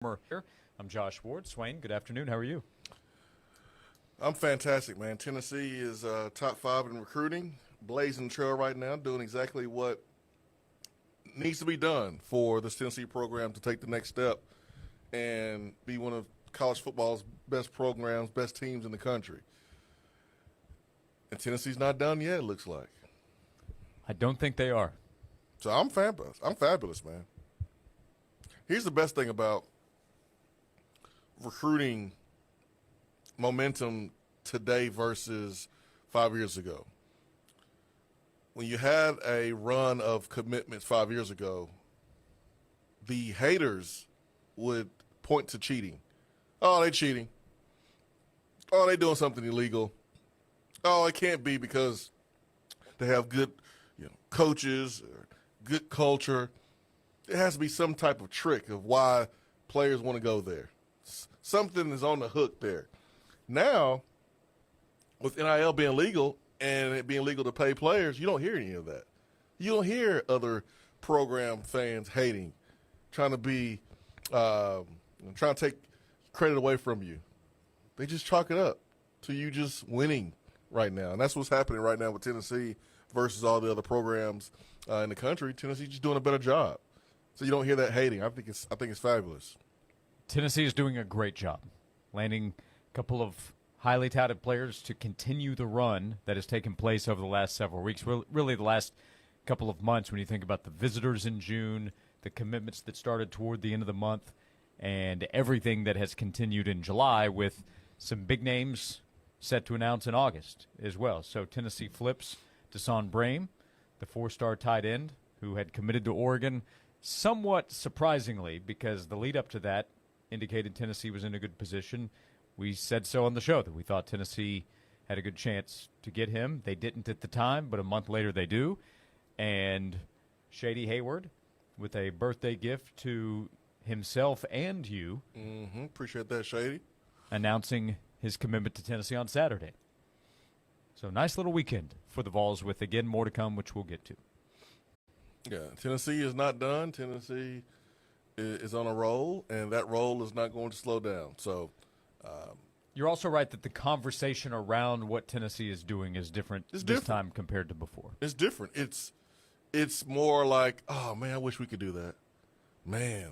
Here. I'm Josh Ward. Swain, good afternoon. How are you? I'm fantastic, man. Tennessee is top 5 in recruiting, blazing the trail right now, doing exactly what needs to be done for this Tennessee program to take the next step and be one of college football's best programs, best teams in the country. And Tennessee's not done yet, it looks like. I don't think they are. So I'm fabulous. I'm fabulous, man. Here's the best thing about recruiting momentum today versus 5 years ago. When you had a run of commitments 5 years ago, the haters would point to cheating. Oh, they cheating. Oh, they doing something illegal. Oh, it can't be because they have good, coaches or good culture. There has to be some type of trick of why players want to go there. Something is on the hook there. Now, with NIL being legal and it being legal to pay players, you don't hear any of that. You don't hear other program fans hating, trying to take credit away from you. They just chalk it up to you just winning right now. And that's what's happening right now with Tennessee versus all the other programs in the country. Tennessee's just doing a better job. So you don't hear that hating. I think it's fabulous. Tennessee is doing a great job, landing a couple of highly touted players to continue the run that has taken place over the last several weeks, really the last couple of months when you think about the visitors in June, the commitments that started toward the end of the month, and everything that has continued in July with some big names set to announce in August as well. So Tennessee flips Deson Brame, the 4-star tight end who had committed to Oregon, somewhat surprisingly because the lead up to that indicated Tennessee was in a good position. We said so on the show that we thought Tennessee had a good chance to get him. They didn't at the time, but a month later they do. And Shady Hayward with a birthday gift to himself and you. Appreciate that, Shady. Announcing his commitment to Tennessee on Saturday. So nice little weekend for the Vols with, again, more to come, which we'll get to. Yeah, Tennessee is not done. Tennessee is on a roll, and that roll is not going to slow down. So you're also right that the conversation around what Tennessee is doing is different this time compared to before. It's different. It's more like, oh, man, I wish we could do that. Man,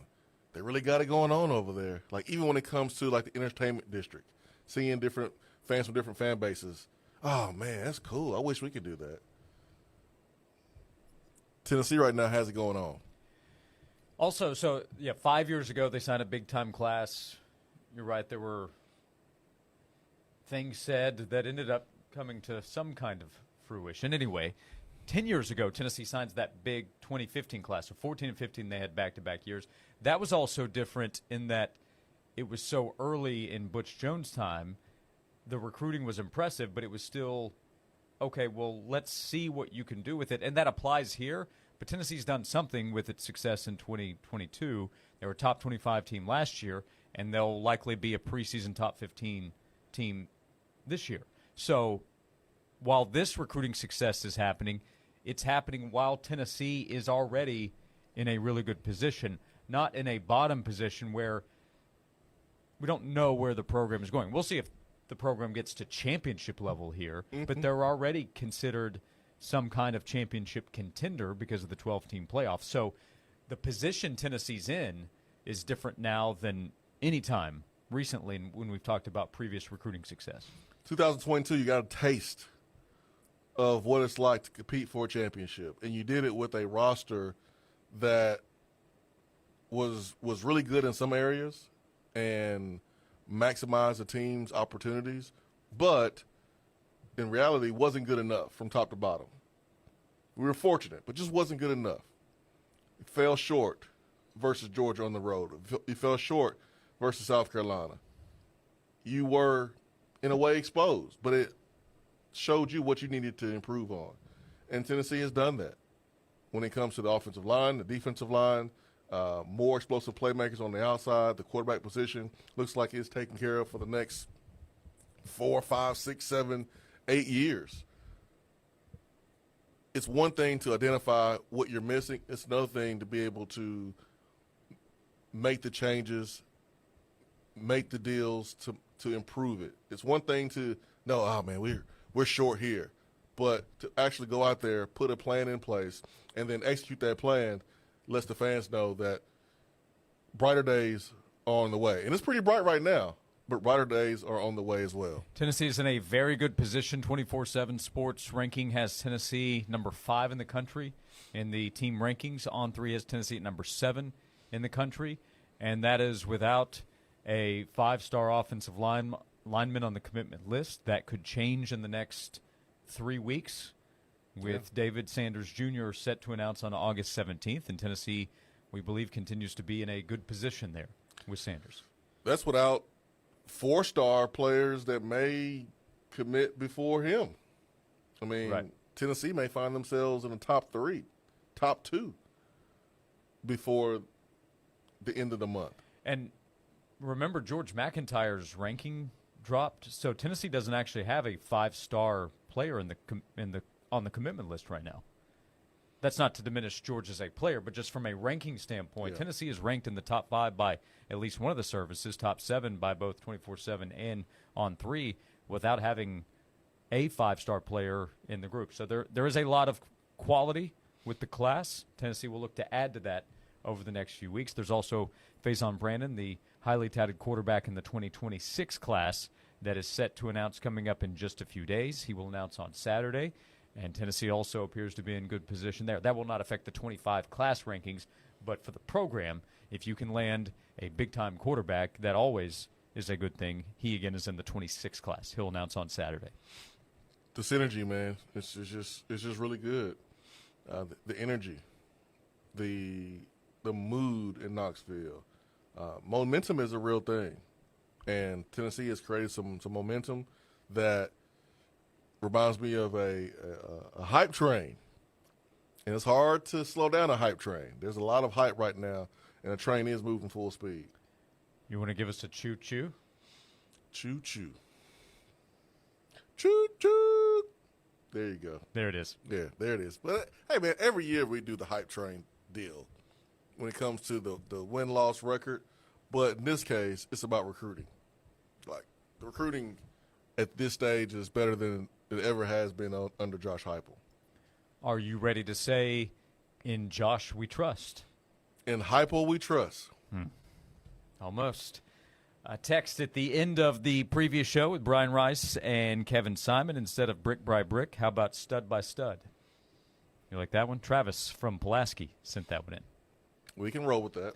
they really got it going on over there. Like, even when it comes to, like, the entertainment district, seeing different fans from different fan bases. Oh, man, that's cool. I wish we could do that. Tennessee right now has it going on. Also, 5 years ago they signed a big-time class. You're right, there were things said that ended up coming to some kind of fruition. Anyway, 10 years ago, Tennessee signs that big 2015 class. So 14 and 15, they had back-to-back years. That was also different in that it was so early in Butch Jones' time. The recruiting was impressive, but it was still, okay, well, let's see what you can do with it. And that applies here. But Tennessee's done something with its success in 2022. They were a top 25 team last year, and they'll likely be a preseason top 15 team this year. So while this recruiting success is happening, it's happening while Tennessee is already in a really good position, not in a bottom position where we don't know where the program is going. We'll see if the program gets to championship level here, but they're already considered some kind of championship contender because of the 12-team playoff. So the position Tennessee's in is different now than any time recently when we've talked about previous recruiting success. 2022, you got a taste of what it's like to compete for a championship, and you did it with a roster that was really good in some areas and maximized the team's opportunities, but in reality wasn't good enough from top to bottom. We were fortunate, but just wasn't good enough. It fell short versus Georgia on the road. It fell short versus South Carolina. You were, in a way, exposed, but it showed you what you needed to improve on. And Tennessee has done that when it comes to the offensive line, the defensive line, more explosive playmakers on the outside. The quarterback position looks like it's taken care of for the next 4, 5, 6, 7, 8 years. It's one thing to identify what you're missing. It's another thing to be able to make the changes make the deals to improve it. It's one thing to know, oh man, we're short here, but to actually go out there, put a plan in place, and then execute that plan lets the fans know that brighter days are on the way. And it's pretty bright right now, but brighter days are on the way as well. Tennessee is in a very good position. 24/7 Sports ranking has Tennessee number 5 in the country in the team rankings. On3 has Tennessee at number 7 in the country, and that is without a 5-star offensive lineman on the commitment list. That could change in the next 3 weeks with David Sanders Jr. set to announce on August 17th, and Tennessee, we believe, continues to be in a good position there with Sanders. That's without 4-star players that may commit before him. I mean, right. Tennessee may find themselves in the top 3, top 2 before the end of the month. And remember, George McIntyre's ranking dropped, so Tennessee doesn't actually have a 5-star player on the commitment list right now. That's not to diminish George as a player, but just from a ranking standpoint, Tennessee is ranked in the top 5 by at least one of the services, top 7 by both 24/7 and On3, without having a 5-star player in the group. So there is a lot of quality with the class. Tennessee will look to add to that over the next few weeks. There's also Faison Brandon, the highly touted quarterback in the 2026 class that is set to announce coming up in just a few days. He will announce on Saturday, and Tennessee also appears to be in good position there. That will not affect the 25 class rankings, but for the program, if you can land a big-time quarterback, that always is a good thing. He, again, is in the 26 class. He'll announce on Saturday. The synergy, man, it's just really good. The energy, the mood in Knoxville. Momentum is a real thing, and Tennessee has created some momentum that reminds me of a hype train. And it's hard to slow down a hype train. There's a lot of hype right now, and the train is moving full speed. You want to give us a choo-choo? Choo-choo. Choo-choo. There you go. There it is. Yeah, there it is. But, hey, man, every year we do the hype train deal when it comes to the win-loss record. But in this case, it's about recruiting. Like, the recruiting at this stage is better than it ever has been under Josh Heupel. Are you ready to say, in Josh we trust? In Heupel we trust. Almost. A text at the end of the previous show with Brian Rice and Kevin Simon. Instead of brick by brick, how about stud by stud? You like that one? Travis from Pulaski sent that one in. We can roll with that.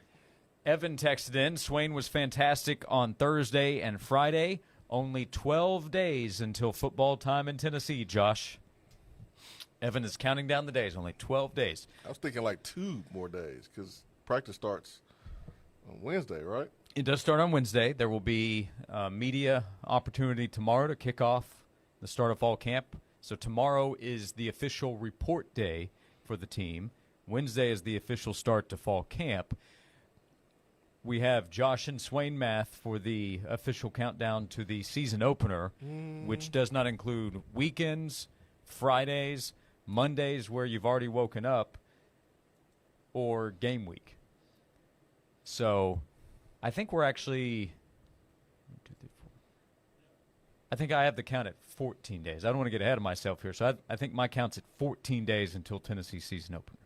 Evan texted in, Swain was fantastic on Thursday and Friday. Only 12 days until football time in Tennessee, Josh. Evan is counting down the days, only 12 days. I was thinking like 2 more days because practice starts on Wednesday, right? It does start on Wednesday. There will be media opportunity tomorrow to kick off the start of fall camp. So tomorrow is the official report day for the team. Wednesday is the official start to fall camp. We have Josh and Swain math for the official countdown to the season opener, which does not include weekends, Fridays, Mondays where you've already woken up, or game week. So I think we're actually – 1, 2, 3, 4. I think I have the count at 14 days. I don't want to get ahead of myself here, so I think my count's at 14 days until Tennessee season opener.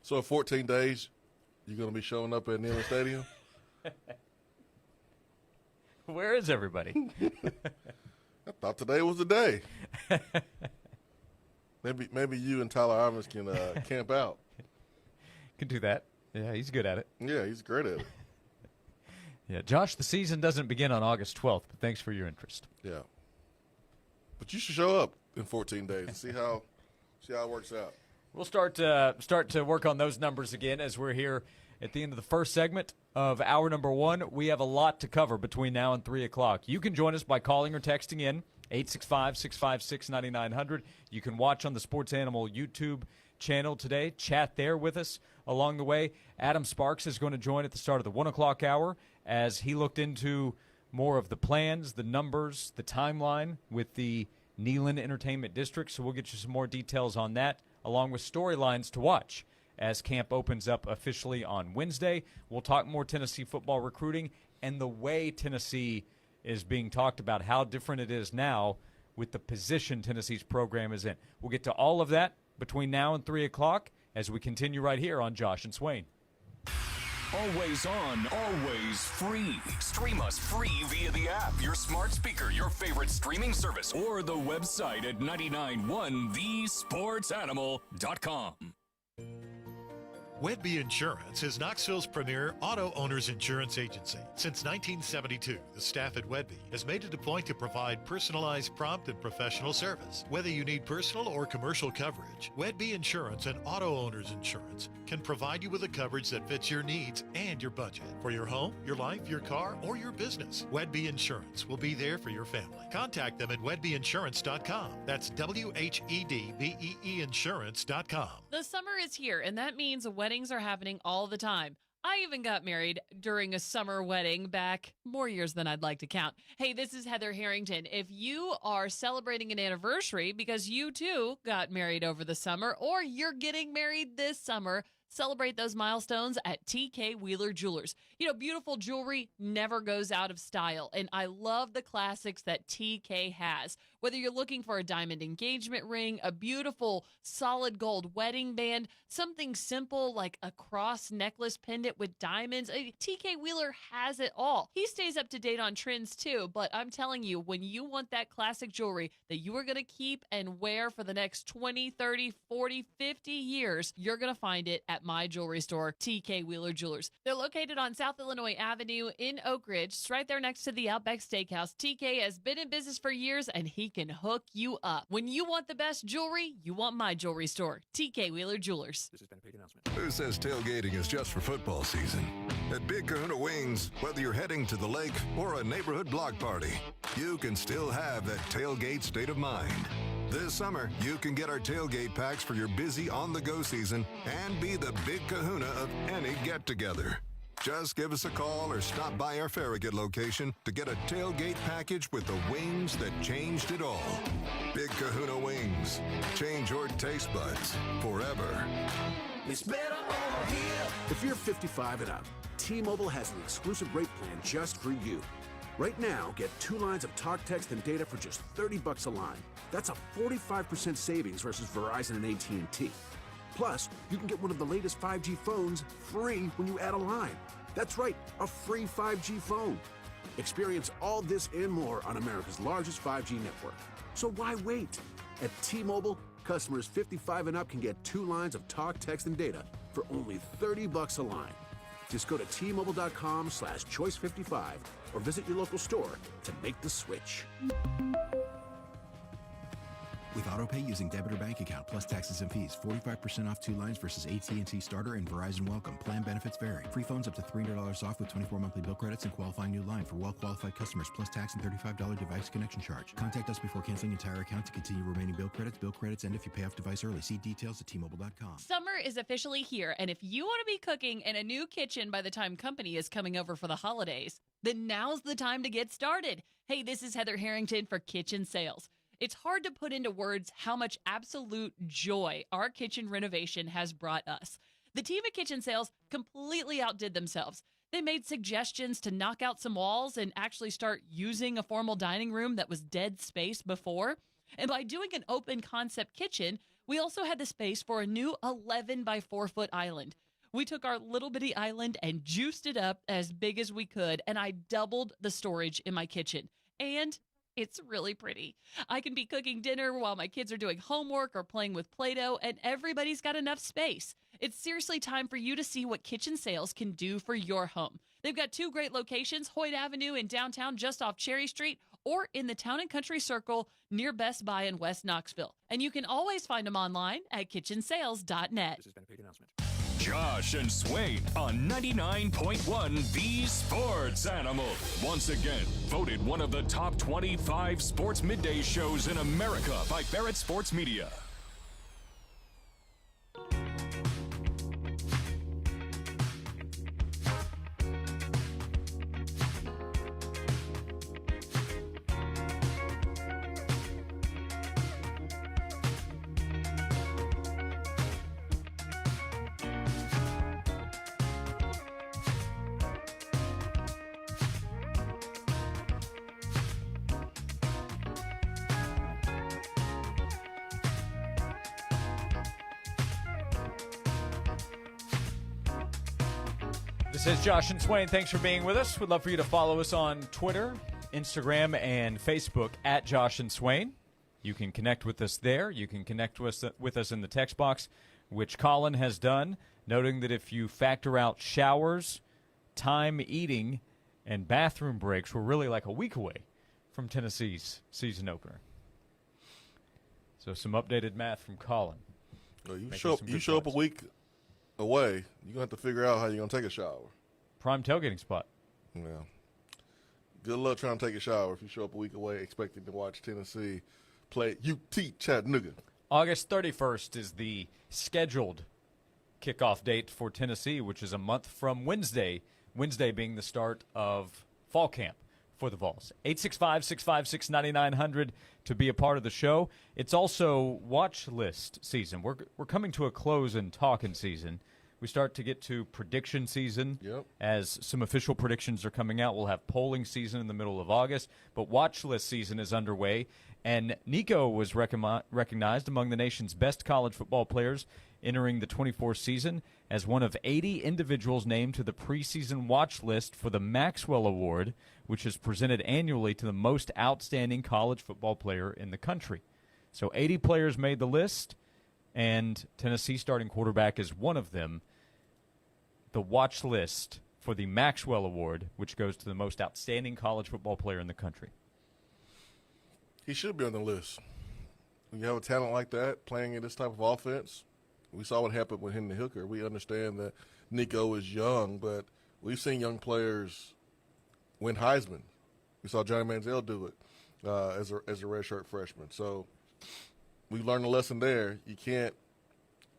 So in 14 days, you're going to be showing up at Neyland Stadium? Where is everybody? I thought today was the day. Maybe you and Tyler Ivins can camp out. Can do that. Yeah, he's good at it. Yeah, he's great at it. Yeah, Josh, the season doesn't begin on August 12th, but thanks for your interest. Yeah. But you should show up in 14 days and see how it works out. We'll start to work on those numbers again as we're here at the end of the first segment of hour number 1. We have a lot to cover between now and 3 o'clock. You can join us by calling or texting in 865-656-9900. You can watch on the Sports Animal YouTube channel today. Chat there with us along the way. Adam Sparks is going to join at the start of the 1 o'clock hour as he looked into more of the plans, the numbers, the timeline with the Neyland Entertainment District. So we'll get you some more details on that, along with storylines to watch as camp opens up officially on Wednesday. We'll talk more Tennessee football recruiting and the way Tennessee is being talked about, how different it is now with the position Tennessee's program is in. We'll get to all of that between now and 3 o'clock as we continue right here on Josh and Swain. Always on, always free. Stream us free via the app, your smart speaker, your favorite streaming service, or the website at 991thesportsanimal.com. Wedby Insurance is Knoxville's premier auto owners insurance agency. Since 1972, the staff at Wedby has made it a point to provide personalized, prompt, and professional service. Whether you need personal or commercial coverage, Wedby Insurance and Auto Owners Insurance can provide you with a coverage that fits your needs and your budget. For your home, your life, your car, or your business, Wedby Insurance will be there for your family. Contact them at wedbyinsurance.com. That's WHEDBEE insurance.com. The summer is here, and that means weddings are happening all the time. I even got married during a summer wedding back more years than I'd like to count. Hey, this is Heather Harrington. If you are celebrating an anniversary because you too got married over the summer, or you're getting married this summer, celebrate those milestones at TK Wheeler Jewelers. You know, beautiful jewelry never goes out of style, and I love the classics that TK has. Whether you're looking for a diamond engagement ring, a beautiful solid gold wedding band, something simple like a cross necklace pendant with diamonds, TK Wheeler has it all. He stays up to date on trends too, but I'm telling you, when you want that classic jewelry that you are going to keep and wear for the next 20, 30, 40, 50 years, you're going to find it at my jewelry store, TK Wheeler Jewelers. They're located on South Illinois Avenue in Oak Ridge. It's right there next to the Outback Steakhouse. TK has been in business for years, and he can hook you up. When you want the best jewelry, you want my jewelry store, TK Wheeler Jewelers. This has been a paid announcement. Who says tailgating is just for football season? At Big Kahuna Wings, whether you're heading to the lake or a neighborhood block party, you can still have that tailgate state of mind. This summer, you can get our tailgate packs for your busy on-the-go season and be the Big Kahuna of any get-together. Just give us a call or stop by our Farragut location to get a tailgate package with the wings that changed it all. Big Kahuna Wings. Change your taste buds forever. It's better over here. If you're 55 and up, T-Mobile has an exclusive rate plan just for you. Right now, get 2 lines of talk, text, and data for just $30 a line. That's a 45% savings versus Verizon and AT&T. Plus, you can get one of the latest 5G phones free when you add a line. That's right, a free 5G phone. Experience all this and more on America's largest 5G network. So why wait? At T-Mobile, customers 55 and up can get 2 lines of talk, text, and data for only $30 a line. Just go to T-Mobile.com/choice55 or visit your local store to make the switch. With AutoPay using debit or bank account plus taxes and fees, 45% off 2 lines versus AT&T Starter and Verizon Welcome. Plan benefits vary. Free phones up to $300 off with 24 monthly bill credits and qualifying new line for well-qualified customers plus tax and $35 device connection charge. Contact us before canceling entire account to continue remaining bill credits. Bill credits end if you pay off device early. See details at T-Mobile.com. Summer is officially here, and if you want to be cooking in a new kitchen by the time company is coming over for the holidays, then now's the time to get started. Hey, this is Heather Harrington for Kitchen Sales. It's hard to put into words how much absolute joy our kitchen renovation has brought us. The team at Kitchen Sales completely outdid themselves. They made suggestions to knock out some walls and actually start using a formal dining room that was dead space before. And by doing an open concept kitchen, we also had the space for a new 11 by 4 foot island. We took our little bitty island and juiced it up as big as we could, and I doubled the storage in my kitchen. And it's really pretty. I can be cooking dinner while my kids are doing homework or playing with Play-Doh, and everybody's got enough space. It's seriously time for you to see what Kitchen Sales can do for your home. They've got 2 great locations, Hoyt Avenue in downtown just off Cherry Street, or in the Town and Country Circle near Best Buy in West Knoxville. And you can always find them online at kitchensales.net. This has been a paid announcement. Josh and Swain on 99.1 The Sports Animal. Once again, voted one of the top 25 sports midday shows in America by Barrett Sports Media. This is Josh and Swain. Thanks for being with us. We'd love for you to follow us on Twitter, Instagram, and Facebook at Josh and Swain. You can connect with us there. You can connect with us in the text box, which Colin has done, noting that if you factor out showers, time eating, and bathroom breaks, we're really like a week away from Tennessee's season opener. So some updated math from Colin. Well, you show up a week away, you're going to have to figure out how you're going to take a shower. Prime tailgating spot. Yeah. Good luck trying to take a shower if you show up a week away expecting to watch Tennessee play UT Chattanooga. August 31st is the scheduled kickoff date for Tennessee, which is a month from Wednesday, Wednesday being the start of fall camp for the Vols. 865-656-9900 to be a part of the show. It's also watch list season. We're coming to a close in talking season. We start to get to prediction season. Yep. As some official predictions are coming out. We'll have polling season in the middle of August, but watch list season is underway. And Nico was recognized among the nation's best college football players entering the 24th season as one of 80 individuals named to the preseason watch list for the Maxwell Award, which is presented annually to the most outstanding college football player in the country. So 80 players made the list, and Tennessee starting quarterback is one of them. The watch list for the Maxwell Award, which goes to the most outstanding college football player in the country. He should be on the list. When you have a talent like that playing in this type of offense, we saw what happened with Hendon Hooker. We understand that Nico is young, but we've seen young players win Heisman. We saw Johnny Manziel do it as a redshirt freshman. So we learned a lesson there. You can't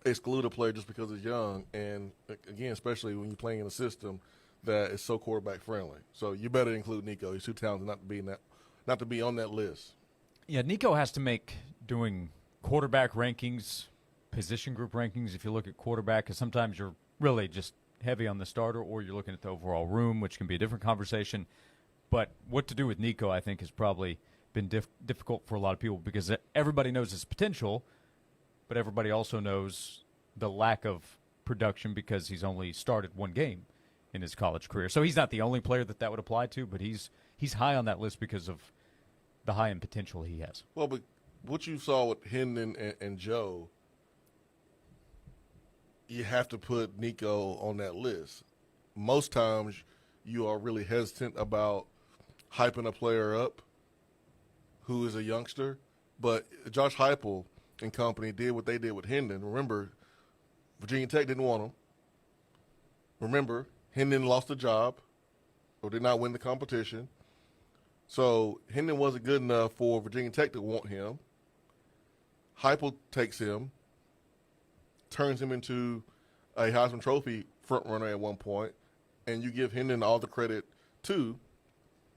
exclude a player just because he's young, and again, especially when you're playing in a system that is so quarterback friendly. So you better include Nico. He's too talented not to be on that list. Yeah, Nico has to make doing quarterback rankings, position group rankings. If you look at quarterback, because sometimes you're really just heavy on the starter, or you're looking at the overall room, which can be a different conversation. But what to do with Nico, I think, has probably been difficult for a lot of people because everybody knows his potential, but everybody also knows the lack of production because he's only started one game in his college career. So he's not the only player that would apply to, but he's high on that list because of the high-end potential he has. Well, but what you saw with Hendon and Joe, you have to put Nico on that list. Most times you are really hesitant about hyping a player up who is a youngster, but Josh Heupel and company did what they did with Hendon. Remember, Virginia Tech didn't want him. Remember, Hendon lost the job or did not win the competition. So Hendon wasn't good enough for Virginia Tech to want him. Heupel takes him, turns him into a Heisman Trophy front runner at one point, and you give Hendon all the credit too.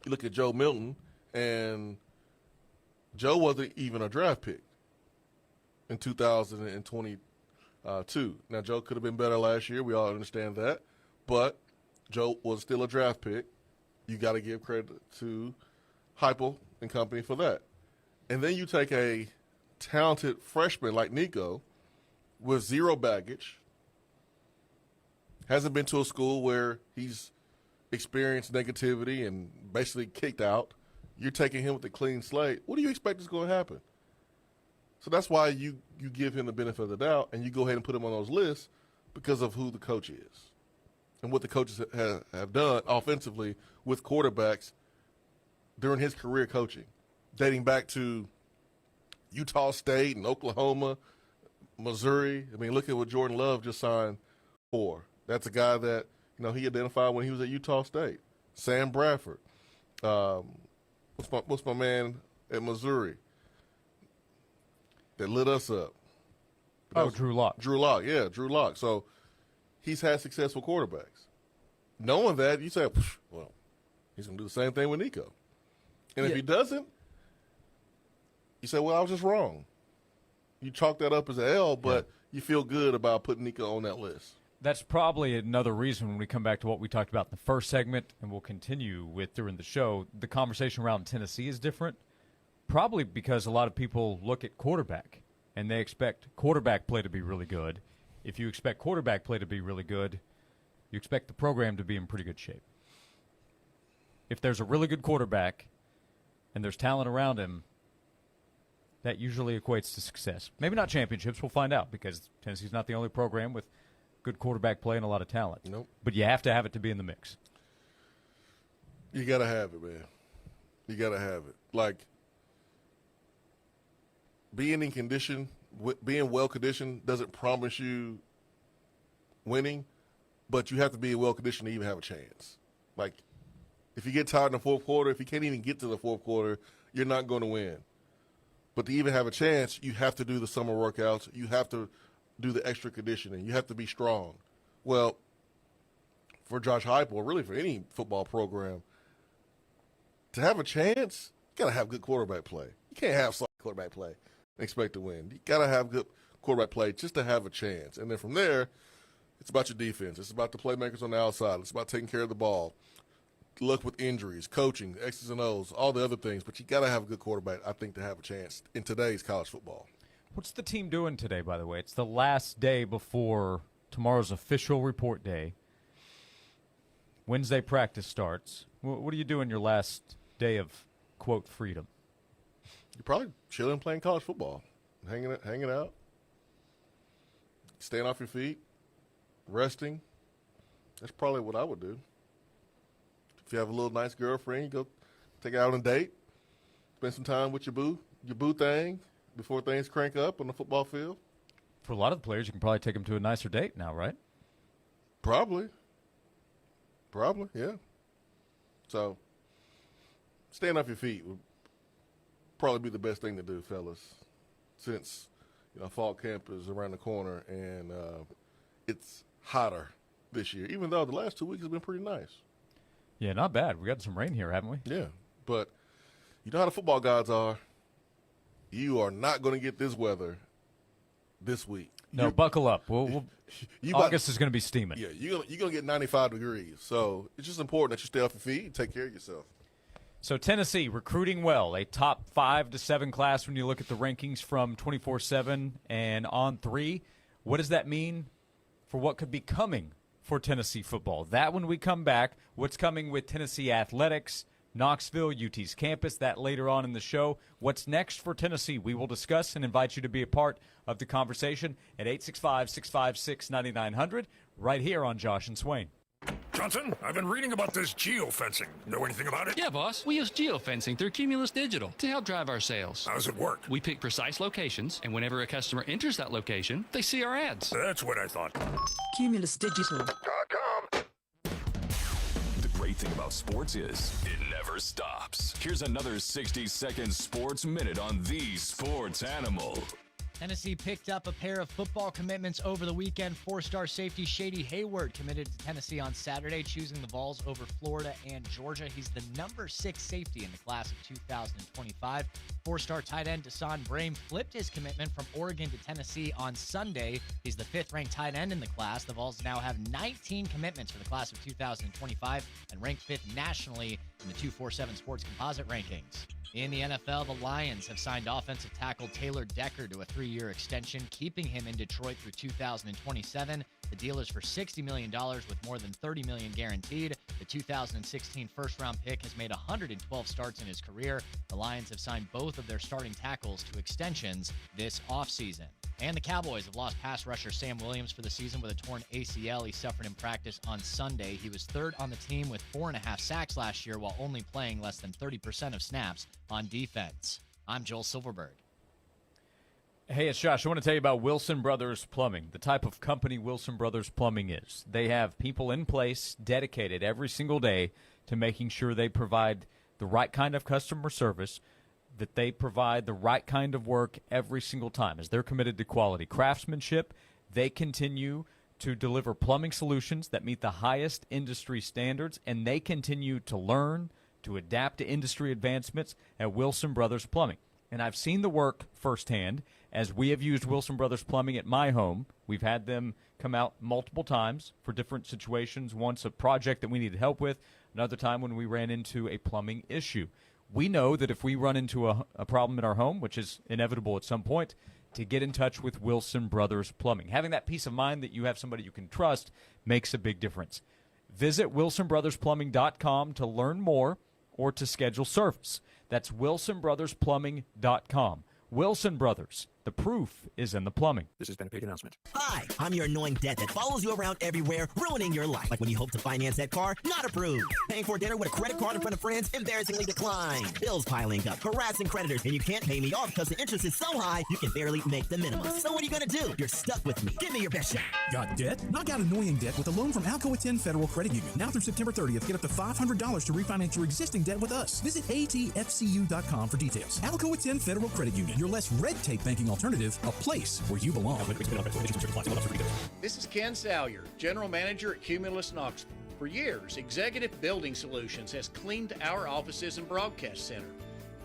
You look at Joe Milton, and Joe wasn't even a draft pick in 2022. Now, Joe could have been better last year. We all understand that. But Joe was still a draft pick. You got to give credit to Heupel and company for that. And then you take a talented freshman like Nico with zero baggage, hasn't been to a school where he's experienced negativity and basically kicked out. You're taking him with a clean slate. What do you expect is going to happen? So that's why you give him the benefit of the doubt and you go ahead and put him on those lists because of who the coach is and what the coaches have done offensively with quarterbacks during his career coaching, dating back to Utah State and Oklahoma, Missouri. I mean, look at what Jordan Love just signed for. That's a guy that, he identified when he was at Utah State. Sam Bradford. What's my man at Missouri that lit us up? Drew Lock. Drew Lock. So he's had successful quarterbacks. Knowing that, you say, well, he's going to do the same thing with Nico. And if he doesn't, you say, well, I was just wrong. You chalk that up as an L, but you feel good about putting Nico on that list. That's probably another reason when we come back to what we talked about in the first segment and we'll continue with during the show, the conversation around Tennessee is different, probably because a lot of people look at quarterback and they expect quarterback play to be really good. If you expect quarterback play to be really good, you expect the program to be in pretty good shape. If there's a really good quarterback and there's talent around him, that usually equates to success. Maybe not championships. We'll find out because Tennessee's not the only program with good quarterback play and a lot of talent. Nope. But you have to have it to be in the mix. You got to have it, man. You got to have it. Like, being in condition, being well-conditioned doesn't promise you winning, but you have to be well-conditioned to even have a chance. Like, if you get tired in the fourth quarter, if you can't even get to the fourth quarter, you're not going to win. But to even have a chance, you have to do the summer workouts. You have to do the extra conditioning. You have to be strong. Well, for Josh Heupel, or really for any football program, to have a chance, you got to have good quarterback play. You can't have slow quarterback play and expect to win. You got to have good quarterback play just to have a chance. And then from there, it's about your defense. It's about the playmakers on the outside. It's about taking care of the ball. Luck with injuries, coaching, X's and O's, all the other things. But you got to have a good quarterback, I think, to have a chance in today's college football. What's the team doing today, by the way? It's the last day before tomorrow's official report day. Wednesday practice starts. What are you doing your last day of, quote, freedom? You're probably chilling, playing college football, hanging out, staying off your feet, resting. That's probably what I would do. If you have a little nice girlfriend, you go take her out on a date, spend some time with your boo thing before things crank up on the football field. For a lot of the players, you can probably take them to a nicer date now, right? Probably, yeah. So staying off your feet would probably be the best thing to do, fellas, since fall camp is around the corner and it's hotter this year, even though the last 2 weeks have been pretty nice. Yeah, not bad. We got some rain here, haven't we? Yeah, but you know how the football gods are. You are not going to get this weather this week. No, buckle up. August is going to be steaming. Yeah, you're going to get 95 degrees. So it's just important that you stay off your feet and take care of yourself. So Tennessee recruiting well, a top 5 to 7 class when you look at the rankings from 24/7 and on 3. What does that mean for what could be coming for Tennessee football? That when we come back, what's coming with Tennessee athletics, Knoxville, UT's campus, that later on in the show. What's next for Tennessee? We will discuss and invite you to be a part of the conversation at 865-656-9900 right here on Josh and Swain. Johnson, I've been reading about this geofencing. Know anything about it? Yeah, boss. We use geofencing through Cumulus Digital to help drive our sales. How does it work? We pick precise locations, and whenever a customer enters that location, they see our ads. That's what I thought. CumulusDigital.com. The great thing about sports is it never stops. Here's another 60-second sports minute on the Sports Animal. Tennessee picked up a pair of football commitments over the weekend. 4-star safety Shady Hayward committed to Tennessee on Saturday, choosing the Vols over Florida and Georgia. He's the number 6 safety in the class of 2025. 4-star tight end Desan Brame flipped his commitment from Oregon to Tennessee on Sunday. He's the 5th-ranked tight end in the class. The Vols now have 19 commitments for the class of 2025 and ranked 5th nationally in the 247 Sports Composite rankings. In the NFL, the Lions have signed offensive tackle Taylor Decker to a 3-year extension, keeping him in Detroit through 2027. The deal is for $60 million with more than $30 million guaranteed. The 2016 first-round pick has made 112 starts in his career. The Lions have signed both of their starting tackles to extensions this offseason. And the Cowboys have lost pass rusher Sam Williams for the season with a torn ACL he suffered in practice on Sunday. He was 3rd on the team with 4.5 sacks last year while only playing less than 30% of snaps on defense. I'm Joel Silverberg. Hey, it's Josh. I want to tell you about Wilson Brothers Plumbing, the type of company Wilson Brothers Plumbing is. They have people in place dedicated every single day to making sure they provide the right kind of customer service, that they provide the right kind of work every single time. As they're committed to quality craftsmanship, they continue to deliver plumbing solutions that meet the highest industry standards, and they continue to learn, to adapt to industry advancements at Wilson Brothers Plumbing. And I've seen the work firsthand as we have used Wilson Brothers Plumbing at my home. We've had them come out multiple times for different situations. Once a project that we needed help with, another time when we ran into a plumbing issue. We know that if we run into a problem in our home, which is inevitable at some point, to get in touch with Wilson Brothers Plumbing. Having that peace of mind that you have somebody you can trust makes a big difference. Visit wilsonbrothersplumbing.com to learn more or to schedule service. That's wilsonbrothersplumbing.com. Wilson Brothers, the proof is in the plumbing. This has been a paid announcement. Hi, I'm your annoying dad that follows you around everywhere, ruining your life. Like when you hope to finance that car, not approved. Paying for dinner with a credit card in front of friends, embarrassingly declined. Bills piling up, harassing creditors, and you can't pay me off because the interest is so high, you can barely make the minimum. So what are you going to do? You're stuck with me. Give me your best shot. Got debt? Knock out annoying debt with a loan from Alcoa 10 Federal Credit Union. Now through September 30th, get up to $500 to refinance your existing debt with us. Visit atfcu.com for details. Alcoa 10 Federal Credit Union, your less red tape banking alternative, a place where you belong. This is Ken Salyer, General Manager at Cumulus Knoxville. For years, Executive Building Solutions has cleaned our offices and broadcast center.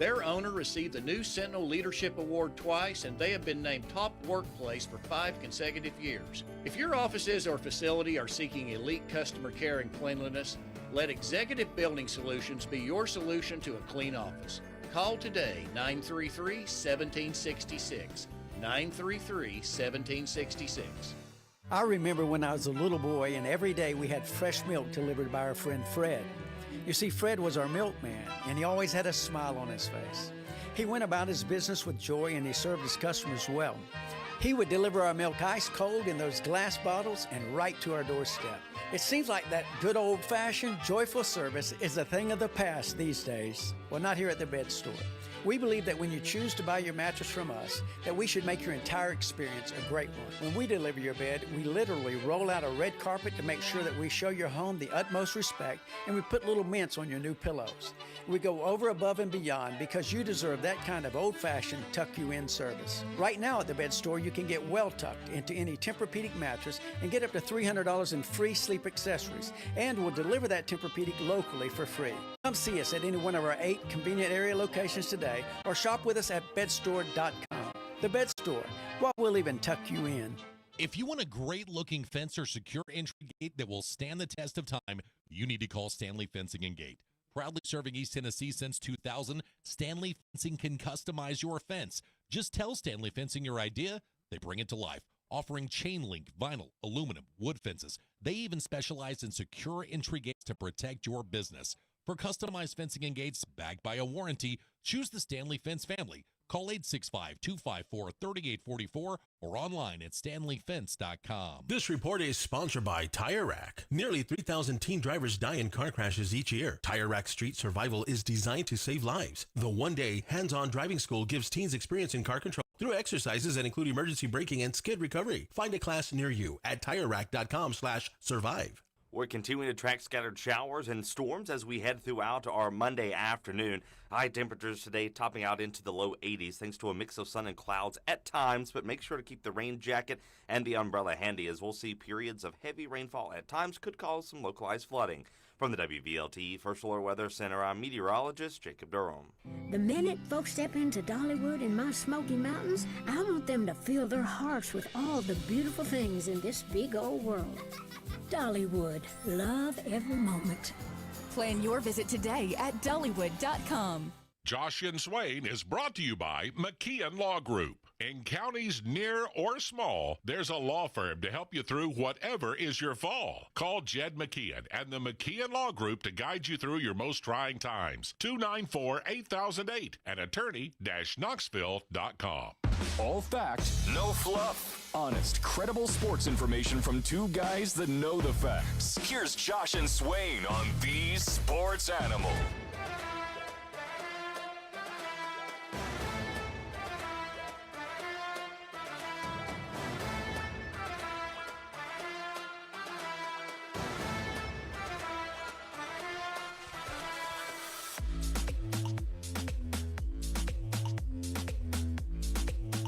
Their owner received the new Sentinel Leadership Award twice, and they have been named top workplace for 5 consecutive years. If your offices or facility are seeking elite customer care and cleanliness, let Executive Building Solutions be your solution to a clean office. Call today, 933-1766. 933-1766. I remember when I was a little boy and every day we had fresh milk delivered by our friend Fred. You see, Fred was our milkman and he always had a smile on his face. He went about his business with joy and he served his customers well. He would deliver our milk ice cold in those glass bottles and right to our doorstep. It seems like that good old-fashioned, joyful service is a thing of the past these days. Well, not here at the Bed Store. We believe that when you choose to buy your mattress from us, that we should make your entire experience a great one. When we deliver your bed, we literally roll out a red carpet to make sure that we show your home the utmost respect, and we put little mints on your new pillows. We go over, above, and beyond because you deserve that kind of old-fashioned tuck-you-in service. Right now at the Bed Store, you can get well tucked into any Tempur-Pedic mattress and get up to $300 in free sleep accessories, and we'll deliver that Tempur-Pedic locally for free. Come see us at any one of our 8 convenient area locations today or shop with us at bedstore.com. The Bed Store, well, we'll even tuck you in. If you want a great-looking fence or secure entry gate that will stand the test of time, you need to call Stanley Fencing and Gate. Proudly serving East Tennessee since 2000, Stanley Fencing can customize your fence. Just tell Stanley Fencing your idea, they bring it to life. Offering chain link, vinyl, aluminum, wood fences. They even specialize in secure entry gates to protect your business. For customized fencing and gates backed by a warranty, choose the Stanley Fence family. Call 865-254-3844 or online at stanleyfence.com. This report is sponsored by Tire Rack. Nearly 3,000 teen drivers die in car crashes each year. Tire Rack Street Survival is designed to save lives. The one-day hands-on driving school gives teens experience in car control through exercises that include emergency braking and skid recovery. Find a class near you at TireRack.com/survive. We're continuing to track scattered showers and storms as we head throughout our Monday afternoon. High temperatures today topping out into the low 80s thanks to a mix of sun and clouds at times, but make sure to keep the rain jacket and the umbrella handy as we'll see periods of heavy rainfall at times could cause some localized flooding. From the WVLT First Alert Weather Center, I'm meteorologist Jacob Durham. The minute folks step into Dollywood in my Smoky Mountains, I want them to fill their hearts with all the beautiful things in this big old world. Dollywood, love every moment. Plan your visit today at Dollywood.com. Josh and Swain is brought to you by McKeon Law Group. In counties near or small, there's a law firm to help you through whatever is your fall. Call Jed McKeon and the McKeon Law Group to guide you through your most trying times. 294-8008 and attorney-knoxville.com. All facts, no fluff. Honest, credible sports information from two guys that know the facts. Here's Josh and Swain on The Sports Animal.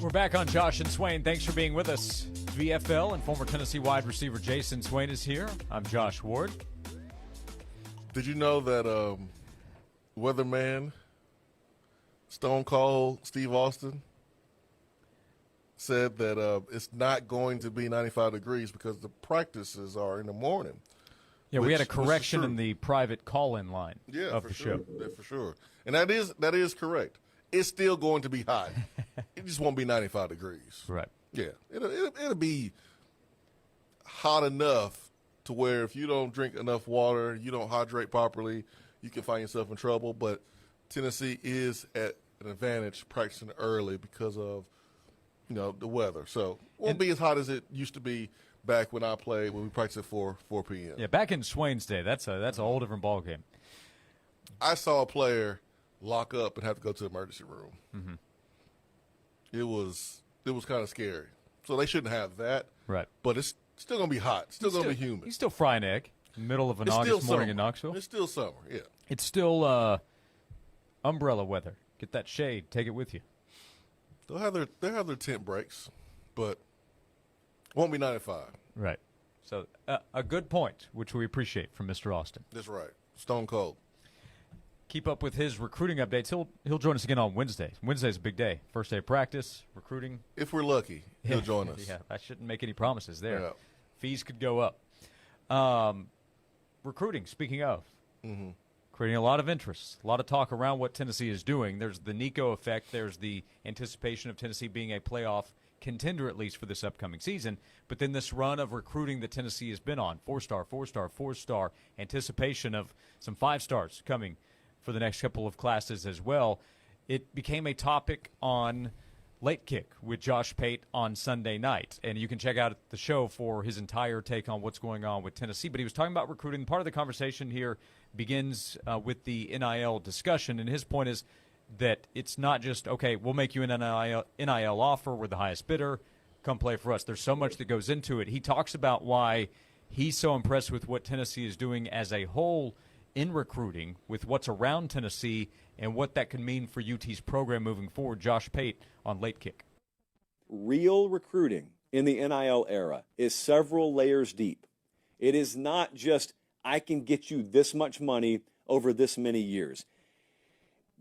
We're back on Josh and Swain. Thanks for being with us. VFL and former Tennessee wide receiver Jason Swain is here. I'm Josh Ward. Did you know that weatherman Stone Cold Steve Austin said that it's not going to be 95 degrees because the practices are in the morning? Yeah, we had a correction in the private call-in line of the show. Yeah, for sure. And that is correct. it's still going to be hot. It just won't be 95 degrees. Right. Yeah. It'll be hot enough to where if you don't drink enough water, you don't hydrate properly, you can find yourself in trouble. But Tennessee is at an advantage practicing early because of, the weather. So it won't be as hot as it used to be back when we practiced at 4 p.m. Yeah, back in Swain's day, that's a whole different ballgame. I saw a player lock up and have to go to the emergency room. Mm-hmm. It was kind of scary. So they shouldn't have that. Right. But it's still going to be hot. Still going to be humid. You still fry an egg in the middle of an August morning in Knoxville. It's still summer, yeah. It's still umbrella weather. Get that shade. Take it with you. They'll have their tent breaks, but it won't be 95. Right. So a good point, which we appreciate from Mr. Austin. That's right. Stone cold. Keep up with his recruiting updates. He'll join us again on Wednesday. Wednesday's a big day. First day of practice, recruiting. If we're lucky, he'll join us. Yeah, I shouldn't make any promises there. Yeah. Fees could go up. Recruiting, speaking of. Mm-hmm. Creating a lot of interest, a lot of talk around what Tennessee is doing. There's the Nico effect. There's the anticipation of Tennessee being a playoff contender, at least for this upcoming season. But then this run of recruiting that Tennessee has been on, 4-star, 4-star, 4-star, anticipation of some 5-stars coming for the next couple of classes as well. It became a topic on Late Kick with Josh Pate on Sunday night. And you can check out the show for his entire take on what's going on with Tennessee. But he was talking about recruiting. Part of the conversation here begins with the NIL discussion. And his point is that it's not just, okay, we'll make you an NIL offer. We're the highest bidder. Come play for us. There's so much that goes into it. He talks about why he's so impressed with what Tennessee is doing as a whole in recruiting, with what's around Tennessee and what that could mean for UT's program moving forward. Josh Pate on Late Kick. Real recruiting in the NIL era is several layers deep. It is not just, I can get you this much money over this many years.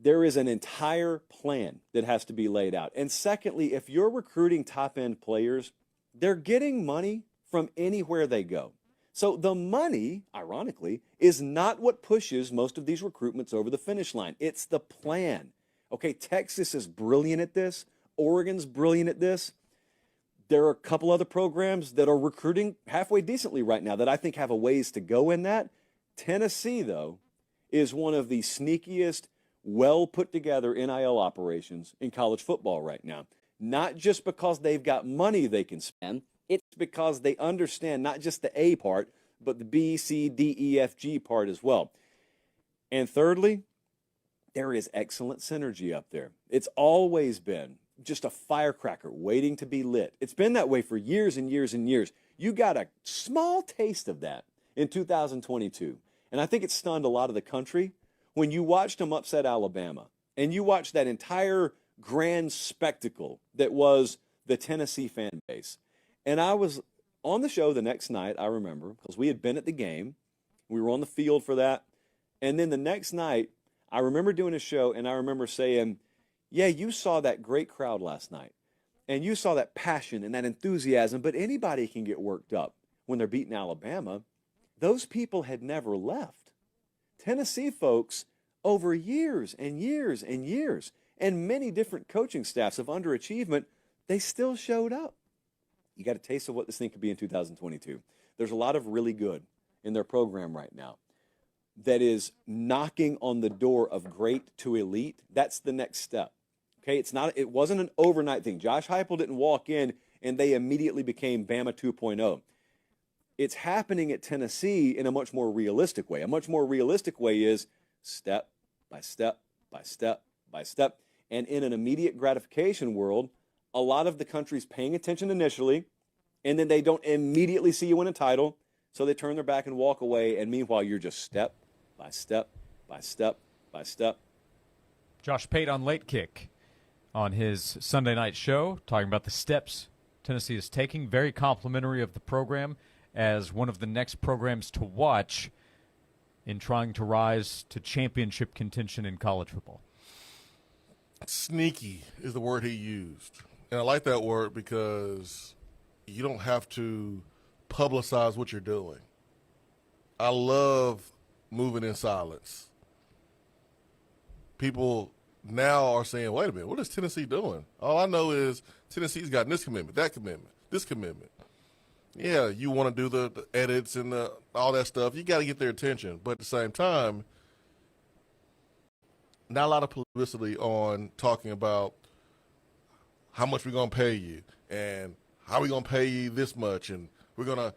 There is an entire plan that has to be laid out. And secondly, if you're recruiting top-end players, they're getting money from anywhere they go. So the money, ironically, is not what pushes most of these recruitments over the finish line. It's the plan. Okay, Texas is brilliant at this. Oregon's brilliant at this. There are a couple other programs that are recruiting halfway decently right now that I think have a ways to go in that. Tennessee, though, is one of the sneakiest, well-put-together NIL operations in college football right now. Not just because they've got money they can spend. It's because they understand not just the A part, but the B, C, D, E, F, G part as well. And thirdly, there is excellent synergy up there. It's always been just a firecracker waiting to be lit. It's been that way for years and years and years. You got a small taste of that in 2022. And I think it stunned a lot of the country when you watched them upset Alabama and you watched that entire grand spectacle that was the Tennessee fan base. And I was on the show the next night, I remember, because we had been at the game. We were on the field for that. And then the next night, I remember doing a show, and I remember saying, yeah, you saw that great crowd last night. And you saw that passion and that enthusiasm, but anybody can get worked up when they're beating Alabama. Those people had never left. Tennessee folks, over years and years and years, and many different coaching staffs of underachievement, they still showed up. You got a taste of what this thing could be in 2022. There's a lot of really good in their program right now that is knocking on the door of great to elite. That's the next step. Okay, it wasn't an overnight thing. Josh Heupel didn't walk in and they immediately became Bama 2.0. It's happening at Tennessee in a much more realistic way. A much more realistic way is step by step by step by step. And in an immediate gratification world, a lot of the country's paying attention initially, and then they don't immediately see you win a title, so they turn their back and walk away, and meanwhile, you're just step by step by step by step. Josh Pate on Late Kick on his Sunday night show, talking about the steps Tennessee is taking. Very complimentary of the program as one of the next programs to watch in trying to rise to championship contention in college football. Sneaky is the word he used. And I like that word because you don't have to publicize what you're doing. I love moving in silence. People now are saying, wait a minute, what is Tennessee doing? All I know is Tennessee's got this commitment, that commitment, this commitment. Yeah, you want to do the edits and all that stuff. You got to get their attention. But at the same time, not a lot of publicity on talking about how much we're going to pay you and how we're going to pay you this much. And we're going to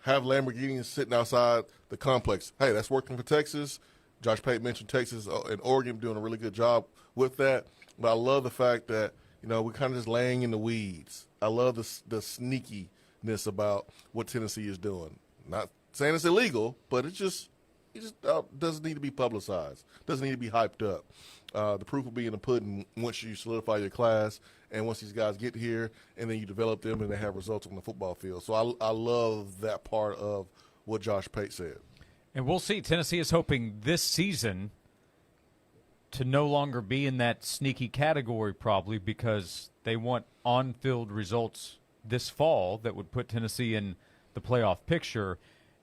have Lamborghinis sitting outside the complex. Hey, that's working for Texas. Josh Pate mentioned Texas and Oregon doing a really good job with that. But I love the fact that, we're kind of just laying in the weeds. I love the sneakiness about what Tennessee is doing. Not saying it's illegal, but it just doesn't need to be publicized. Doesn't need to be hyped up. The proof will be in the pudding once you solidify your class and once these guys get here and then you develop them and they have results on the football field. So I love that part of what Josh Pate said. And we'll see. Tennessee is hoping this season to no longer be in that sneaky category probably because they want on-field results this fall that would put Tennessee in the playoff picture.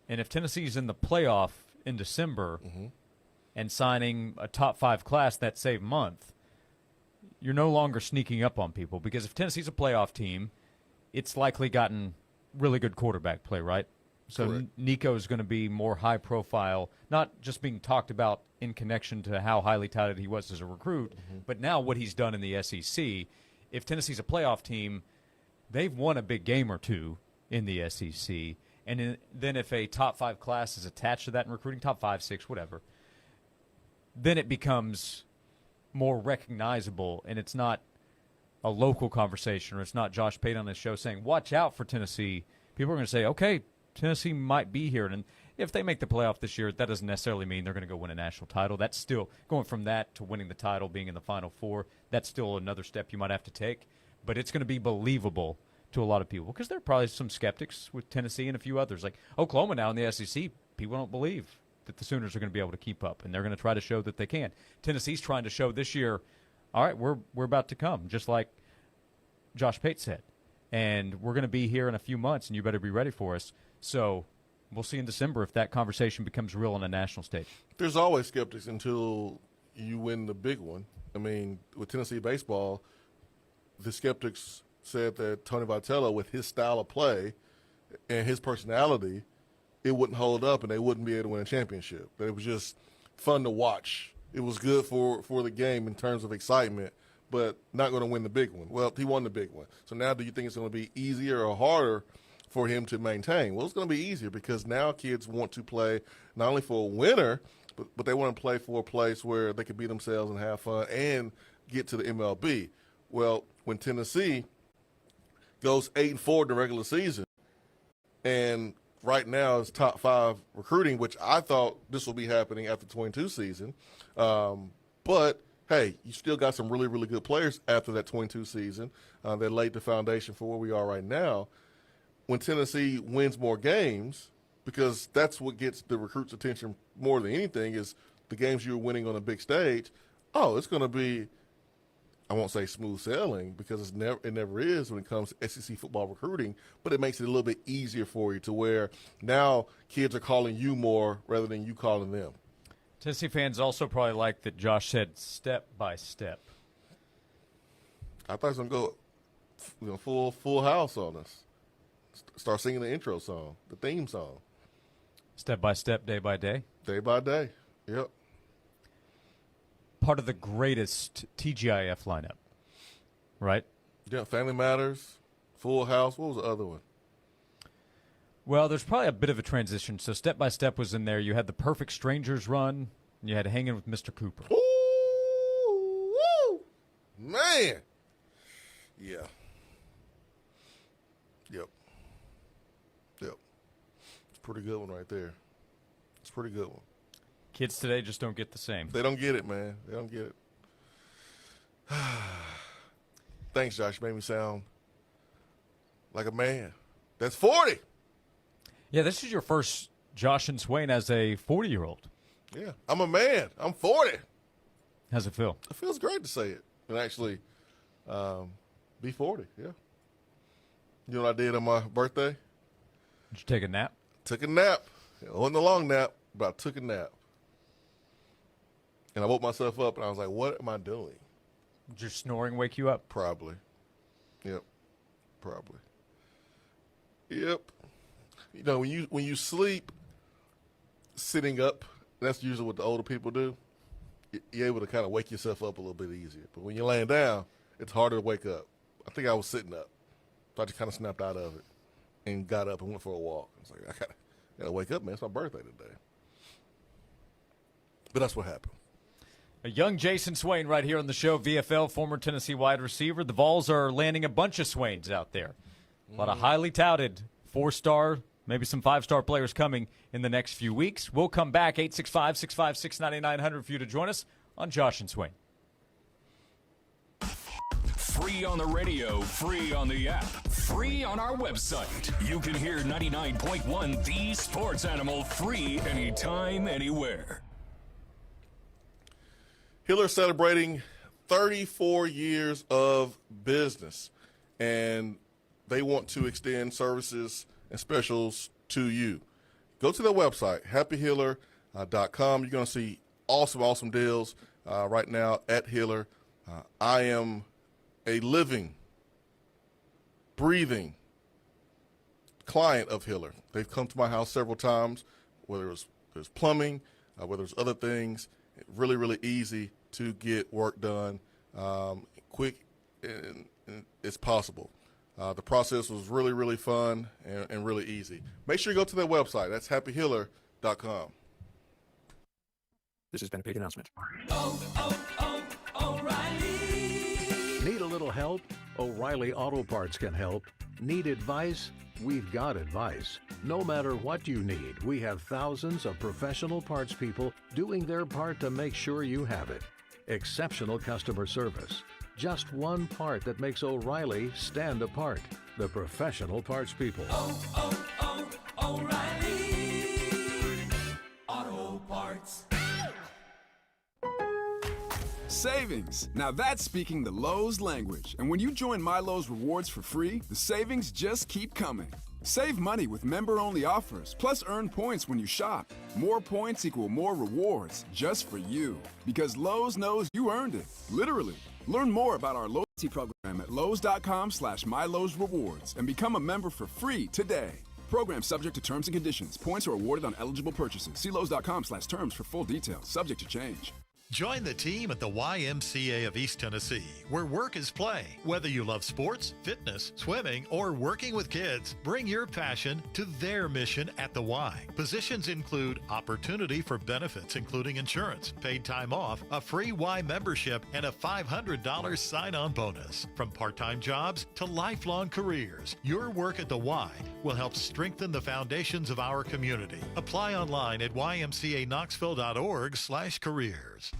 And if Tennessee's in the playoff in December and signing a top 5 class that same month, you're no longer sneaking up on people because if Tennessee's a playoff team, it's likely gotten really good quarterback play, right? So Nico is going to be more high profile, not just being talked about in connection to how highly touted he was as a recruit, but now what he's done in the SEC. If Tennessee's a playoff team, they've won a big game or two in the SEC. And then if a top 5 class is attached to that in recruiting, top 5, 6, whatever, then it becomes more recognizable, and it's not a local conversation, or it's not Josh Pate on his show saying, watch out for Tennessee. People are going to say, okay, Tennessee might be here. And if they make the playoff this year, that doesn't necessarily mean they're going to go win a national title. That's still going from that to winning the title, being in the Final Four. That's still another step you might have to take. But it's going to be believable to a lot of people because there are probably some skeptics with Tennessee and a few others. Like Oklahoma now in the SEC, people don't believe that the Sooners are going to be able to keep up, and they're going to try to show that they can. Tennessee's trying to show this year, all right, we're about to come, just like Josh Pate said. And we're going to be here in a few months, and you better be ready for us. So we'll see in December if that conversation becomes real on a national stage. There's always skeptics until you win the big one. I mean, with Tennessee baseball, the skeptics said that Tony Vitello, with his style of play and his personality, it wouldn't hold up and they wouldn't be able to win a championship. That it was just fun to watch. It was good for the game in terms of excitement, but not going to win the big one. Well, he won the big one. So now do you think it's going to be easier or harder for him to maintain? Well, it's going to be easier because now kids want to play not only for a winner, but they want to play for a place where they can be themselves and have fun and get to the MLB. Well, when Tennessee goes 8-4 in the regular season and right now is top 5 recruiting, which I thought this will be happening after the 22 season. But, hey, you still got some really, really good players after that 22 season that laid the foundation for where we are right now. When Tennessee wins more games, because that's what gets the recruits' attention more than anything is the games you're winning on a big stage, it's going to be, I won't say smooth sailing because it never is when it comes to SEC football recruiting, but it makes it a little bit easier for you to where now kids are calling you more rather than you calling them. Tennessee fans also probably like that Josh said step by step. I thought he was going to go full house on us. Start singing the intro song, the theme song. Step by step, day by day. Day by day, yep. Part of the greatest TGIF lineup, right? Yeah, Family Matters, Full House. What was the other one? Well, there's probably a bit of a transition. So Step by Step was in there. You had the Perfect Strangers run. You had Hanging with Mr. Cooper. Ooh, woo, man. Yeah. Yep. It's a pretty good one right there. It's a pretty good one. Kids today just don't get the same. They don't get it, man. They don't get it. Thanks, Josh. You made me sound like a man. That's 40. Yeah, this is your first Josh and Swain as a 40-year-old. Yeah, I'm a man. I'm 40. How's it feel? It feels great to say it and actually be 40, yeah. You know what I did on my birthday? Did you take a nap? Took a nap. It wasn't a long nap, but I took a nap. And I woke myself up, and I was like, what am I doing? Did your snoring wake you up? Probably. Yep. Probably. Yep. You know, when you sleep sitting up, that's usually what the older people do. You're able to kind of wake yourself up a little bit easier. But when you're laying down, it's harder to wake up. I think I was sitting up. So I just kind of snapped out of it and got up and went for a walk. I was like, I gotta wake up, man. It's my birthday today. But that's what happened. A young Jason Swain right here on the show, VFL, former Tennessee wide receiver. The Vols are landing a bunch of Swains out there. A lot of highly touted 4-star, maybe some 5-star players coming in the next few weeks. We'll come back, 865-656-9900 for you to join us on Josh and Swain. Free on the radio, free on the app, free on our website. You can hear 99.1 The Sports Animal free anytime, anywhere. Hiller celebrating 34 years of business, and they want to extend services and specials to you. Go to their website, happyhiller.com. You're going to see awesome deals right now at Hiller. I am a living, breathing client of Hiller. They've come to my house several times, whether there's plumbing, whether it's other things. Really easy to get work done, quick and it's possible. The process was really fun and really easy. Make sure you go to their website. That's happyhiller.com. This has been a paid announcement. O'Reilly. Need a little help? O'Reilly Auto Parts can help. Need advice? We've got advice. No matter what you need, we have thousands of professional parts people doing their part to make sure you have it. Exceptional customer service. Just one part that makes O'Reilly stand apart. The professional parts people. O'Reilly Auto Parts. Savings. Now that's speaking the Lowe's language. And when you join My Lowe's Rewards for free, the savings just keep coming. Save money with member-only offers, plus earn points when you shop. More points equal more rewards, just for you. Because Lowe's knows you earned it, literally. Learn more about our loyalty program at lowes.com/MyLowe'sRewards and become a member for free today. Program subject to terms and conditions. Points are awarded on eligible purchases. See lowes.com/terms for full details. Subject to change. Join the team at the YMCA of East Tennessee, where work is play. Whether you love sports, fitness, swimming, or working with kids, bring your passion to their mission at the Y. Positions include opportunity for benefits, including insurance, paid time off, a free Y membership, and a $500 sign-on bonus. From part-time jobs to lifelong careers, your work at the Y will help strengthen the foundations of our community. Apply online at ymcaknoxville.org/careers.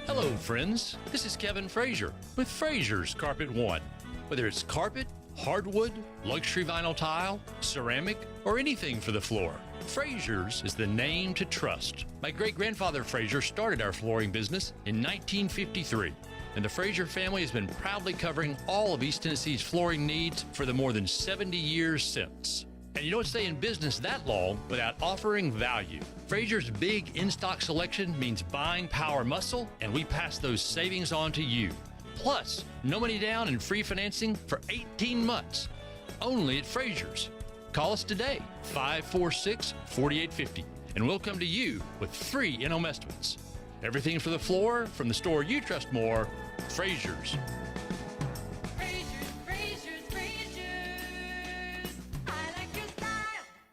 Hello, friends. This is Kevin Frazier with Frazier's Carpet One. Whether it's carpet, hardwood, luxury vinyl tile, ceramic, or anything for the floor, Frazier's is the name to trust. My great-grandfather Frazier started our flooring business in 1953, and the Frazier family has been proudly covering all of East Tennessee's flooring needs for the more than 70 years since. And you don't stay in business that long without offering value. Frazier's big in-stock selection means buying power muscle, and we pass those savings on to you. Plus, no money down and free financing for 18 months. Only at Frazier's. Call us today, 546-4850, and we'll come to you with free in-home estimates. Everything for the floor from the store you trust more, Frazier's.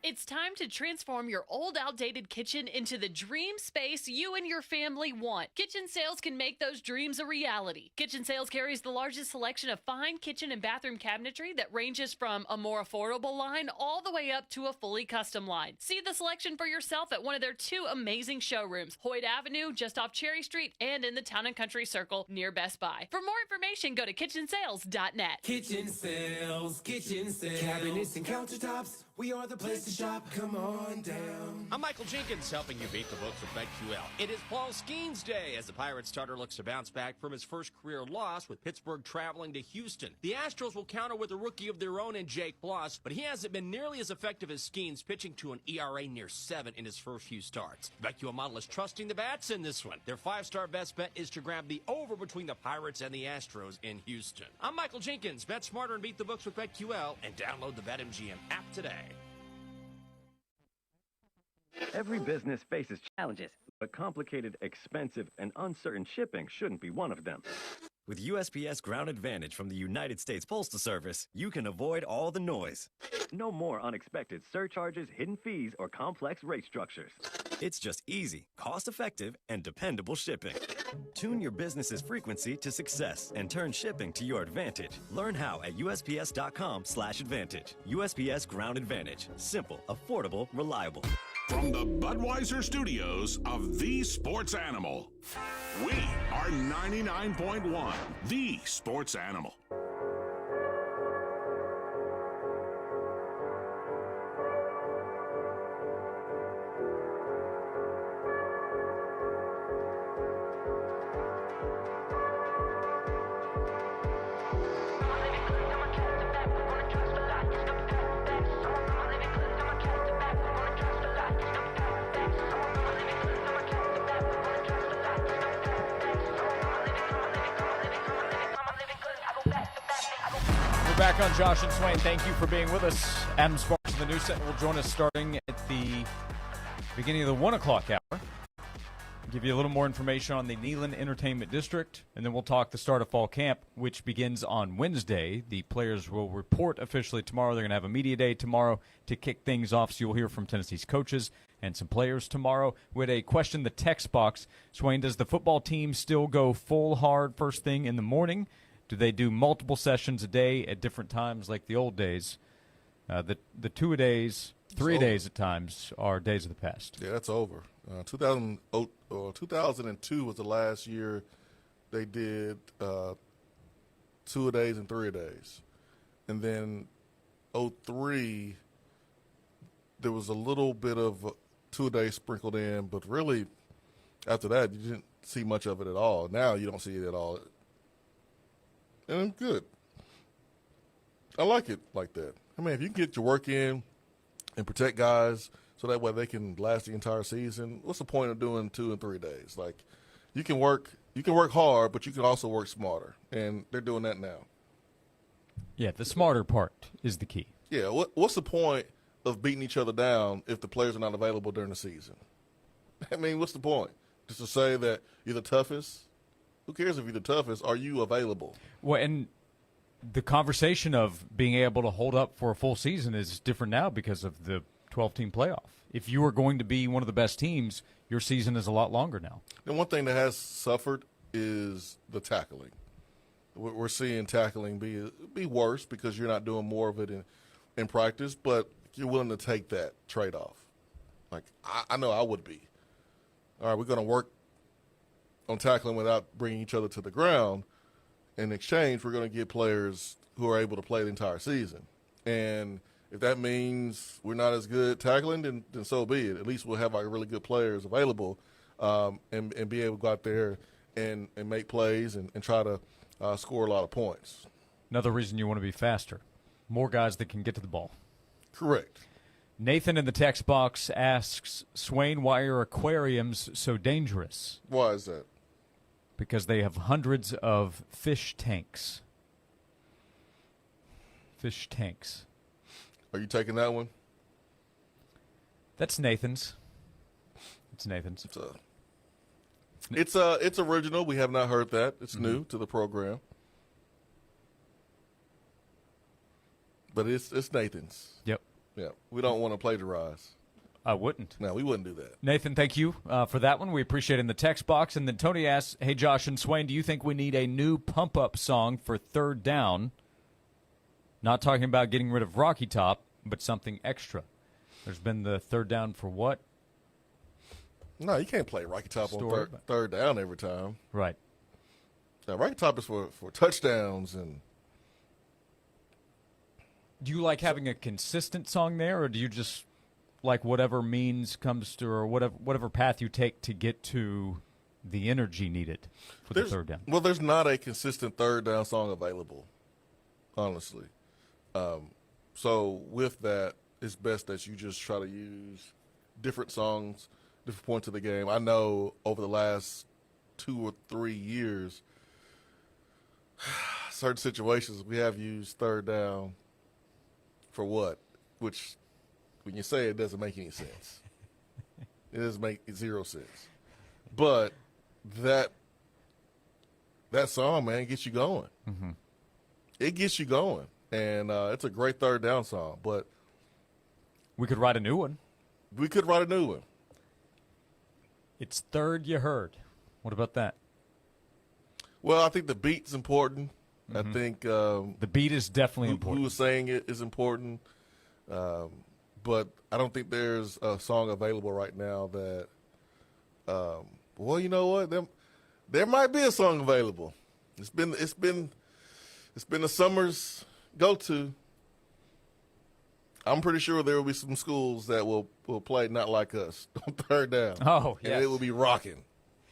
It's time to transform your old, outdated kitchen into the dream space you and your family want. Kitchen Sales can make those dreams a reality. Kitchen Sales carries the largest selection of fine kitchen and bathroom cabinetry that ranges from a more affordable line all the way up to a fully custom line. See the selection for yourself at one of their 2 amazing showrooms, Hoyt Avenue, just off Cherry Street, and in the Town and Country Circle near Best Buy. For more information, go to kitchensales.net. Kitchen Sales, Kitchen Sales. Cabinets and countertops, We are the place to shop. Come on down. I'm Michael Jenkins, helping you beat the books with BetQL. It is Paul Skeens Day as the Pirates starter looks to bounce back from his first career loss with Pittsburgh traveling to Houston. The Astros will counter with a rookie of their own in Jake Bloss, but he hasn't been nearly as effective as Skeens, pitching to an ERA near 7 in his first few starts. The BetQL model is trusting the bats in this one. Their 5-star best bet is to grab the over between the Pirates and the Astros in Houston. I'm Michael Jenkins. Bet smarter and beat the books with BetQL, and download the BetMGM app today. Every business faces challenges, but complicated, expensive, and uncertain shipping shouldn't be one of them. With USPS Ground Advantage from the United States Postal Service, you can avoid all the noise. No more unexpected surcharges, hidden fees, or complex rate structures. It's just easy, cost-effective, and dependable shipping. Tune your business's frequency to success and turn shipping to your advantage. Learn how at USPS.com/advantage. USPS Ground Advantage. Simple, affordable, reliable. From the Budweiser studios of The Sports Animal, we are 99.1 The Sports Animal. Back on Josh and Swain. Thank you for being with us. Adam Sparks of the News Sentinel will join us starting at the beginning of the 1 o'clock hour. Give you a little more information on the Neland Entertainment District, and then we'll talk the start of fall camp, which begins on Wednesday. The players will report officially tomorrow. They're going to have a media day tomorrow to kick things off, so you'll hear from Tennessee's coaches and some players tomorrow. We had a question in the text box. Swain, does the football team still go full hard first thing in the morning? Do they do multiple sessions a day at different times like the old days? The 2-a-days, 3-a-days at times are days of the past. Yeah, that's over. 2002 was the last year they did 2-a-days and 3-a-days. And then 2003, there was a little bit of 2-a-day sprinkled in, but really after that, you didn't see much of it at all. Now you don't see it at all. And I'm good. I like it like that. I mean, if you can get your work in and protect guys so that way they can last the entire season, what's the point of doing 2 and 3 days? Like, you can work hard, but you can also work smarter, and they're doing that now. Yeah, the smarter part is the key. Yeah, what's the point of beating each other down if the players are not available during the season? I mean, what's the point? Just to say that you're the toughest? Who cares if you're the toughest? Are you available? Well, and the conversation of being able to hold up for a full season is different now because of the 12-team playoff. If you are going to be one of the best teams, your season is a lot longer now. And one thing that has suffered is the tackling. We're seeing tackling be worse because you're not doing more of it in practice, but you're willing to take that trade-off. Like, I know I would be. All right, we're going to work on tackling without bringing each other to the ground. In exchange, we're going to get players who are able to play the entire season. And if that means we're not as good tackling, then so be it. At least we'll have our really good players available and be able to go out there and make plays and try to score a lot of points. Another reason you want to be faster. More guys that can get to the ball. Correct. Nathan in the text box asks, Swain, why are aquariums so dangerous? Why is that? Because they have hundreds of fish tanks. Fish tanks. Are you taking that one? That's Nathan's. It's Nathan's. It's original. We have not heard that. It's new to the program. But it's Nathan's. Yep. Yeah. We don't want to plagiarize. I wouldn't. No, we wouldn't do that. Nathan, thank you for that one. We appreciate it in the text box. And then Tony asks, hey, Josh and Swain, do you think we need a new pump-up song for third down? Not talking about getting rid of Rocky Top, but something extra. There's been the third down for what? No, you can't play Rocky Top on third down every time. Right. Now, Rocky Top is for touchdowns and Do you like having a consistent song there, or do you just like whatever means comes to, or whatever path you take to get to the energy needed for the third down? Well, there's not a consistent third down song available, honestly. So with that, it's best that you just try to use different songs, different points of the game. I know over the last 2 or 3 years, certain situations we have used third down for what? Which, when you say it, doesn't make any sense. It doesn't make zero sense. But that song, man, gets you going. Mm-hmm. It gets you going. And it's a great third down song. But we could write a new one. We could write a new one. It's Third You Heard. What about that? Well, I think the beat's important. Mm-hmm. I think the beat is definitely important. Who was saying it is important. But I don't think there's a song available right now that well, you know what? There might be a song available. It's been the summer's go-to. I'm pretty sure there will be some schools that will play Not Like Us on third down. Oh, yeah. And it will be rocking.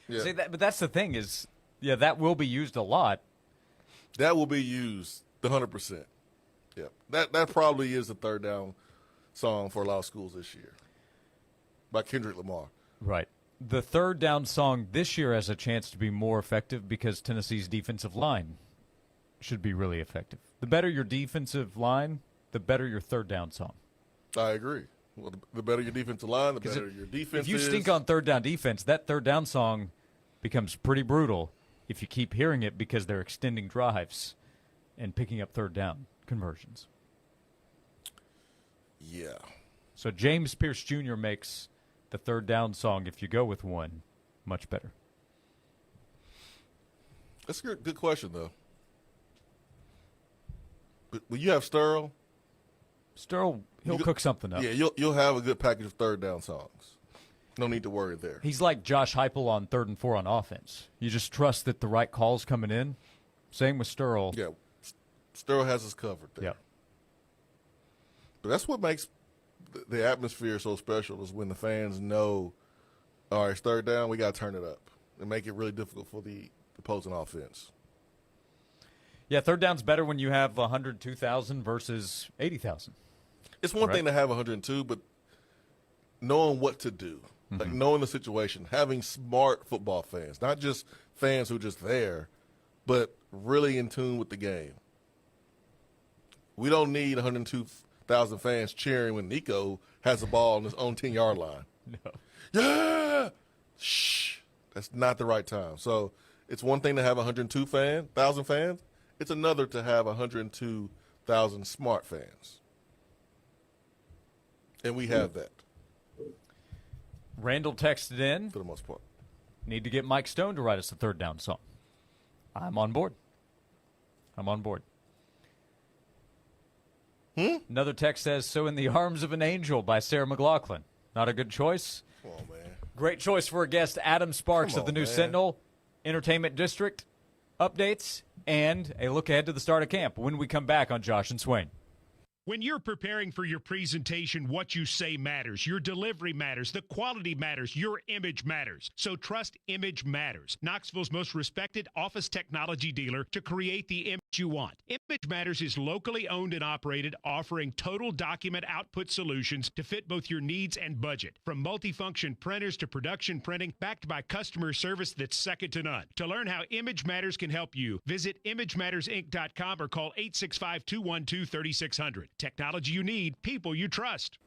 Yeah. See, but that's the thing is, yeah, that will be used a lot. That will be used 100%. Yeah. That probably is the third down song for a lot of schools this year by Kendrick Lamar. Right. The third down song this year has a chance to be more effective because Tennessee's defensive line should be really effective. The better your defensive line, the better your third down song. I agree. Well, the better your defensive line, the better your defense is. If you stink on third down defense, that third down song becomes pretty brutal if you keep hearing it because they're extending drives and picking up third down conversions. Yeah. So James Pierce Jr. makes the third down song, if you go with one, much better. That's a good question, though. But when you have Sterl, he'll cook something up. Yeah, you'll have a good package of third down songs. No need to worry there. He's like Josh Heupel on 3rd and 4 on offense. You just trust that the right call's coming in. Same with Sterl. Yeah, Sterl has us covered there. Yeah. But that's what makes the atmosphere so special is when the fans know, all right, it's third down, we got to turn it up and make it really difficult for the opposing offense. Yeah, third down's better when you have 102,000 versus 80,000. It's one thing to have 102, but knowing what to do, like knowing the situation, having smart football fans, not just fans who are just there, but really in tune with the game. We don't need 102,000 fans cheering when Nico has the ball on his own 10-yard line. No. Yeah! Shh. That's not the right time. So it's one thing to have 102,000 fans. It's another to have 102,000 smart fans. And we have that. Randall texted in. For the most part. Need to get Mike Stone to write us a third down song. I'm on board. Another text says, So in the Arms of an Angel by Sarah McLachlan. Not a good choice? Come on, man. Great choice for a guest, Adam Sparks of the New Sentinel, Entertainment District, updates, and a look ahead to the start of camp when we come back on Josh and Swain. When you're preparing for your presentation, what you say matters. Your delivery matters. The quality matters. Your image matters. So trust Image Matters, Knoxville's most respected office technology dealer, to create the image you want. Image Matters is locally owned and operated, offering total document output solutions to fit both your needs and budget. From multifunction printers to production printing, backed by customer service that's second to none. To learn how Image Matters can help you, visit ImageMattersInc.com or call 865-212-3600. Technology you need, people you trust.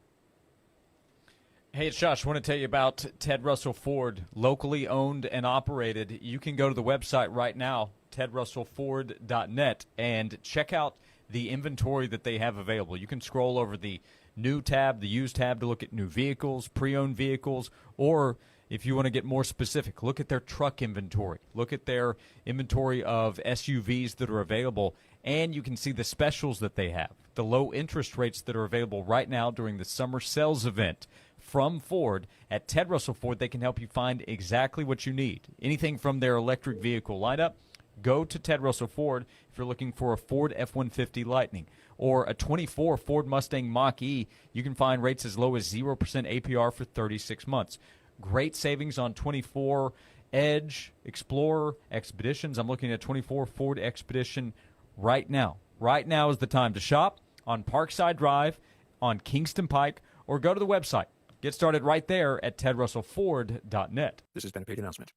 Hey, it's Josh. I want to tell you about Ted Russell Ford, locally owned and operated. You can go to the website right now, tedrussellford.net, and check out the inventory that they have available. You can scroll over the new tab, the used tab, to look at new vehicles, pre-owned vehicles, or if you want to get more specific, look at their truck inventory. Look at their inventory of SUVs that are available, and you can see the specials that they have, the low interest rates that are available right now during the summer sales event from Ford. At Ted Russell Ford, they can help you find exactly what you need. Anything from their electric vehicle lineup, go to Ted Russell Ford if you're looking for a Ford F-150 Lightning, or a 24 Ford Mustang Mach-E, you can find rates as low as 0% APR for 36 months. Great savings on 24 Edge, Explorer, Expeditions. I'm looking at 24 Ford Expedition right now. Right now is the time to shop on Parkside Drive, on Kingston Pike, or go to the website. Get started right there at tedrussellford.net. This has been a paid announcement.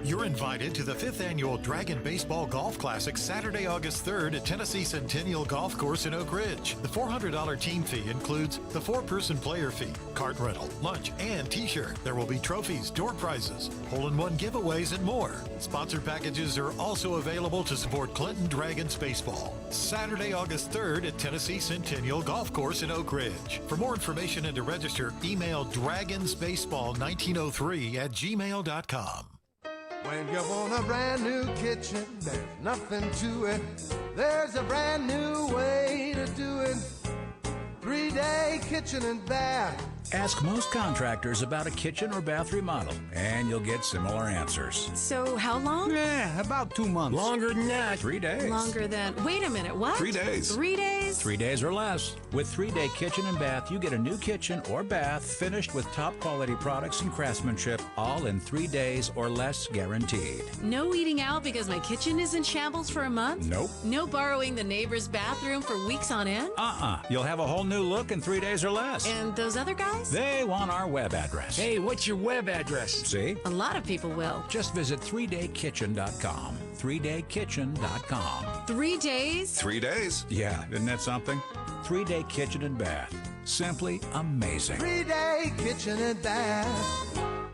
You're invited to the 5th Annual Dragon Baseball Golf Classic Saturday, August 3rd at Tennessee Centennial Golf Course in Oak Ridge. The $400 team fee includes the 4-person player fee, cart rental, lunch, and T-shirt. There will be trophies, door prizes, hole-in-one giveaways, and more. Sponsored packages are also available to support Clinton Dragons Baseball. Saturday, August 3rd at Tennessee Centennial Golf Course in Oak Ridge. For more information and to register, email dragonsbaseball1903@gmail.com. When you want a brand new kitchen, there's nothing to it. There's a brand new way to do it. 3-day kitchen and bath. Ask most contractors about a kitchen or bath remodel, and you'll get similar answers. So how long? About 2 months. Longer than that. 3 days. Longer than... Wait a minute, what? 3 days. 3 days? 3 days or less. With 3-day kitchen and bath, you get a new kitchen or bath finished with top quality products and craftsmanship, all in 3 days or less guaranteed. No eating out because my kitchen is in shambles for a month? Nope. No borrowing the neighbor's bathroom for weeks on end? You'll have a whole new look in 3 days or less. And those other guys? They want our web address. Hey, what's your web address? See? A lot of people will. Just visit 3daykitchen.com. 3daykitchen.com. 3 days? 3 days. Yeah, isn't that something? 3-day kitchen and bath. Simply amazing. 3-day kitchen and bath.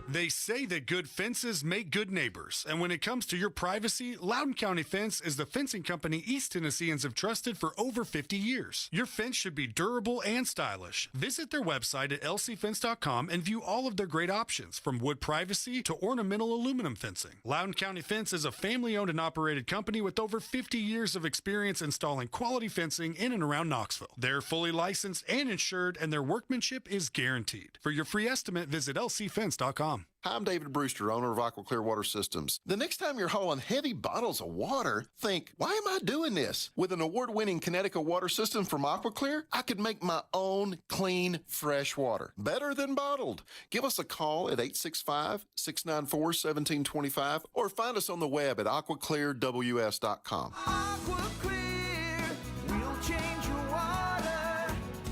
They say that good fences make good neighbors. And when it comes to your privacy, Loudoun County Fence is the fencing company East Tennesseans have trusted for over 50 years. Your fence should be durable and stylish. Visit their website at lcfence.com and view all of their great options, from wood privacy to ornamental aluminum fencing. Loudoun County Fence is a family-owned and operated company with over 50 years of experience installing quality fencing in and around Knoxville. They're fully licensed and insured, and their workmanship is guaranteed. For your free estimate, visit lcfence.com. Hi, I'm David Brewster, owner of Aqua Clear Water Systems. The next time you're hauling heavy bottles of water, think, why am I doing this? With an award-winning Connecticut water system from Aqua Clear, I could make my own clean, fresh water. Better than bottled. Give us a call at 865-694-1725 or find us on the web at aquaclearws.com. Aqua Clear, we'll change your water.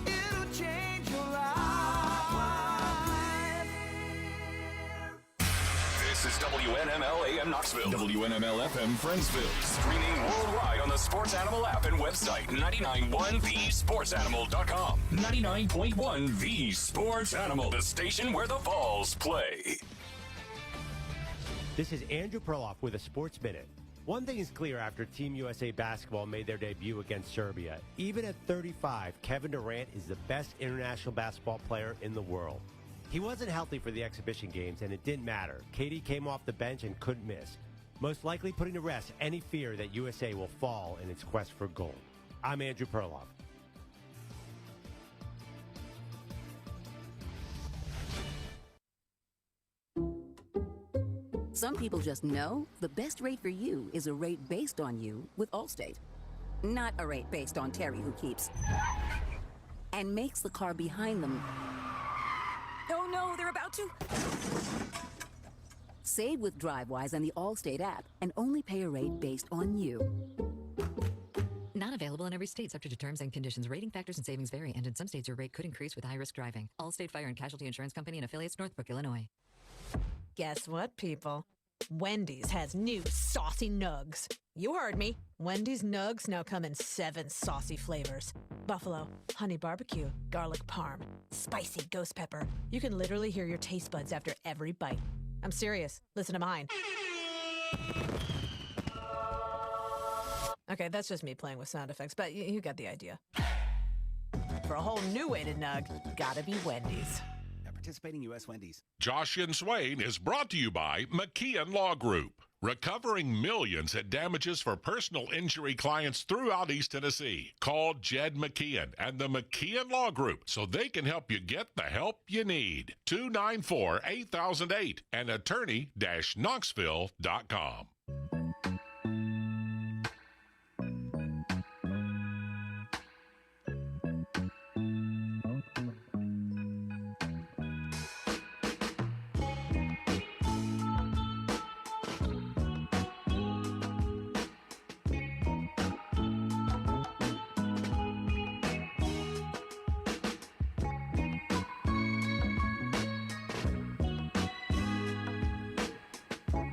It'll change your life. This is WNML AM Knoxville, WNML FM Friendsville, streaming worldwide on the Sports Animal app and website, 991thesportsanimal.com. 99.1 The Sports Animal, the station where the Vols play. This is Andrew Perloff with a Sports Minute. One thing is clear after Team USA basketball made their debut against Serbia. Even at 35, Kevin Durant is the best international basketball player in the world. He wasn't healthy for the exhibition games, and it didn't matter. KD came off the bench and couldn't miss, most likely putting to rest any fear that USA will fall in its quest for gold. I'm Andrew Perloff. Some people just know the best rate for you is a rate based on you with Allstate. Not a rate based on Terry who keeps and makes the car behind them. Oh no, they're about to. Save with DriveWise and the Allstate app and only pay a rate based on you. Not available in every state, subject to terms and conditions. Rating factors and savings vary, and in some states your rate could increase with high-risk driving. Allstate Fire and Casualty Insurance Company and affiliates, Northbrook, Illinois. Guess what, people? Wendy's has new saucy nugs. You heard me. Wendy's nugs now come in 7 saucy flavors. Buffalo, honey barbecue, garlic parm, spicy ghost pepper. You can literally hear your taste buds after every bite. I'm serious. Listen to mine. Okay, that's just me playing with sound effects, but you got the idea. For a whole new way to nug, gotta be Wendy's. Participating U.S. Wendy's. Josh and Swain is brought to you by McKeon Law Group, recovering millions at damages for personal injury clients throughout East Tennessee. Call Jed McKeon and the McKeon Law Group so they can help you get the help you need. 294-8008 and attorney-knoxville.com.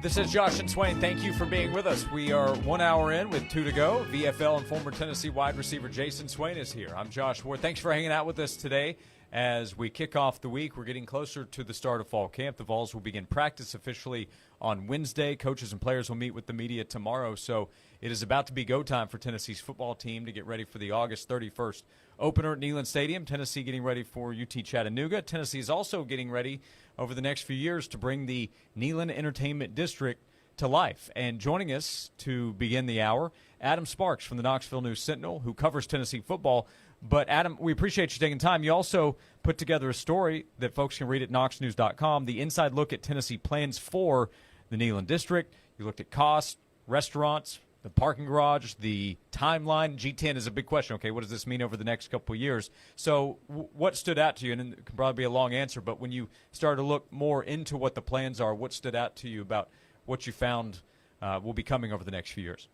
This is Josh and Swain. Thank you for being with us. We are 1 hour in with 2 to go. VFL and former Tennessee wide receiver Jason Swain is here. I'm Josh Ward. Thanks for hanging out with us today. As we kick off the week, we're getting closer to the start of fall camp. The Vols will begin practice officially on Wednesday. Coaches and players will meet with the media tomorrow. So it is about to be go time for Tennessee's football team to get ready for the August 31st opener at Neyland Stadium. Tennessee getting ready for UT Chattanooga. Tennessee is also getting ready over the next few years to bring the Neyland Entertainment District to life. And joining us to begin the hour, Adam Sparks from the Knoxville News-Sentinel, who covers Tennessee football. But, Adam, we appreciate you taking time. You also put together a story that folks can read at knoxnews.com, the inside look at Tennessee plans for the Neyland District. You looked at costs, restaurants, the parking garage, the timeline. G10 is a big question. Okay, what does this mean over the next couple of years? So what stood out to you? And it can probably be a long answer, but when you started to look more into what the plans are, what stood out to you about what you found will be coming over the next few years?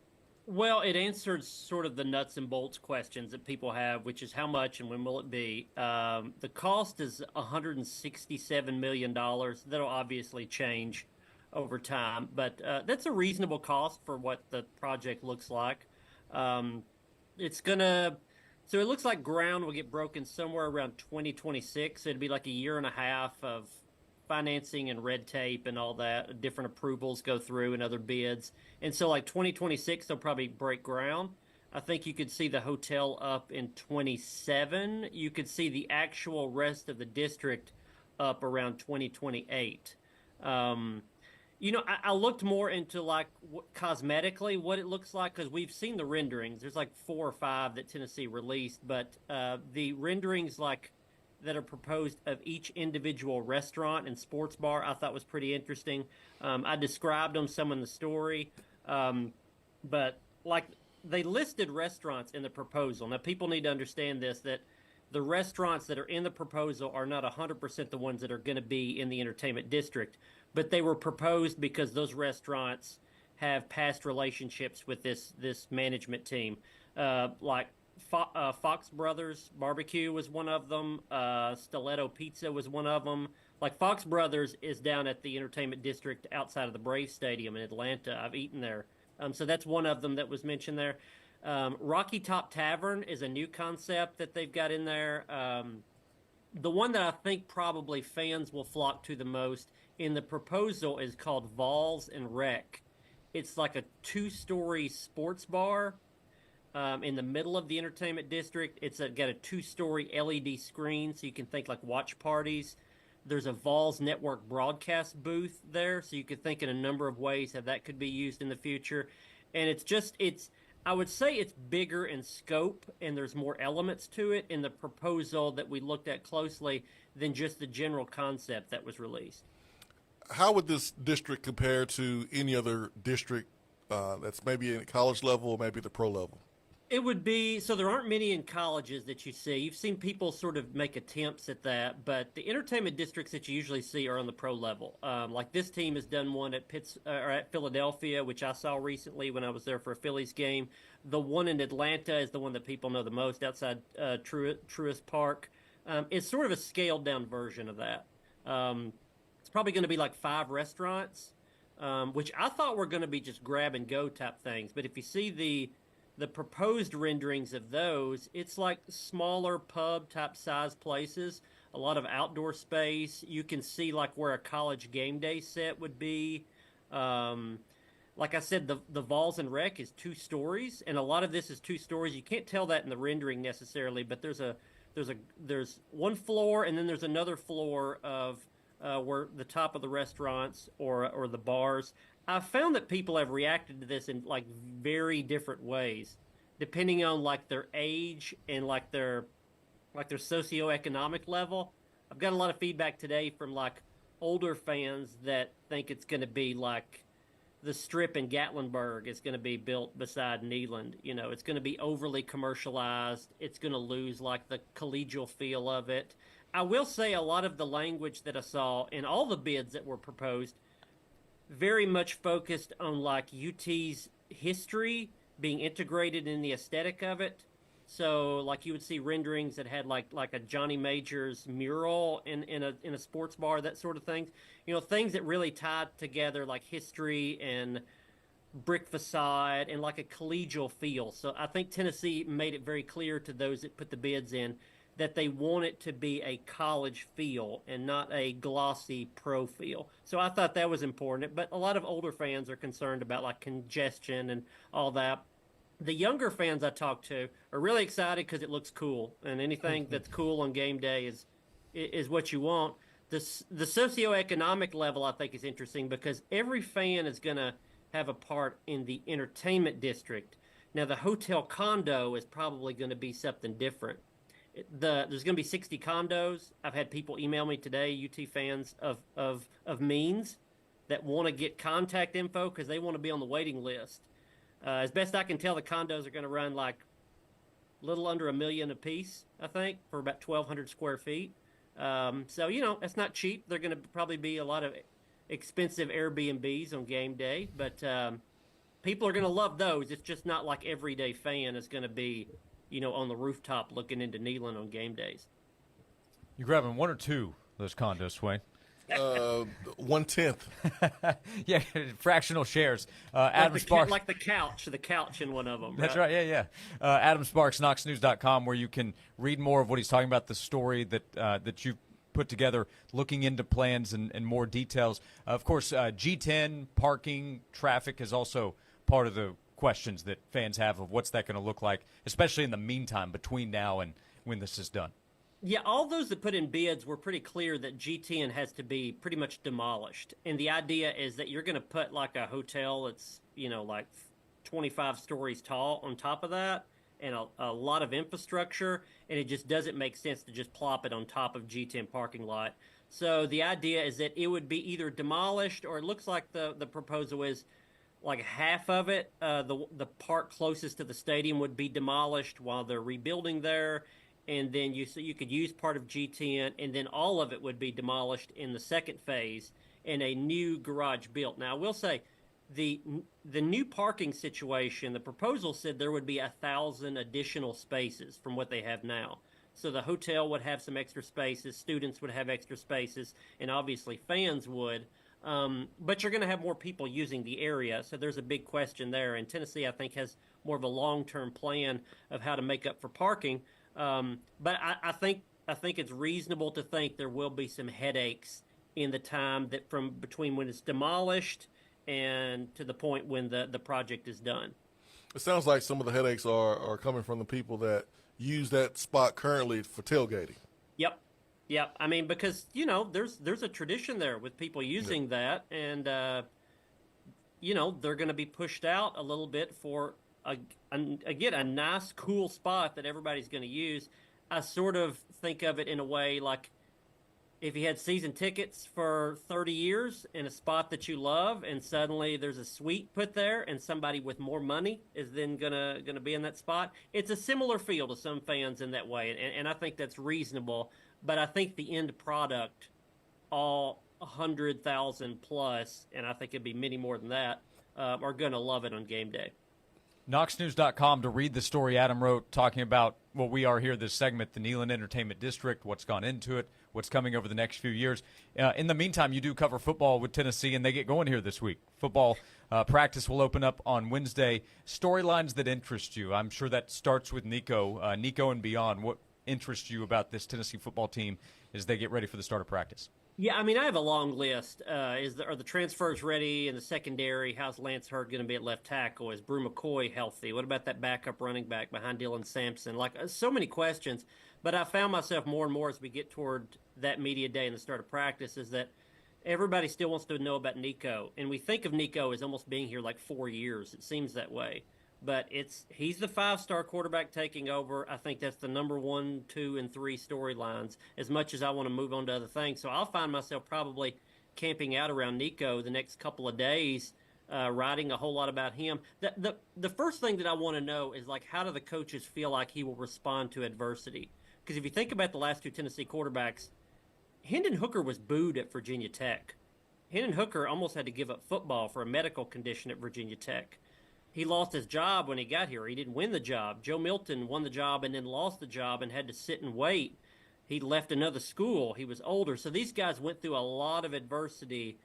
Well, it answered sort of the nuts and bolts questions that people have, which is how much and when will it be? The cost is $167 million. That'll obviously change over time, but that's a reasonable cost for what the project looks like. It looks like ground will get broken somewhere around 2026. It'd be like a year and a half of financing and red tape and all that, different approvals go through and other bids. And so like 2026, they'll probably break ground. I think you could see the hotel up in 27. You could see the actual rest of the district up around 2028. I looked more into like cosmetically what it looks like, because we've seen the renderings. There's like 4 or 5 that Tennessee released, but the renderings like that are proposed of each individual restaurant and sports bar I thought was pretty interesting. I described them some in the story, but like they listed restaurants in the proposal. Now people need to understand this, that the restaurants that are in the proposal are not 100% the ones that are going to be in the entertainment district, but they were proposed because those restaurants have past relationships with this management team. Like Fox Brothers Barbecue was one of them. Stiletto Pizza was one of them. Like Fox Brothers is down at the entertainment district outside of the Braves Stadium in Atlanta. I've eaten there. So that's one of them that was mentioned there. Rocky Top Tavern is a new concept that they've got in there. The one that I think probably fans will flock to the most in the proposal is called Vols and Rec. It's like a 2-story sports bar in the middle of the entertainment district. It's got a 2-story LED screen, so you can think like watch parties. There's a Vols Network broadcast booth there, so you could think in a number of ways how that could be used in the future. And I would say it's bigger in scope, and there's more elements to it in the proposal that we looked at closely than just the general concept that was released. How would this district compare to any other district that's maybe at college level or maybe the pro level? It would be, so there aren't many in colleges that you see. You've seen people sort of make attempts at that, but the entertainment districts that you usually see are on the pro level. Like this team has done one at Philadelphia, which I saw recently when I was there for a Phillies game. The one in Atlanta is the one that people know the most, outside Truist Park. It's sort of a scaled down version of that. It's probably going to be like 5 restaurants, which I thought were going to be just grab and go type things. But if you see the proposed renderings of those, it's like smaller pub type size places, a lot of outdoor space. You can see like where a college game day set would be. Like I said, the Vols and Rec is 2 stories, and a lot of this is 2 stories. You can't tell that in the rendering necessarily, but there's one floor, and then there's another floor of where the top of the restaurants or the bars. I found that people have reacted to this in like very different ways, depending on like their age and like their socioeconomic level. I've got a lot of feedback today from like older fans that think it's going to be like the Strip in Gatlinburg is going to be built beside Neyland. It's going to be overly commercialized. It's going to lose like the collegial feel of it. I will say a lot of the language that I saw in all the bids that were proposed very much focused on like UT's history being integrated in the aesthetic of it. So, like, you would see renderings that had like a Johnny Majors mural in a sports bar, that sort of thing. Things that really tied together like history and brick facade and like a collegial feel. So I think Tennessee made it very clear to those that put the bids in that they want it to be a college feel and not a glossy pro feel. So I thought that was important. But a lot of older fans are concerned about like congestion and all that. The younger fans I talked to are really excited because it looks cool, and anything that's cool on game day is what you want. The socioeconomic level I think is interesting because every fan is going to have a part in the entertainment district. Now the hotel condo is probably going to be something different. There's going to be 60 condos. I've had people email me today, UT fans of Means, that want to get contact info because they want to be on the waiting list. As best I can tell, the condos are going to run like a little under $1 million a piece, I think, for about 1,200 square feet. So, that's not cheap. They're going to probably be a lot of expensive Airbnbs on game day, but people are going to love those. It's just not like everyday fan is going to be, on the rooftop looking into Neyland on game days. You grabbing one or two of those condos, Swain? 1/10. Yeah, fractional shares. Adam Sparks, like the couch in one of them. That's right. Yeah. Adam Sparks, KnoxNews.com, where you can read more of what he's talking about, the story that you've put together, looking into plans and more details. Of course, G10 parking traffic is also part of the questions that fans have of what's that going to look like, especially in the meantime between now and when this is done. Yeah, all those that put in bids were pretty clear that G10 has to be pretty much demolished. And the idea is that you're going to put like a hotel that's, like 25 stories tall on top of that and a lot of infrastructure, and it just doesn't make sense to just plop it on top of G10 parking lot. So the idea is that it would be either demolished, or it looks like the proposal is like half of it, the part closest to the stadium would be demolished while they're rebuilding there. And then you could use part of G10, and then all of it would be demolished in the second phase and a new garage built. Now, I will say the new parking situation, the proposal said there would be 1,000 additional spaces from what they have now. So the hotel would have some extra spaces, students would have extra spaces, and obviously fans would. But you're going to have more people using the area, so there's a big question there. And Tennessee, I think, has more of a long-term plan of how to make up for parking. But I think it's reasonable to think there will be some headaches in the time that from between when it's demolished and to the point when the project is done. It sounds like some of the headaches are coming from the people that use that spot currently for tailgating. Yep. I mean, because there's a tradition there with people using that, and they're going to be pushed out a little bit for a nice, cool spot that everybody's going to use. I sort of think of it in a way like if you had season tickets for 30 years in a spot that you love, and suddenly there's a suite put there, and somebody with more money is then gonna be in that spot. It's a similar feel to some fans in that way, and I think that's reasonable. But I think the end product, all 100,000 plus, and I think it'd be many more than that, are going to love it on game day. KnoxNews.com to read the story Adam wrote talking about what we are here this segment, the Neyland Entertainment District, what's gone into it, what's coming over the next few years. In the meantime, you do cover football with Tennessee, and they get going here this week. Football practice will open up on Wednesday. Storylines that interest you. I'm sure that starts with Nico. Nico and beyond, what interests you about this Tennessee football team as they get ready for the start of practice? Yeah, I mean, I have a long list. Are the transfers ready in the secondary? How's Lance Hurd going to be at left tackle? Is Brew McCoy healthy? What about that backup running back behind Dylan Sampson? So many questions. But I found myself more and more as we get toward that media day and the start of practice is that everybody still wants to know about Nico. And we think of Nico as almost being here like 4 years. It seems that way. But he's the 5-star quarterback taking over. I think that's the number 1, 2, and 3 storylines, as much as I want to move on to other things. So I'll find myself probably camping out around Nico the next couple of days, writing a whole lot about him. The first thing that I want to know is, like, how do the coaches feel like he will respond to adversity? Because if you think about the last 2 Tennessee quarterbacks, Hendon Hooker was booed at Virginia Tech. Hendon Hooker almost had to give up football for a medical condition at Virginia Tech. he lost his job when he got here. He didn't win the job. Joe Milton won the job and then lost the job and had to sit and wait. He left another school. He was older. So these guys went through a lot of adversity,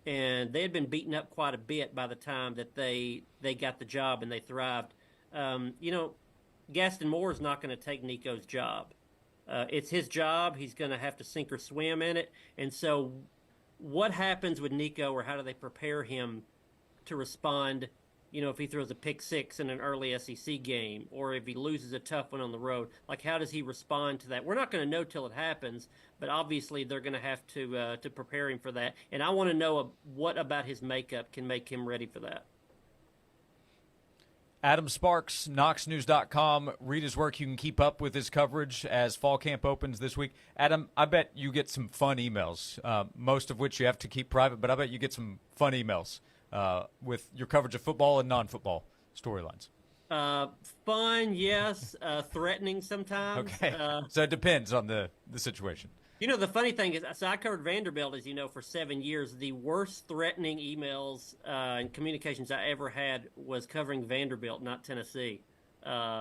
and they had been beaten up quite a bit by the time that they got the job and they thrived. Gaston Moore is not going to take Nico's job. It's his job. He's going to have to sink or swim in it. And so what happens with Nico, or how do they prepare him to respond, if he throws a pick six in an early SEC game, or if he loses a tough one on the road? Like, how does he respond to that? We're not going to know till it happens, but obviously they're going to have to prepare him for that. And I want to know what about his makeup can make him ready for that. Adam Sparks, KnoxNews.com. Read his work. You can keep up with his coverage as fall camp opens this week. Adam, I bet you get some fun emails, most of which you have to keep private, but I bet you get some fun emails with your coverage of football and non-football storylines. Fun, yes. Threatening sometimes. Okay. So it depends on the situation. The funny thing is, so I covered Vanderbilt, as you know, for 7 years. The worst threatening emails and communications I ever had was covering Vanderbilt, not Tennessee,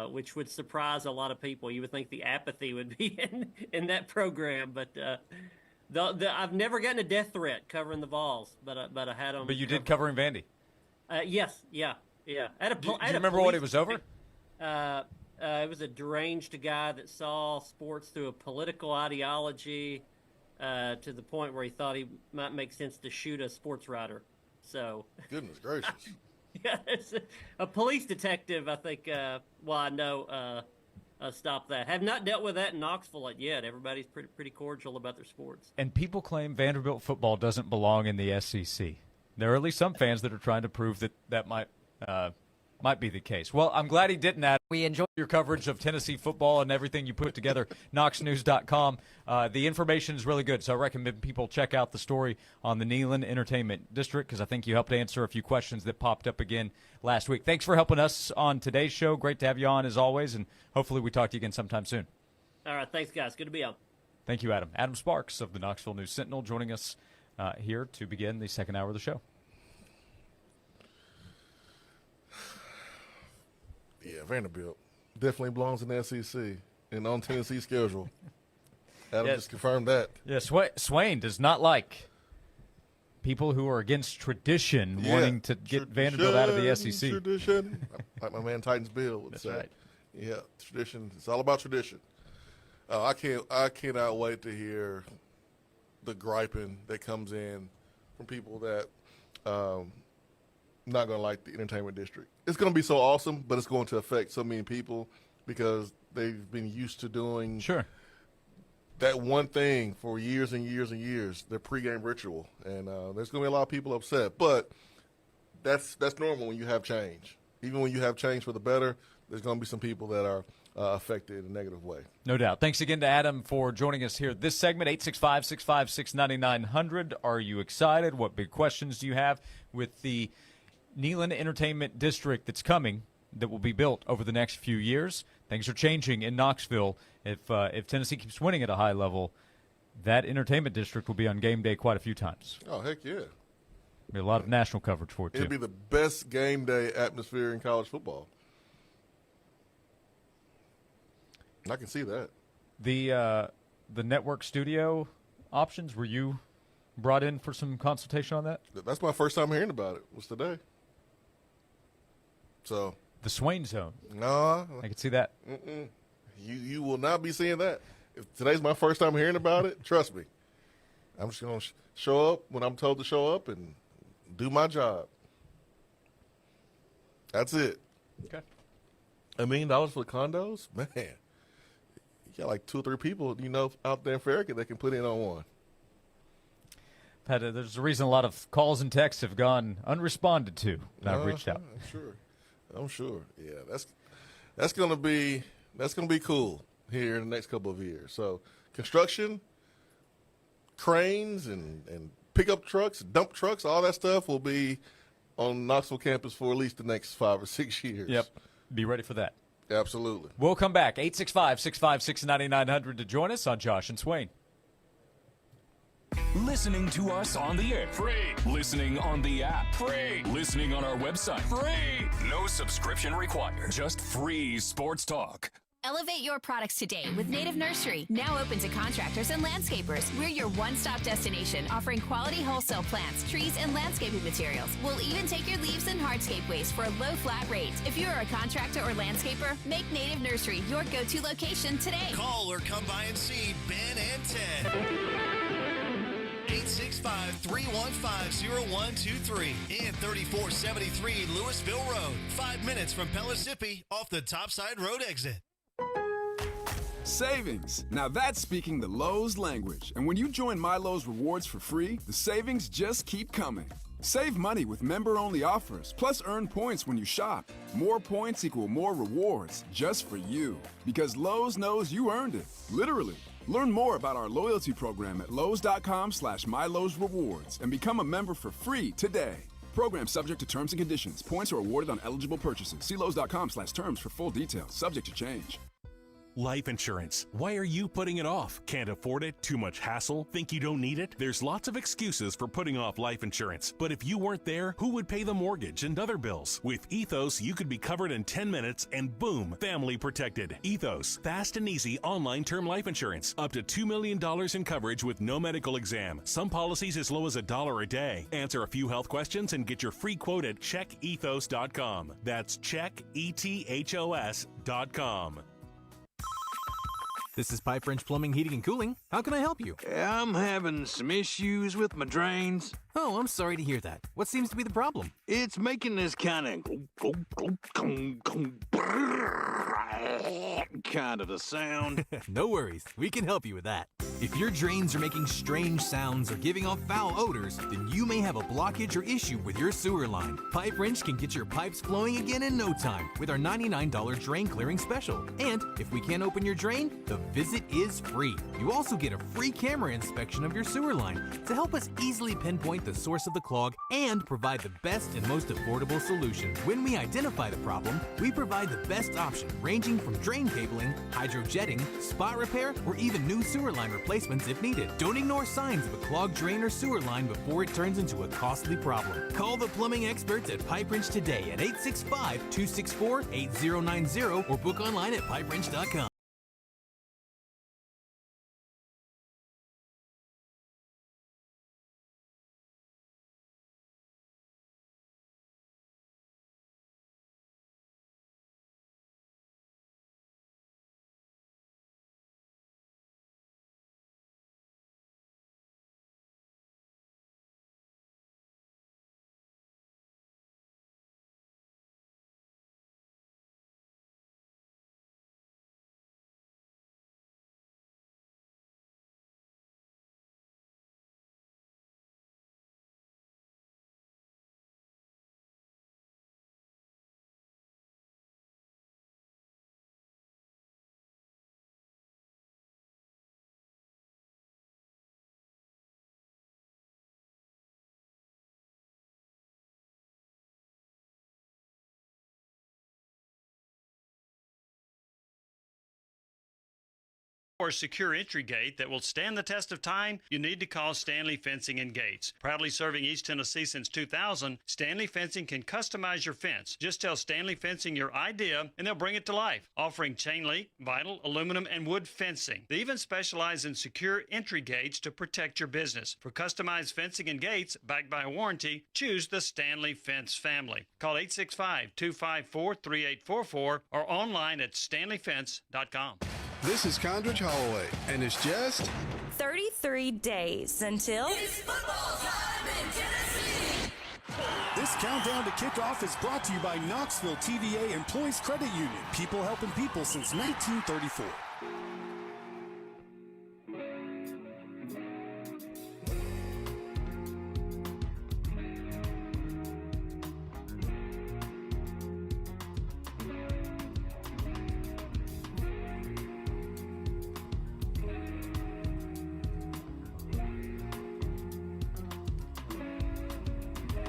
which would surprise a lot of people. You would think the apathy would be in that program, but I've never gotten a death threat covering the Vols, but I had them. But you did covering Vandy. Yes, yeah. Do you remember what it was over? It was a deranged guy that saw sports through a political ideology to the point where he thought he might make sense to shoot a sports writer. So goodness gracious. Yeah, it's a police detective, I think. I know stop that. Have not dealt with that in Knoxville yet. Everybody's pretty cordial about their sports. And people claim Vanderbilt football doesn't belong in the SEC. There are at least some fans that are trying to prove that might be the case. Well, I'm glad he didn't. Adam. We enjoy your coverage of Tennessee football and everything you put together. KnoxNews.com. The information is really good, so I recommend people check out the story on the Neyland Entertainment District, because I think you helped answer a few questions that popped up again last week. Thanks for helping us on today's show. Great to have you on as always, and hopefully we talk to you again sometime soon. All right, thanks, guys. Good to be on. Thank you, Adam. Adam Sparks of the Knoxville News Sentinel joining us here to begin the second hour of the show. Yeah, Vanderbilt definitely belongs in the SEC and on Tennessee's schedule. Adam just confirmed that. Yeah, Swain does not like people who are against tradition wanting to get Vanderbilt out of the SEC. Tradition, like my man Titans Bill would That's say. Right. Yeah, tradition. It's all about tradition. I cannot wait to hear the griping that comes in from people that not going to like the entertainment district. It's going to be so awesome, but it's going to affect so many people because they've been used to doing that one thing for years and years and years, their pregame ritual. And there's going to be a lot of people upset. But that's normal when you have change. Even when you have change for the better, there's going to be some people that are affected in a negative way. No doubt. Thanks again to Adam for joining us here. This segment, 865-656-9900. Are you excited? What big questions do you have with the Neyland Entertainment District that's coming, that will be built over the next few years? Things are changing in Knoxville. If Tennessee keeps winning at a high level, that entertainment district will be on game day quite a few times. Oh, heck yeah. Be a lot of national coverage for it, too. It'll be the best game day atmosphere in college football. I can see that. The network studio options, were you brought in for some consultation on that? That's my first time hearing about it. Was today. So the Swain zone. No, I can see that. You will not be seeing that. If today's my first time hearing about it, trust me. I'm just going to show up when I'm told to show up and do my job. That's it. Okay. $1 million for the condos? Man, you got like 2 or 3 people, out there in Farragut that can put in on one. There's a reason a lot of calls and texts have gone unresponded to. And I've reached out. I'm sure. Yeah, that's gonna be cool here in the next couple of years. So construction, cranes and pickup trucks, dump trucks, all that stuff will be on Knoxville campus for at least the next 5 or 6 years. Yep. Be ready for that. Absolutely. We'll come back. 865-656-9900 to join us on Josh and Swain. Listening to us on the air. Free. Listening on the app. Free. Listening on our website. Free. No subscription required. Just free sports talk. Elevate your products today with Native Nursery, now open to contractors and landscapers. We're your one-stop destination, offering quality wholesale plants, trees, and landscaping materials. We'll even take your leaves and hardscape waste for a low flat rate. If you are a contractor or landscaper, make Native Nursery your go-to location today. Call or come by and see Ben and Ted. 865-315-0123 and 3473 Louisville Road. 5 minutes from Pellissippi off the Topside Road exit. Savings. Now that's speaking the Lowe's language. And when you join My Lowe's Rewards for free, the savings just keep coming. Save money with member-only offers, plus earn points when you shop. More points equal more rewards, just for you. Because Lowe's knows you earned it, literally. Learn more about our loyalty program at lowes.com/MyLowe'sRewards and become a member for free today. Program subject to terms and conditions. Points are awarded on eligible purchases. See lowes.com/terms for full details. Subject to change. Life insurance. Why are you putting it off? Can't afford it? Too much hassle? Think you don't need it? There's lots of excuses for putting off life insurance. But if you weren't there, who would pay the mortgage and other bills? With Ethos, you could be covered in 10 minutes and boom, family protected. Ethos, fast and easy online term life insurance. Up to $2 million in coverage with no medical exam. Some policies as low as $1 a day. Answer a few health questions and get your free quote at checkethos.com. That's checkethos.com. This is Pipe Wrench Plumbing, Heating, and Cooling. How can I help you? I'm having some issues with my drains. Oh, I'm sorry to hear that. What seems to be the problem? It's making this kind of a sound. No worries. We can help you with that. If your drains are making strange sounds or giving off foul odors, then you may have a blockage or issue with your sewer line. Pipe Wrench can get your pipes flowing again in no time with our $99 drain clearing special. And if we can't open your drain, the visit is free. You also get a free camera inspection of your sewer line to help us easily pinpoint the source of the clog and provide the best and most affordable solution. When we identify the problem, we provide the best option ranging from drain cabling, hydrojetting, spot repair, or even new sewer line replacements if needed. Don't ignore signs of a clogged drain or sewer line before it turns into a costly problem. Call the plumbing experts at Pipe Wrench today at 865-264-8090 or book online at pipewrench.com. For a secure entry gate that will stand the test of time, you need to call Stanley Fencing and Gates. Proudly serving East Tennessee since 2000, Stanley Fencing can customize your fence. Just tell Stanley Fencing your idea and they'll bring it to life, offering chain link, vinyl, aluminum, and wood fencing. They even specialize in secure entry gates to protect your business. For customized fencing and gates backed by a warranty, choose the Stanley Fence family. Call 865-254-3844 or online at stanleyfence.com. This is Condridge Holloway, and it's just 33 days until it's football time in Tennessee. This countdown to kickoff is brought to you by Knoxville TVA Employees Credit Union. People helping people since 1934.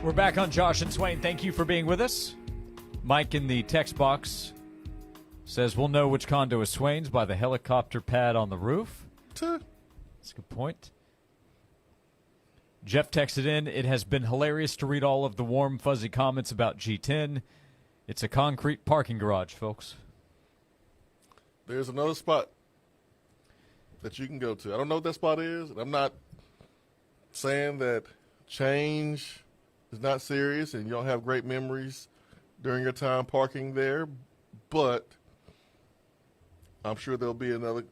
We're back on Josh and Swain. Thank you for being with us. Mike in the text box says, we'll know which condo is Swain's by the helicopter pad on the roof. That's a good point. Jeff texted in, it has been hilarious to read all of the warm, fuzzy comments about G10. It's a concrete parking garage, folks. There's another spot that you can go to. I don't know what that spot is. I'm not saying that change is not serious and you don't have great memories during your time parking there, but I'm sure there'll be another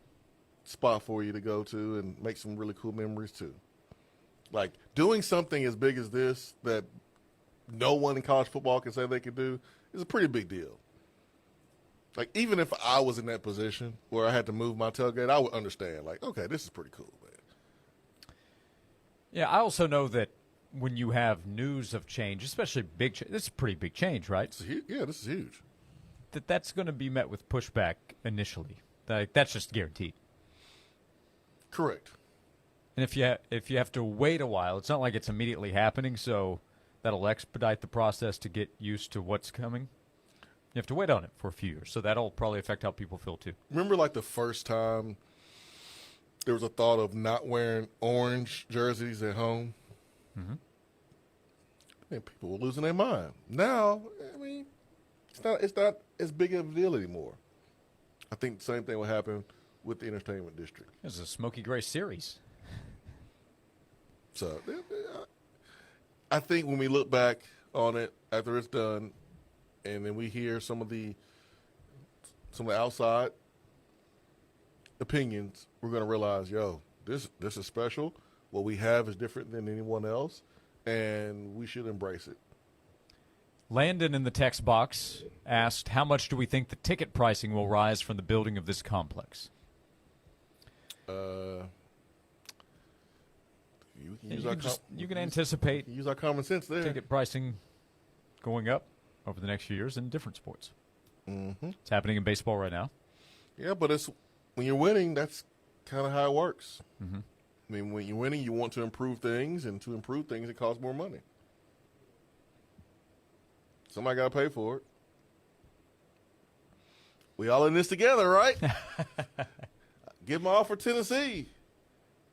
spot for you to go to and make some really cool memories too. Like doing something as big as this that no one in college football can say they could do is a pretty big deal. Like even if I was in that position where I had to move my tailgate, I would understand. Like, okay, this is pretty cool, man. Yeah, I also know that when you have news of change, especially big change, this is a pretty big change, right? Yeah, this is huge. That's going to be met with pushback initially. That's just guaranteed. Correct. And if you have to wait a while, it's not like it's immediately happening, so that'll expedite the process to get used to what's coming. You have to wait on it for a few years, so that'll probably affect how people feel too. Remember like the first time there was a thought of not wearing orange jerseys at home? Mm-hmm. Man, people were losing their mind. Now, I mean, it's not as big of a deal anymore. I think the same thing will happen with the entertainment district. It's a smoky gray series. So I think when we look back on it after it's done and then we hear some of the outside opinions, we're going to realize, this is special. What we have is different than anyone else, and we should embrace it. Landon in the text box asked, how much do we think the ticket pricing will rise from the building of this complex? You can anticipate use our common sense there. Ticket pricing going up over the next few years in different sports. Mm-hmm. It's happening in baseball right now. Yeah, but when you're winning, that's kind of how it works. Mm-hmm. I mean, when you're winning, you want to improve things, and to improve things, it costs more money. Somebody got to pay for it. We all in this together, right? Give them all for Tennessee.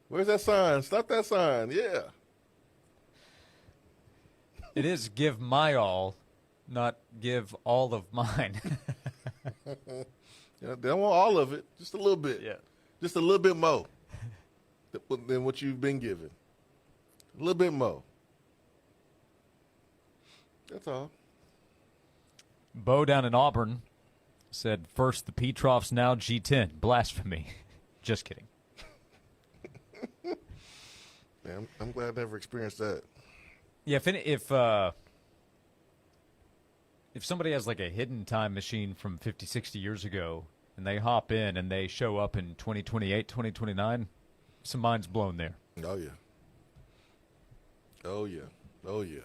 Where's that sign? Stop that sign. Yeah. It is give my all, not give all of mine. They don't want all of it, just a little bit. Yeah. Just a little bit more than what you've been given. A little bit more. That's all. Bo down in Auburn said, first the Petrovs, now G10. Blasphemy. Just kidding. Yeah, I'm glad I never experienced that. Yeah, if somebody has like a hidden time machine from 50, 60 years ago and they hop in and they show up in 2028, 2029, some minds blown there. Oh, yeah. Oh, yeah. Oh, yeah.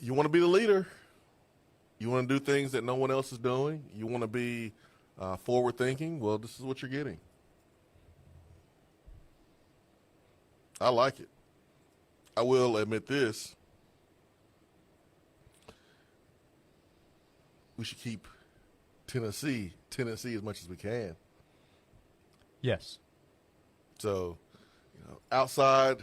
You want to be the leader. You want to do things that no one else is doing. You want to be forward-thinking. Well, this is what you're getting. I like it. I will admit this. We should keep Tennessee as much as we can. Yes. So, outside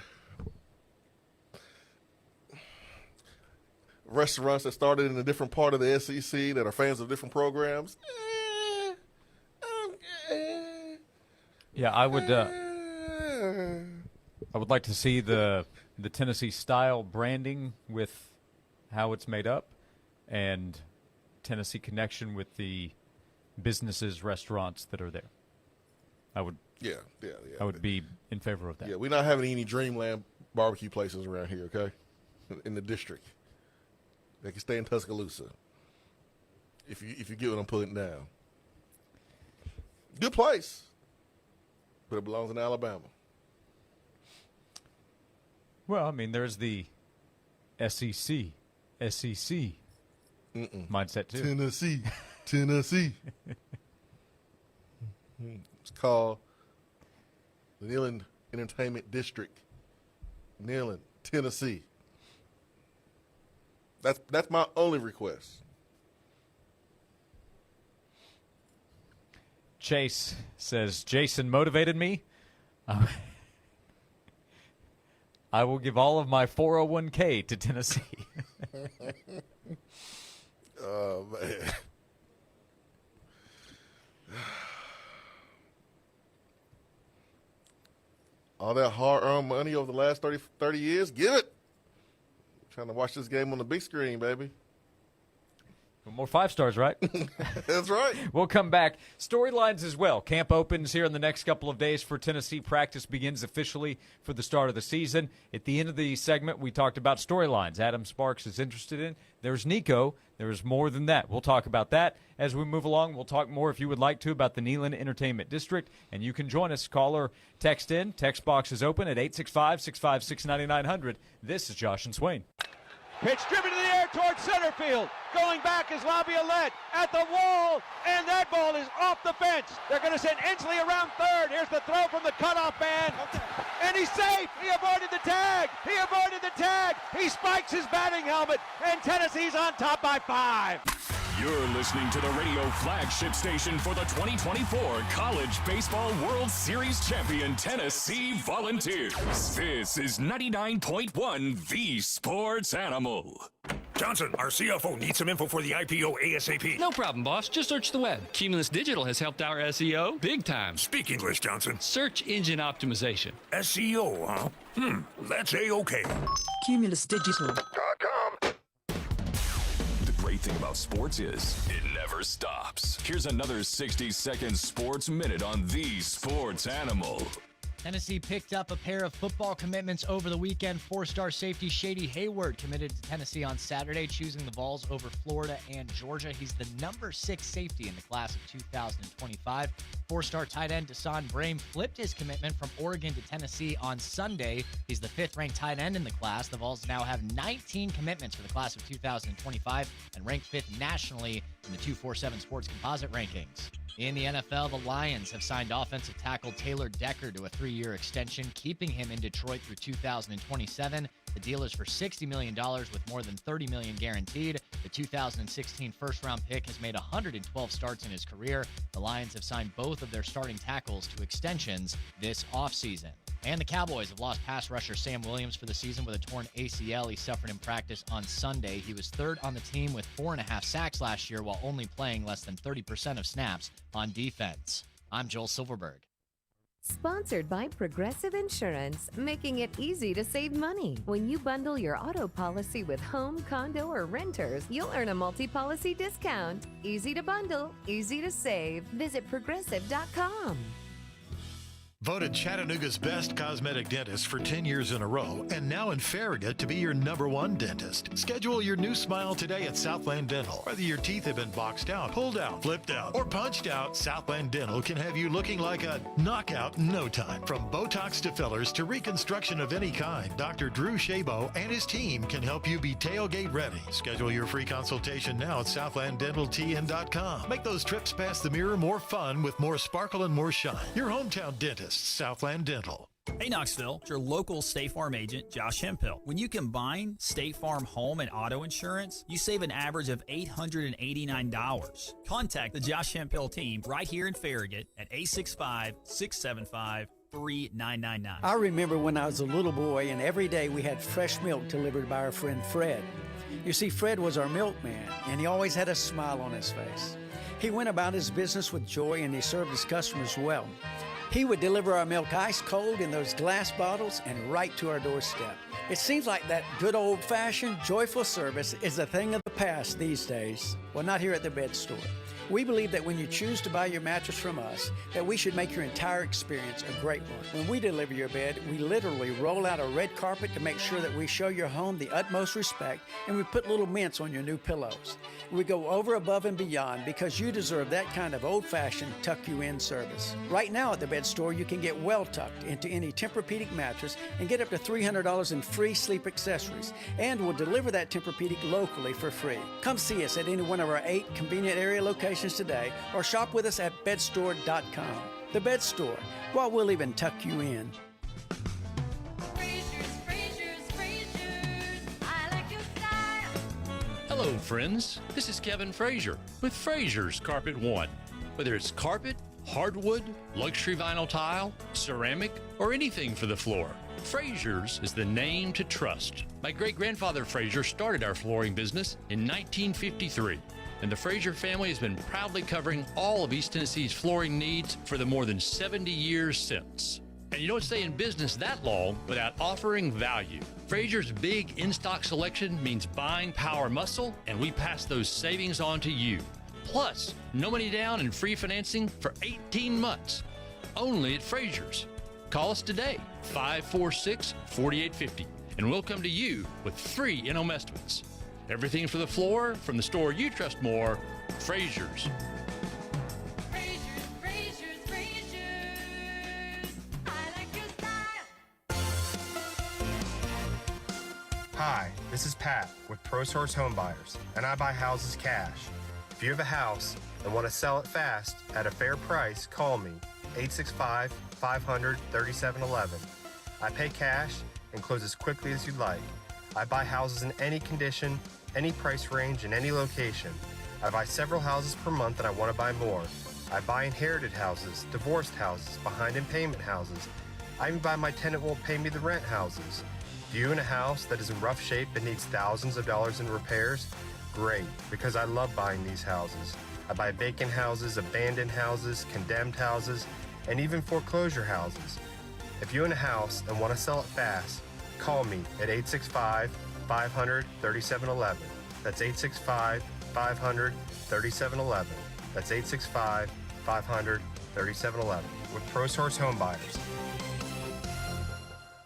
restaurants that started in a different part of the SEC that are fans of different programs. Yeah, I would like to see the Tennessee style branding with how it's made up and Tennessee connection with the businesses, restaurants that are there. I would be in favor of that. Yeah, we're not having any Dreamland barbecue places around here, okay? In the district. They can stay in Tuscaloosa. If you get what I'm putting down. Good place. But it belongs in Alabama. Well, I mean, there's the SEC mindset too. Tennessee. It's called the NIL and Entertainment District. NIL and Tennessee. That's my only request. Chase says, Jason motivated me. I will give all of my 401k to Tennessee. Oh, man. All that hard-earned money over the last 30 years, give it. Trying to watch this game on the big screen, baby. More 5 stars, right? That's right. We'll come back. Storylines as well. Camp opens here in the next couple of days for Tennessee. Practice begins officially for the start of the season. At the end of the segment, we talked about storylines Adam Sparks is interested in. There's Nico. There's more than that. We'll talk about that as we move along. We'll talk more, if you would like to, about the Neyland Entertainment District. And you can join us. Call or text in. Text box is open at 865-656-9900. This is Josh and Swain. Pitch driven to the air towards center field. Going back is Laviolette at the wall, and that ball is off the fence. They're going to send Inslee around third. Here's the throw from the cutoff man. And he's safe. He avoided the tag. He spikes his batting helmet, and Tennessee's on top by 5. You're listening to the radio flagship station for the 2024 College Baseball World Series champion Tennessee Volunteers. This is 99.1 The Sports Animal. Johnson, our CFO needs some info for the IPO ASAP. No problem, boss. Just search the web. Cumulus Digital has helped our SEO big time. Speak English, Johnson. Search engine optimization. SEO, huh? That's A-OK. Cumulus Digital. The great thing about sports is it never stops. Here's another 60-second sports minute on The Sports Animal. Tennessee picked up a pair of football commitments over the weekend. 4-star safety Shady Hayward committed to Tennessee on Saturday, choosing the Vols over Florida and Georgia. He's the number 6 safety in the class of 2025. 4-star tight end Desan Brame flipped his commitment from Oregon to Tennessee on Sunday. He's the 5th-ranked tight end in the class. The Vols now have 19 commitments for the class of 2025 and ranked 5th nationally in the 247 Sports Composite rankings. In the NFL, the Lions have signed offensive tackle Taylor Decker to a 3-year extension, keeping him in Detroit through 2027. The deal is for $60 million with more than $30 million guaranteed. The 2016 first-round pick has made 112 starts in his career. The Lions have signed both of their starting tackles to extensions this offseason. And the Cowboys have lost pass rusher Sam Williams for the season with a torn ACL he suffered in practice on Sunday. He was 3rd on the team with 4.5 sacks last year while only playing less than 30% of snaps on defense. I'm Joel Silverberg. Sponsored by Progressive Insurance, making it easy to save money. When you bundle your auto policy with home, condo, or renters, you'll earn a multi-policy discount. Easy to bundle, easy to save. Visit Progressive.com. Voted Chattanooga's best cosmetic dentist for 10 years in a row, and now in Farragut to be your #1 dentist. Schedule your new smile today at Southland Dental. Whether your teeth have been boxed out, pulled out, flipped out, or punched out, Southland Dental can have you looking like a knockout in no time. From Botox to fillers to reconstruction of any kind, Dr. Drew Shabo and his team can help you be tailgate ready. Schedule your free consultation now at SouthlandDentalTN.com. Make those trips past the mirror more fun with more sparkle and more shine. Your hometown dentist, Southland Dental. Hey Knoxville, it's your local State Farm agent, Josh Hemphill. When you combine State Farm home and auto insurance, you save an average of $889. Contact the Josh Hemphill team right here in Farragut at 865-675-3999. I remember when I was a little boy and every day we had fresh milk delivered by our friend Fred. You see, Fred was our milkman and he always had a smile on his face. He went about his business with joy and he served his customers well. He would deliver our milk ice cold in those glass bottles and right to our doorstep. It seems like that good old-fashioned, joyful service is a thing of the past these days. Well, not here at the Bed Store. We believe that when you choose to buy your mattress from us, that we should make your entire experience a great one. When we deliver your bed, we literally roll out a red carpet to make sure that we show your home the utmost respect, and we put little mints on your new pillows. We go over, above, and beyond because you deserve that kind of old-fashioned tuck-you-in service. Right now at the Bed Store, you can get well-tucked into any Tempur-Pedic mattress and get up to $300 in free sleep accessories, and we'll deliver that Tempur-Pedic locally for free. Come see us at any one of our 8 convenient area locations today or shop with us at bedstore.com. The Bed Store, well, we'll even tuck you in. Hello, friends. This is Kevin Frazier with Frazier's Carpet One. Whether it's carpet, Hardwood, luxury vinyl tile, ceramic, or anything for the floor, Frazier's is the name to trust. My great-grandfather Frazier started our flooring business in 1953, and the Frazier family has been proudly covering all of East Tennessee's flooring needs for the more than 70 years since. And you don't stay in business that long without offering value. Frazier's big in-stock selection means buying power muscle, and we pass those savings on to you. Plus, no money down and free financing for 18 months. Only at Frazier's. Call us today, 546-4850, and we'll come to you with free in-home estimates. Everything for the floor from the store you trust more, Frazier's. Hi, this is Pat with ProSource Home Buyers, and I buy houses cash. If you have a house and want to sell it fast at a fair price, call me, 865-500-3711. I pay cash and close as quickly as you'd like. I buy houses in any condition, any price range, and any location. I buy several houses per month and I want to buy more. I buy inherited houses, divorced houses, behind in payment houses. I even buy my tenant won't pay me the rent houses. If you own a house that is in rough shape and needs thousands of dollars in repairs, great, because I love buying these houses. I buy vacant houses, abandoned houses, condemned houses, and even foreclosure houses. If you own a house and want to sell it fast, call me at 865-500-3711. That's 865-500-3711. That's 865-500-3711 with ProSource Home Buyers.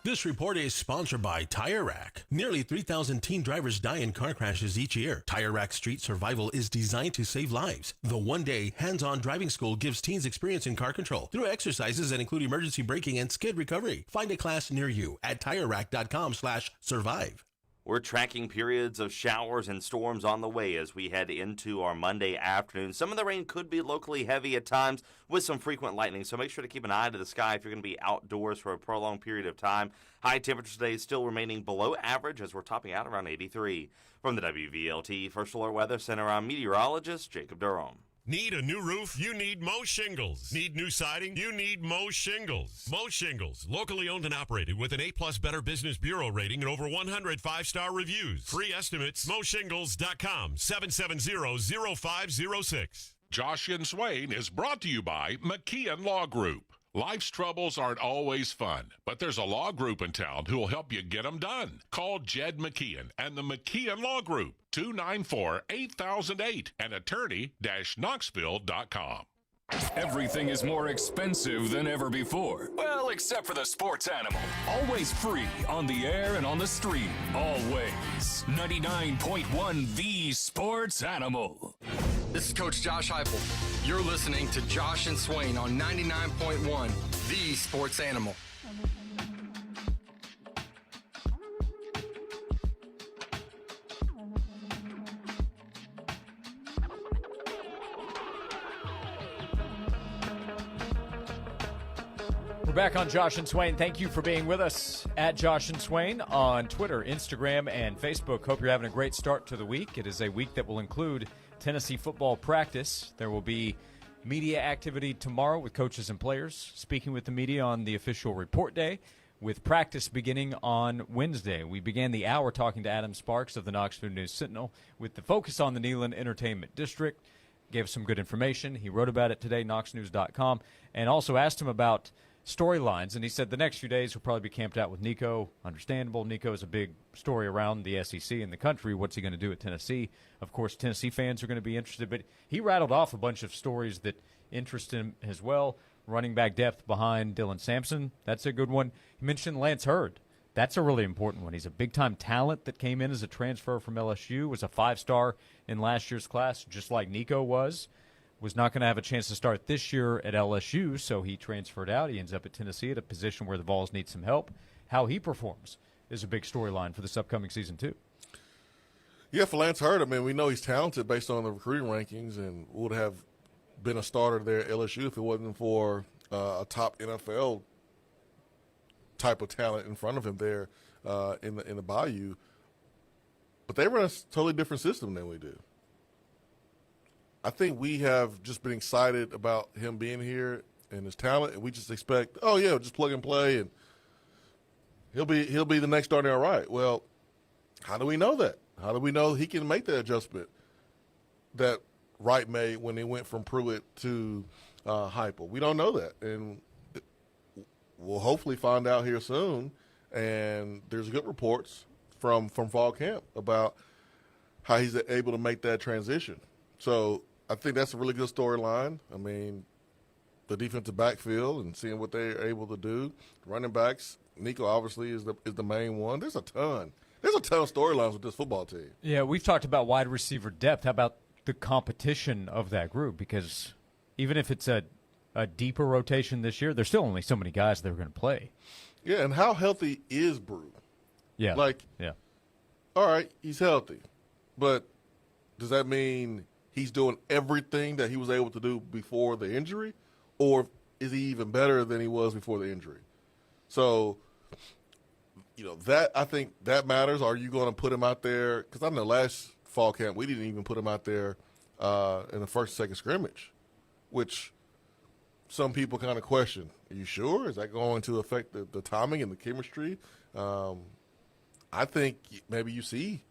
This report is sponsored by Tire Rack. Nearly 3,000 teen drivers die in car crashes each year. Tire Rack Street Survival is designed to save lives. The one-day hands-on driving school gives teens experience in car control through exercises that include emergency braking and skid recovery. Find a class near you at TireRack.com/survive. We're tracking periods of showers and storms on the way as we head into our Monday afternoon. Some of the rain could be locally heavy at times with some frequent lightning, so make sure to keep an eye to the sky if you're going to be outdoors for a prolonged period of time. High temperatures today still remaining below average as we're topping out around 83. From the WVLT First Alert Weather Center, I'm meteorologist Jacob Durham. Need a new roof? You need Mo Shingles. Need new siding? You need Mo Shingles. Mo Shingles, locally owned and operated with an A+ Better Business Bureau rating and over 100 5-star reviews. Free estimates, moshingles.com, 770-0506. Josh and Swain is brought to you by McKeon Law Group. Life's troubles aren't always fun, but there's a law group in town who will help you get them done. Call Jed McKeon and the McKeon Law Group, 294-8008 and attorney-knoxville.com. Everything is more expensive than ever before. Well, except for the sports animal. Always free on the air and on the stream. Always. 99.1 The Sports Animal. This is Coach Josh Heupel. You're listening to Josh and Swain on 99.1 The Sports Animal. We're back on Josh and Swain. Thank you for being with us at Josh and Swain on Twitter, Instagram, and Facebook. Hope you're having a great start to the week. It is a week that will include Tennessee football practice. There will be media activity tomorrow with coaches and players speaking with the media on the official report day, with practice beginning on Wednesday. We began the hour talking to Adam Sparks of the Knoxville News-Sentinel with the focus on the Neyland Entertainment District. Gave us some good information. He wrote about it today, knoxnews.com, and also asked him about storylines, and he said the next few days he'll probably be camped out with Nico. Understandable. Nico is a big story around the SEC and the country. What's he going to do at Tennessee? Of course, Tennessee fans are going to be interested, but he rattled off a bunch of stories that interest him as well. Running back depth behind Dylan Sampson, that's a good one. He mentioned Lance Hurd. That's a really important one. He's a big-time talent that came in as a transfer from LSU, was a 5-star in last year's class, just like Nico was not going to have a chance to start this year at LSU, so he transferred out. He ends up at Tennessee at a position where the Vols need some help. How he performs is a big storyline for this upcoming season, too. Yeah, for Lance Hurd, I mean, we know he's talented based on the recruiting rankings and would have been a starter there at LSU if it wasn't for a top NFL type of talent in front of him there in the Bayou. But they run a totally different system than we do. I think we have just been excited about him being here and his talent, and we just expect, oh yeah, just plug and play, and he'll be the next starting all right. Well, how do we know that? How do we know he can make that adjustment that Wright made when they went from Pruitt to Heupel? We don't know that, and we'll hopefully find out here soon. And there's good reports from fall camp about how he's able to make that transition. So I think that's a really good storyline. I mean, the defensive backfield and seeing what they're able to do. Running backs, Nico obviously is the main one. There's a ton of storylines with this football team. Yeah, we've talked about wide receiver depth. How about the competition of that group? Because even if it's a deeper rotation this year, there's still only so many guys that are going to play. Yeah, and how healthy is Brew? Yeah. Yeah. All right, he's healthy. But does that mean he's doing everything that he was able to do before the injury? Or is he even better than he was before the injury? So, I think that matters. Are you going to put him out there? Because I know last fall camp we didn't even put him out there in the first and second scrimmage, which some people kind of question. Are you sure? Is that going to affect the timing and the chemistry? I think maybe you see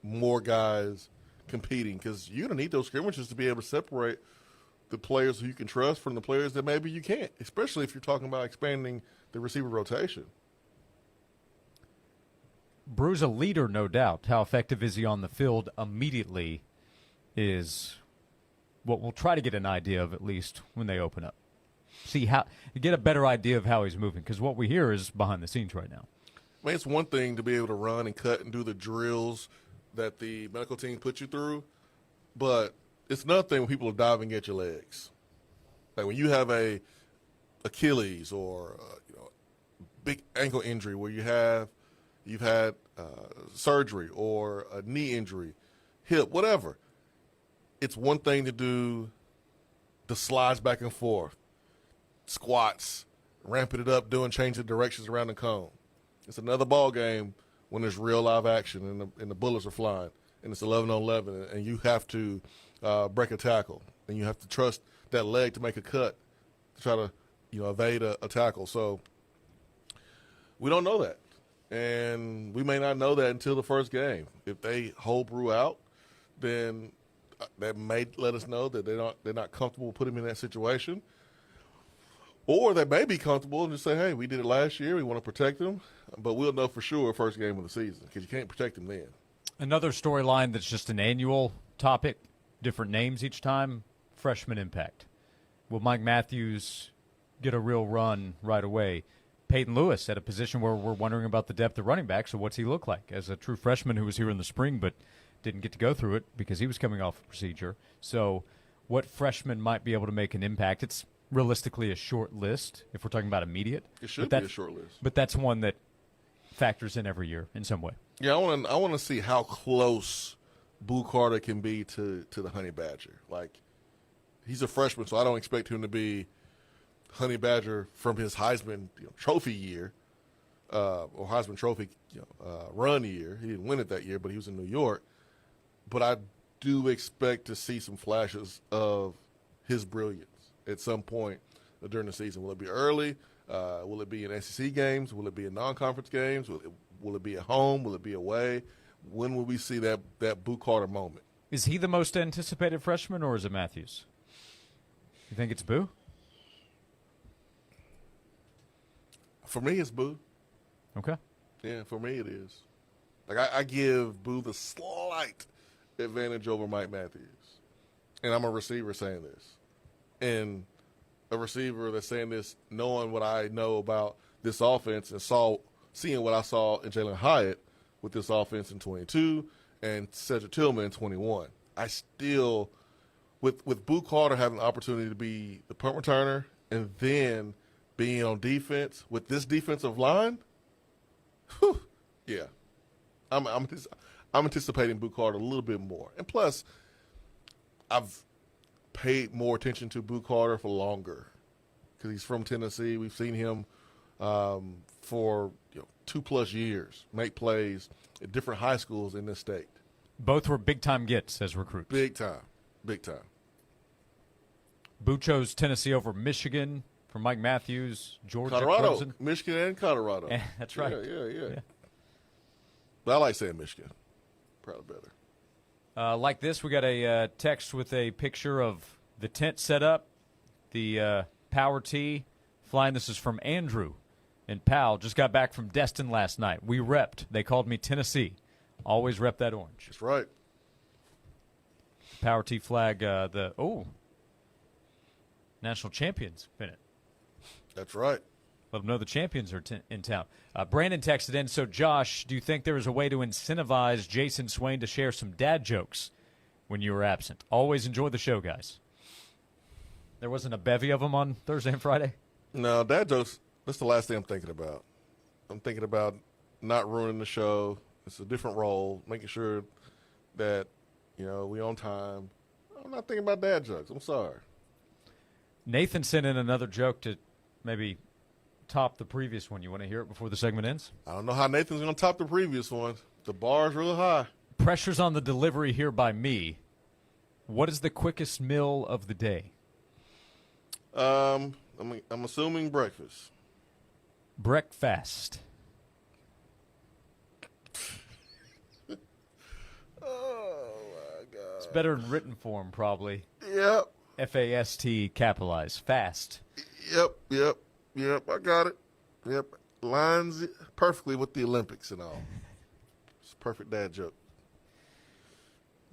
more guys competing because you're going to need those scrimmages to be able to separate the players who you can trust from the players that maybe you can't, especially if you're talking about expanding the receiver rotation. Brew's a leader, no doubt. How effective is he on the field immediately is what we'll try to get an idea of, at least when they open up. Get a better idea of how he's moving, because what we hear is behind the scenes right now. I mean, it's one thing to be able to run and cut and do the drills that the medical team puts you through, but it's another thing when people are diving at your legs. Like when you have a Achilles or big ankle injury where you've had surgery or a knee injury, hip, whatever. It's one thing to do the slides back and forth, squats, ramping it up, changing directions around the cone. It's another ball game when there's real live action and the bullets are flying and it's 11-on-11 and you have to break a tackle and you have to trust that leg to make a cut to try to evade a tackle. So we don't know that, and we may not know that until the first game. If they hold Brew out, then that may let us know that they're not comfortable putting him in that situation. Or they may be comfortable and just say, hey, we did it last year. We want to protect him. But we'll know for sure first game of the season because you can't protect him then. Another storyline that's just an annual topic, different names each time, freshman impact. Will Mike Matthews get a real run right away? Peyton Lewis at a position where we're wondering about the depth of running back, so what's he look like as a true freshman who was here in the spring but didn't get to go through it because he was coming off a procedure. So what freshman might be able to make an impact? It's realistically a short list if we're talking about immediate. It should be a short list. But that's one that factors in every year in some way. Yeah, I want to see how close Boo Carter can be to the Honey Badger. Like, he's a freshman, so I don't expect him to be Honey Badger from his Heisman Trophy year or Heisman Trophy run year. He didn't win it that year, but he was in New York. But I do expect to see some flashes of his brilliance at some point during the season. Will it be early? Will it be in SEC games? Will it be in non-conference games? Will it be at home? Will it be away? When will we see that Boo Carter moment? Is he the most anticipated freshman, or is it Matthews? You think it's Boo? For me, it's Boo. Okay. Yeah, for me it is. Like I give Boo the slight advantage over Mike Matthews. And I'm a receiver saying this. And a receiver that's saying this knowing what I know about this offense and seeing what I saw in Jalen Hyatt with this offense in 22 and Cedric Tillman in 21. I still, with Boo Carter having the opportunity to be the punt returner and then being on defense with this defensive line, whew, yeah. I'm anticipating Boo Carter a little bit more. And plus, I've paid more attention to Boo Carter for longer because he's from Tennessee. We've seen him for 2+ years make plays at different high schools in this state. Both were big-time gets as recruits. Big time. Bucho's Tennessee over Michigan from Mike Matthews. Georgia, Colorado, Clemson. Michigan, and Colorado. That's right. Yeah. But I like saying Michigan. Probably better. Like this, we got a text with a picture of the tent set up, the power tee flying. This is from Andrew and Powell. Just got back from Destin last night. We repped. They called me Tennessee. Always rep that orange. That's right. Power tee flag, national champions in it. That's right. Let them know the champions are in town. Brandon texted in, so Josh, do you think there is a way to incentivize Jason Swain to share some dad jokes when you were absent? Always enjoy the show, guys. There wasn't a bevy of them on Thursday and Friday? No, dad jokes, that's the last thing I'm thinking about. I'm thinking about not ruining the show. It's a different role, making sure that, we on time. I'm not thinking about dad jokes. I'm sorry. Nathan sent in another joke to maybe top the previous one. You want to hear it before the segment ends? I don't know how Nathan's going to top the previous one. The bar's really high. Pressure's on the delivery here by me. What is the quickest meal of the day? I'm assuming breakfast. Breakfast. Oh, my God. It's better in written form, probably. Yep. F-A-S-T capitalized. Fast. Yep. I got it. Yep. Lines perfectly with the Olympics and all. It's a perfect dad joke.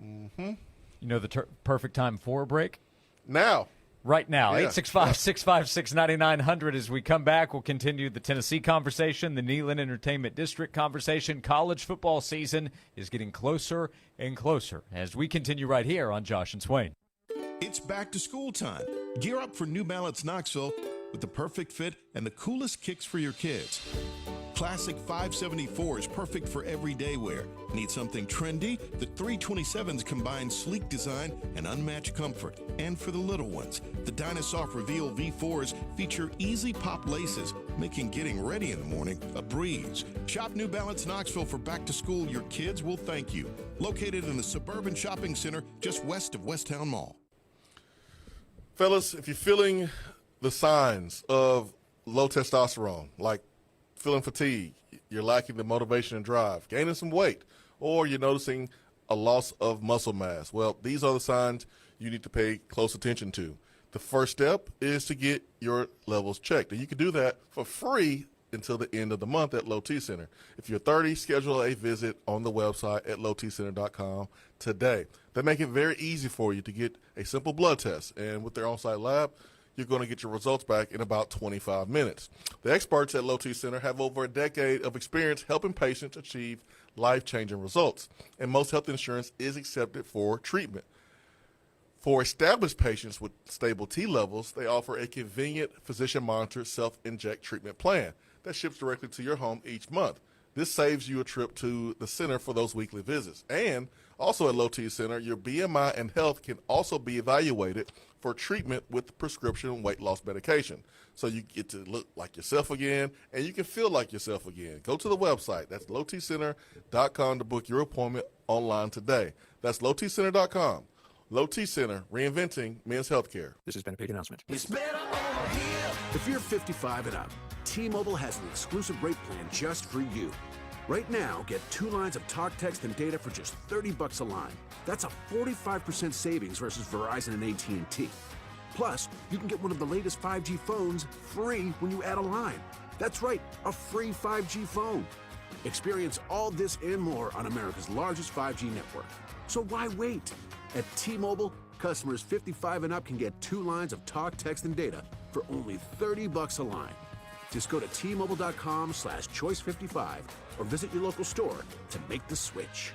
Mm-hmm. You know the perfect time for a break? Now. Right now. Yeah. 865-656-9900. As we come back, we'll continue the Tennessee conversation, the Neyland Entertainment District conversation. College football season is getting closer and closer as we continue right here on Josh and Swain. It's back to school time. Gear up for New Balance Knoxville with the perfect fit and the coolest kicks for your kids. Classic 574 is perfect for everyday wear. Need something trendy? The 327s combine sleek design and unmatched comfort. And for the little ones, the Dynasoft Reveal V4s feature easy pop laces, making getting ready in the morning a breeze. Shop New Balance Knoxville for back to school. Your kids will thank you. Located in the Suburban Shopping Center just west of Westtown Mall. Fellas, if you're feeling the signs of low testosterone, like feeling fatigue, you're lacking the motivation and drive, gaining some weight, or you're noticing a loss of muscle mass, well, these are the signs you need to pay close attention to. The first step is to get your levels checked, and you can do that for free until the end of the month at Low T Center. If you're 30, schedule a visit on the website at lowtcenter.com today. They make it very easy for you to get a simple blood test, and with their on-site lab, you're going to get your results back in about 25 minutes. The experts at Low T Center have over a decade of experience helping patients achieve life-changing results, and most health insurance is accepted for treatment. For established patients with stable T levels, they offer a convenient physician-monitored self-inject treatment plan that ships directly to your home each month. This saves you a trip to the center for those weekly visits. And also at Low T Center, your BMI and health can also be evaluated for treatment with prescription weight loss medication. So you get to look like yourself again, and you can feel like yourself again. Go to the website. That's lowtcenter.com to book your appointment online today. That's lowtcenter.com. Low T Center, reinventing men's healthcare. This has been a big announcement. It's better over here. If you're 55 and up, T-Mobile has an exclusive rate plan just for you. Right now, get 2 lines of talk, text, and data for just $30 a line. That's a 45% savings versus Verizon and AT&T. Plus, you can get one of the latest 5G phones free when you add a line. That's right, a free 5G phone. Experience all this and more on America's largest 5G network. So why wait? At T-Mobile, customers 55 and up can get 2 lines of talk, text, and data for only $30 a line. Just go to T-Mobile.com/choice55 or visit your local store to make the switch.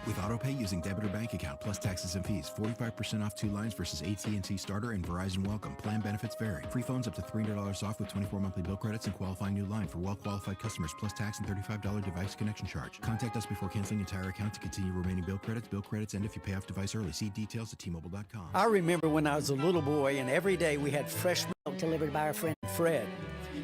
With AutoPay using debit or bank account plus taxes and fees, 45% off 2 lines versus AT&T Starter and Verizon Welcome. Plan benefits vary. Free phones up to $300 off with 24 monthly bill credits and qualifying new line for well-qualified customers plus tax and $35 device connection charge. Contact us before canceling entire account to continue remaining bill credits. Bill credits end if you pay off device early. See details at T-Mobile.com. I remember when I was a little boy and every day we had fresh milk delivered by our friend Fred.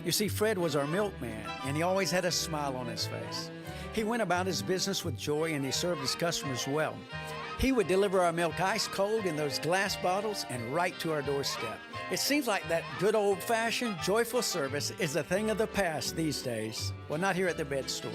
You see, Fred was our milkman and he always had a smile on his face. He went about his business with joy and he served his customers well. He would deliver our milk ice cold in those glass bottles and right to our doorstep. It seems like that good old-fashioned, joyful service is a thing of the past these days. Well, not here at the Bed Store.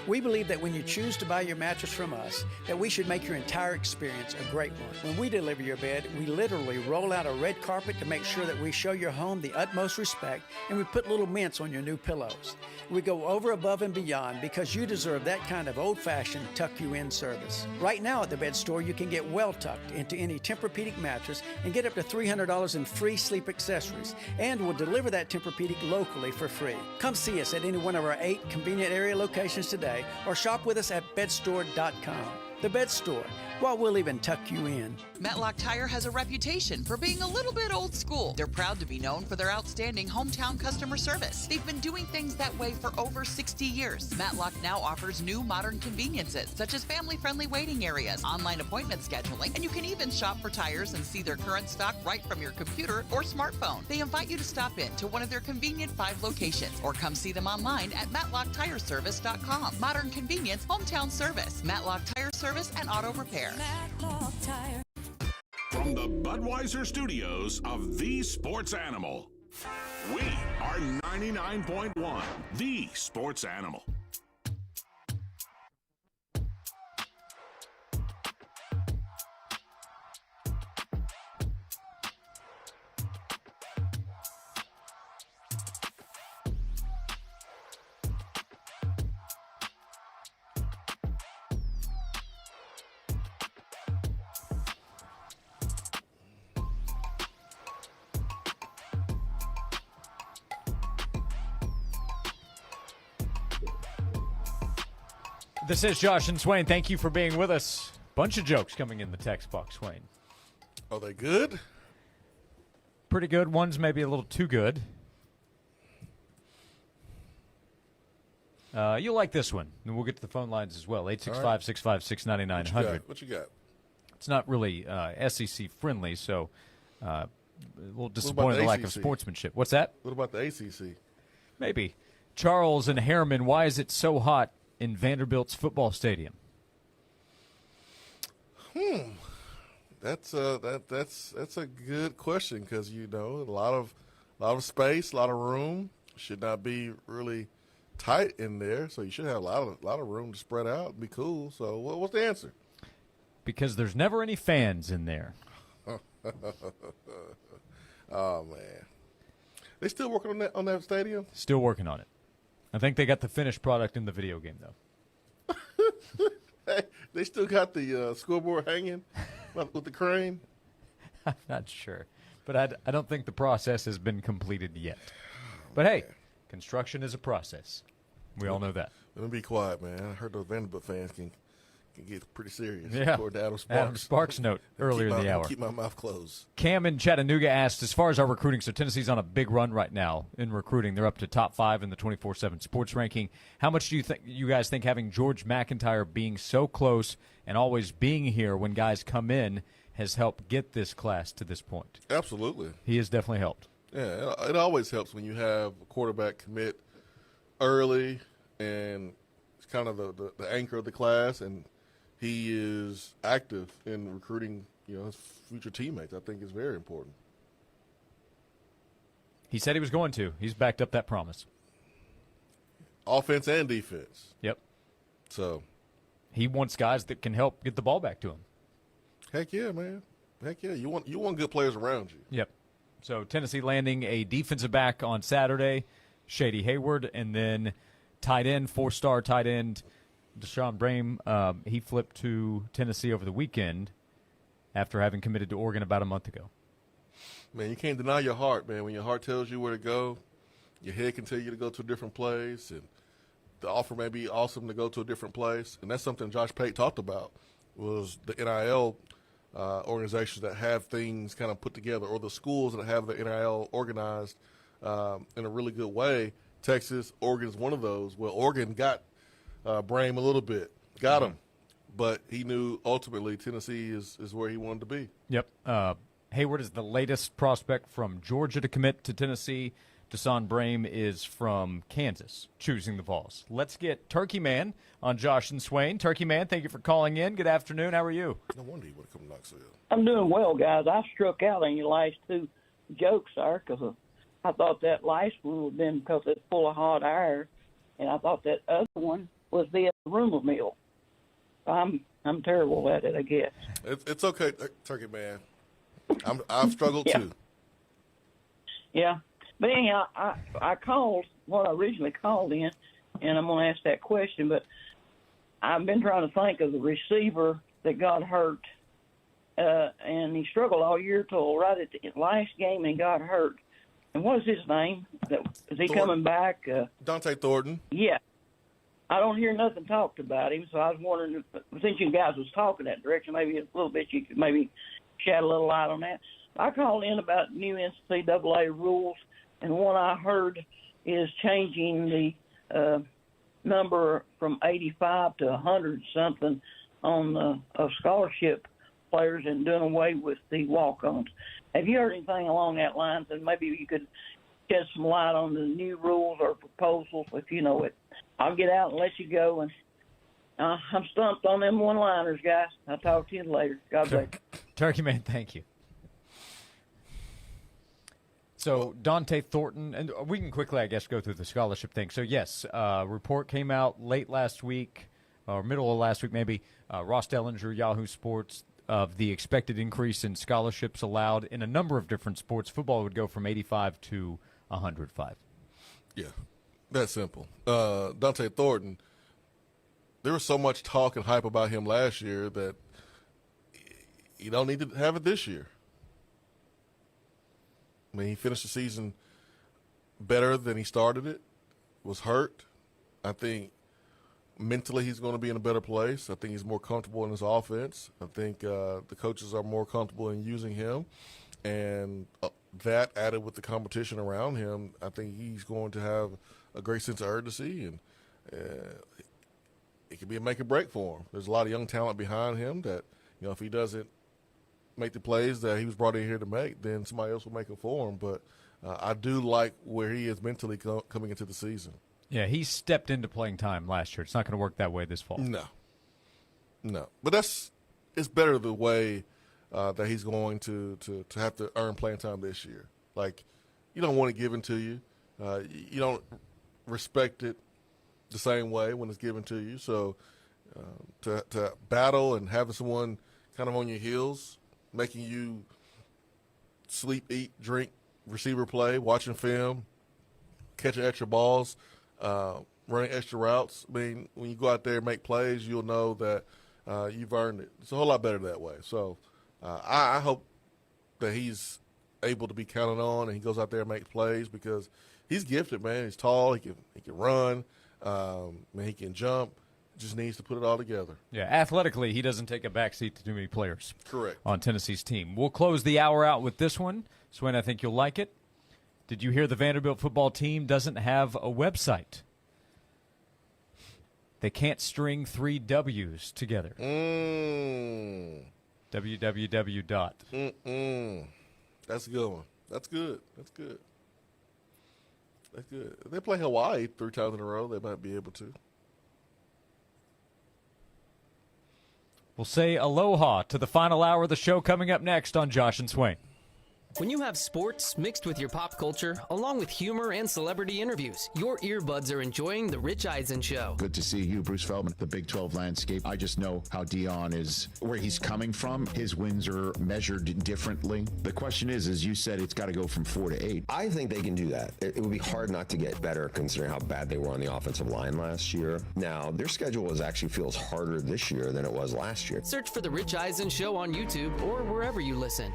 We believe that when you choose to buy your mattress from us, that we should make your entire experience a great one. When we deliver your bed, we literally roll out a red carpet to make sure that we show your home the utmost respect, and we put little mints on your new pillows. We go over, above, and beyond because you deserve that kind of old-fashioned tuck-you-in service. Right now at the Bed Store, you can get well tucked into any Tempur-Pedic mattress and get up to $300 in free sleep accessories, and we'll deliver that Tempur-Pedic locally for free. Come see us at any one of our 8 convenient area locations today, or shop with us at bedstore.com. The Bed Store. Well, we'll even tuck you in. Matlock Tire has a reputation for being a little bit old school. They're proud to be known for their outstanding hometown customer service. They've been doing things that way for over 60 years. Matlock now offers new modern conveniences, such as family-friendly waiting areas, online appointment scheduling, and you can even shop for tires and see their current stock right from your computer or smartphone. They invite you to stop in to one of their convenient 5 locations, or come see them online at MatlockTireService.com. Modern convenience, hometown service, Matlock Tire Service and Auto Repair. From the Budweiser studios of The Sports Animal, we are 99.1 The Sports Animal. This is Josh and Swain. Thank you for being with us. Bunch of jokes coming in the text box, Swain. Are they good? Pretty good. One's maybe a little too good. You'll like this one. And we'll get to the phone lines as well. 865-656-9900. What you got? It's not really SEC friendly, so a little disappointed in the lack of sportsmanship. What's that? What about the ACC? Maybe. Charles and Harriman, why is it so hot in Vanderbilt's football stadium? That's a good question because a lot of space, a lot of room. Should not be really tight in there, so you should have a lot of room to spread out and be cool. So what's the answer? Because there's never any fans in there. Oh man, they still working on that stadium? Still working on it. I think they got the finished product in the video game, though. Hey, they still got the scoreboard hanging with the crane? I'm not sure. But I don't think the process has been completed yet. But, hey, construction is a process. We all know that. Let me be quiet, man. I heard those Vanderbilt fans can get pretty serious. Yeah. According to Adam Sparks' note earlier in the hour. Keep my mouth closed. Cam in Chattanooga asked, as far as our recruiting, so Tennessee's on a big run right now in recruiting. They're up to top 5 in the 24/7 sports ranking. How much do you guys think having George McIntyre being so close and always being here when guys come in has helped get this class to this point? Absolutely. He has definitely helped. Yeah, it always helps when you have a quarterback commit early, and it's kind of the anchor of the class, and he is active in recruiting, his future teammates. I think is very important. He said he was going to. He's backed up that promise. Offense and defense. Yep. So he wants guys that can help get the ball back to him. Heck yeah, man. Heck yeah. You want good players around you. Yep. So Tennessee landing a defensive back on Saturday, Shady Hayward, and then tight end, 4-star tight end, Deshaun Brame. He flipped to Tennessee over the weekend after having committed to Oregon about a month ago. Man, you can't deny your heart, man. When your heart tells you where to go, your head can tell you to go to a different place, and the offer may be awesome to go to a different place. And that's something Josh Pate talked about, was the NIL organizations that have things kind of put together, or the schools that have the NIL organized in a really good way. Texas, Oregon is one of those. Well, Oregon got Brame a little bit, got him, but he knew ultimately Tennessee is where he wanted to be. Yep. Hayward is the latest prospect from Georgia to commit to Tennessee. Desan Brame is from Kansas, choosing the Vols. Let's get Turkey Man on Josh and Swain. Turkey Man, thank you for calling in. Good afternoon. How are you? No wonder you would have come to Knoxville. I'm doing well, guys. I struck out on your last two jokes there because I thought that last one would have been because it's full of hot air, and I thought that other one was the rumor mill. I'm terrible at it, I guess. It's okay, Turkey Man. I've struggled too. Yeah. But anyhow, I called what I originally called in, and I'm going to ask that question, but I've been trying to think of the receiver that got hurt, and he struggled all year till right at the last game and got hurt. And what is his name? Is he coming back? Dante Thornton. Yeah. I don't hear nothing talked about him, so I was wondering if, since you guys was talking that direction, maybe a little bit you could maybe shed a little light on that. I called in about new NCAA rules, and what I heard is changing the number from 85 to 100 something on of scholarship players and doing away with the walk-ons. Have you heard anything along that lines? And maybe you could shed some light on the new rules or proposals if you know it. I'll get out and let you go. And I'm stumped on them one-liners, guys. I'll talk to you later. God bless. Turkey Man, thank you. So Dante Thornton, and we can quickly, I guess, go through the scholarship thing. So, yes, report came out late last week, or middle of last week maybe, Ross Dellinger, Yahoo Sports, of the expected increase in scholarships allowed in a number of different sports. Football would go from 85 to 105. Yeah, that's simple. Dante Thornton, there was so much talk and hype about him last year that you don't need to have it this year. I mean, he finished the season better than he started it, was hurt. I think mentally he's going to be in a better place. I think he's more comfortable in his offense. I think the coaches are more comfortable in using him. And that added with the competition around him, I think he's going to have a great sense of urgency, and it could be a make or break for him. There's a lot of young talent behind him that, you know, if he doesn't make the plays that he was brought in here to make, then somebody else will make it for him. But I do like where he is mentally coming into the season. Yeah, he stepped into playing time last year. It's not going to work that way this fall. No. But it's better the way that he's going to have to earn playing time this year. Like, you don't want it given to you. You don't respect it the same way when it's given to you. So to battle and having someone kind of on your heels, making you sleep, eat, drink, receiver play, watching film, catching extra balls, running extra routes. I mean, when you go out there and make plays, you'll know that you've earned it. It's a whole lot better that way. So I hope that he's able to be counted on and he goes out there and makes plays because he's gifted, man. He's tall. He can run. He can jump. Just needs to put it all together. Yeah, athletically, he doesn't take a backseat to too many players. Correct. On Tennessee's team. We'll close the hour out with this one. Swain, I think you'll like it. Did you hear the Vanderbilt football team doesn't have a website? They can't string 3 W's together. www. That's a good one. That's good. That's good. If they play Hawaii 3 times in a row, they might be able to. We'll say aloha to the final hour of the show coming up next on Josh and Swain. When you have sports mixed with your pop culture, along with humor and celebrity interviews, your earbuds are enjoying The Rich Eisen Show. Good to see you, Bruce Feldman, the Big 12 landscape. I just know how Dion is, where he's coming from. His wins are measured differently. The question is, as you said, it's got to go from 4 to 8. I think they can do that. It would be hard not to get better considering how bad they were on the offensive line last year. Now, their schedule actually feels harder this year than it was last year. Search for The Rich Eisen Show on YouTube or wherever you listen.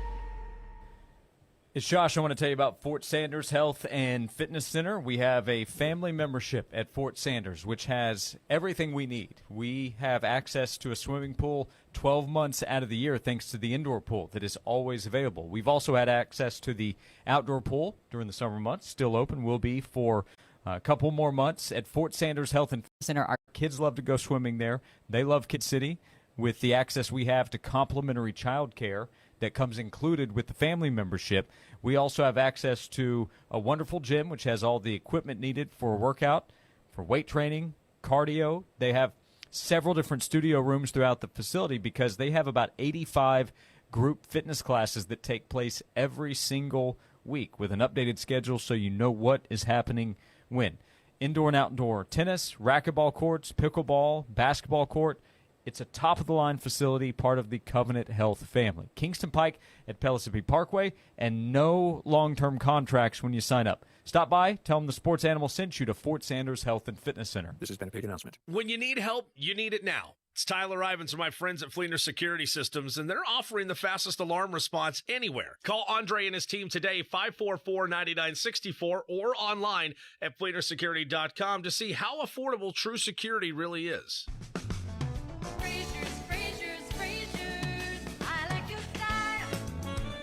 It's Josh. I want to tell you about Fort Sanders Health and Fitness Center. We have a family membership at Fort Sanders, which has everything we need. We have access to a swimming pool 12 months out of the year thanks to the indoor pool that is always available. We've also had access to the outdoor pool during the summer months, still open, will be for a couple more months at Fort Sanders Health and Fitness Center. Our kids love to go swimming there. They love Kid City with the access we have to complimentary child care. that comes included with the family membership. We also have access to a wonderful gym, which has all the equipment needed for a workout, for weight training, cardio. They have several different studio rooms throughout the facility because they have about 85 group fitness classes that take place every single week with an updated schedule so you know what is happening when. Indoor and outdoor tennis, racquetball courts, pickleball, basketball court. It's a top-of-the-line facility, part of the Covenant Health family. Kingston Pike at Pellissippi Parkway, and no long-term contracts when you sign up. Stop by, tell them the Sports Animal sent you to Fort Sanders Health and Fitness Center. This has been a paid announcement. When you need help, you need it now. It's Tyler Ivins and my friends at Fleener Security Systems, and they're offering the fastest alarm response anywhere. Call Andre and his team today, 544-9964, or online at FleenerSecurity.com to see how affordable true security really is.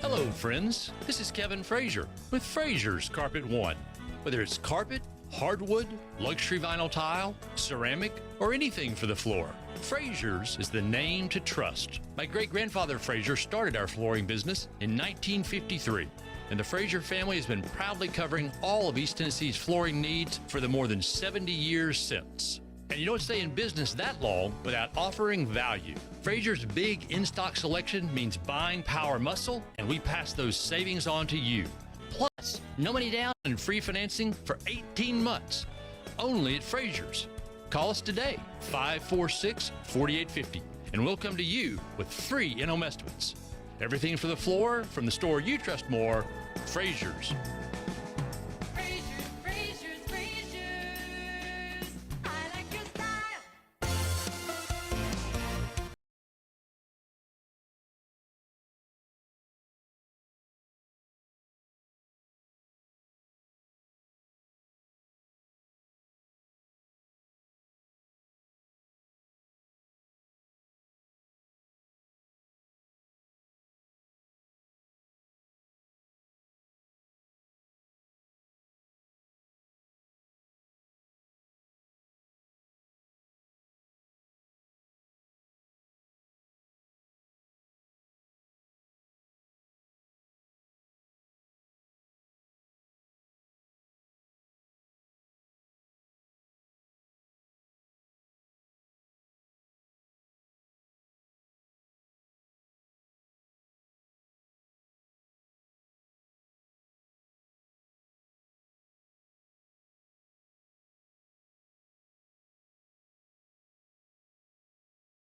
Hello, friends. This is Kevin Frazier with Frazier's Carpet One. Whether it's carpet, hardwood, luxury vinyl tile, ceramic, or anything for the floor, Frazier's is the name to trust. My great-grandfather Frazier started our flooring business in 1953, and the Frazier family has been proudly covering all of East Tennessee's flooring needs for the more than 70 years since. And you don't stay in business that long without offering value. Frazier's big in-stock selection means buying power muscle, and we pass those savings on to you. Plus, no money down and free financing for 18 months. Only at Frazier's. Call us today, 546-4850, and we'll come to you with free in-home estimates. Everything for the floor from the store you trust more, Frazier's.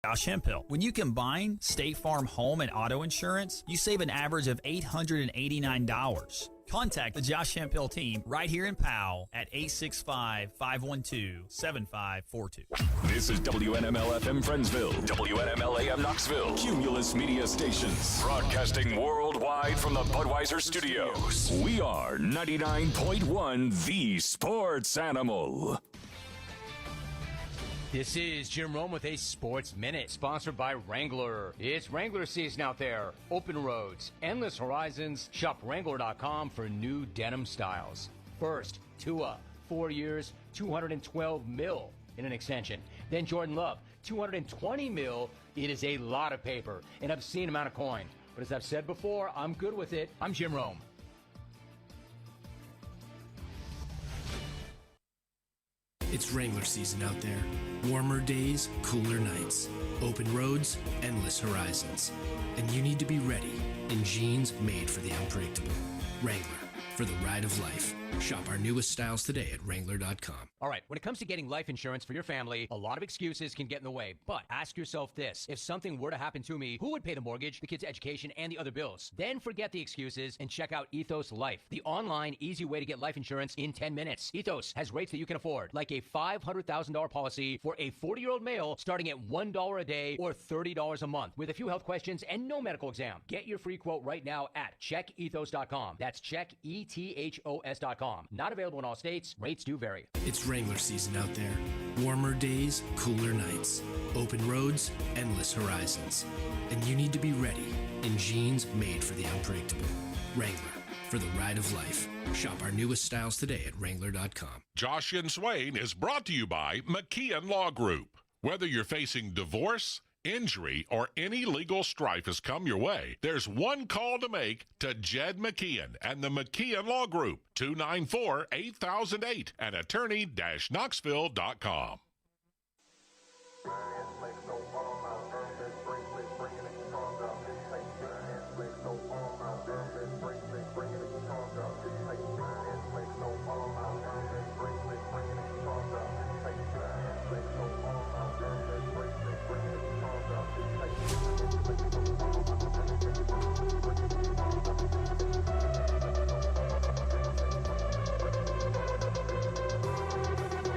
Josh Hemphill. When you combine State Farm home and auto insurance, you save an average of $889. Contact the Josh Hemphill team right here in Powell at 865-512-7542. This is WNML FM Friendsville, WNML AM Knoxville, Cumulus Media Stations, broadcasting worldwide from the Budweiser Studios. We are 99.1 The Sports Animal. This is Jim Rome with a Sports Minute, sponsored by Wrangler. It's Wrangler season out there. Open roads, endless horizons. Shop Wrangler.com for new denim styles. First, Tua, 4 years, $212 million in an extension. Then Jordan Love, $220 million. It is a lot of paper, an obscene amount of coin. But as I've said before, I'm good with it. I'm Jim Rome. It's Wrangler season out there. Warmer days, cooler nights. Open roads, endless horizons. And you need to be ready in jeans made for the unpredictable. Wrangler, for the ride of life. Shop our newest styles today at Wrangler.com. All right, when it comes to getting life insurance for your family, a lot of excuses can get in the way. But ask yourself this. If something were to happen to me, who would pay the mortgage, the kids' education, and the other bills? Then forget the excuses and check out Ethos Life, the online, easy way to get life insurance in 10 minutes. Ethos has rates that you can afford, like a $500,000 policy for a 40-year-old male starting at $1 a day or $30 a month, with a few health questions and no medical exam. Get your free quote right now at checkethos.com. That's checkethos.com. Not available in all states. Rates do vary. It's Wrangler season out there. Warmer days, cooler nights. Open roads, endless horizons. And you need to be ready in jeans made for the unpredictable. Wrangler, for the ride of life. Shop our newest styles today at Wrangler.com. Josh and Swain is brought to you by McKeon Law Group. Whether you're facing divorce, injury, or any legal strife has come your way, there's one call to make to Jed McKeon and the McKeon Law Group, 294-8008 and attorney-knoxville.com.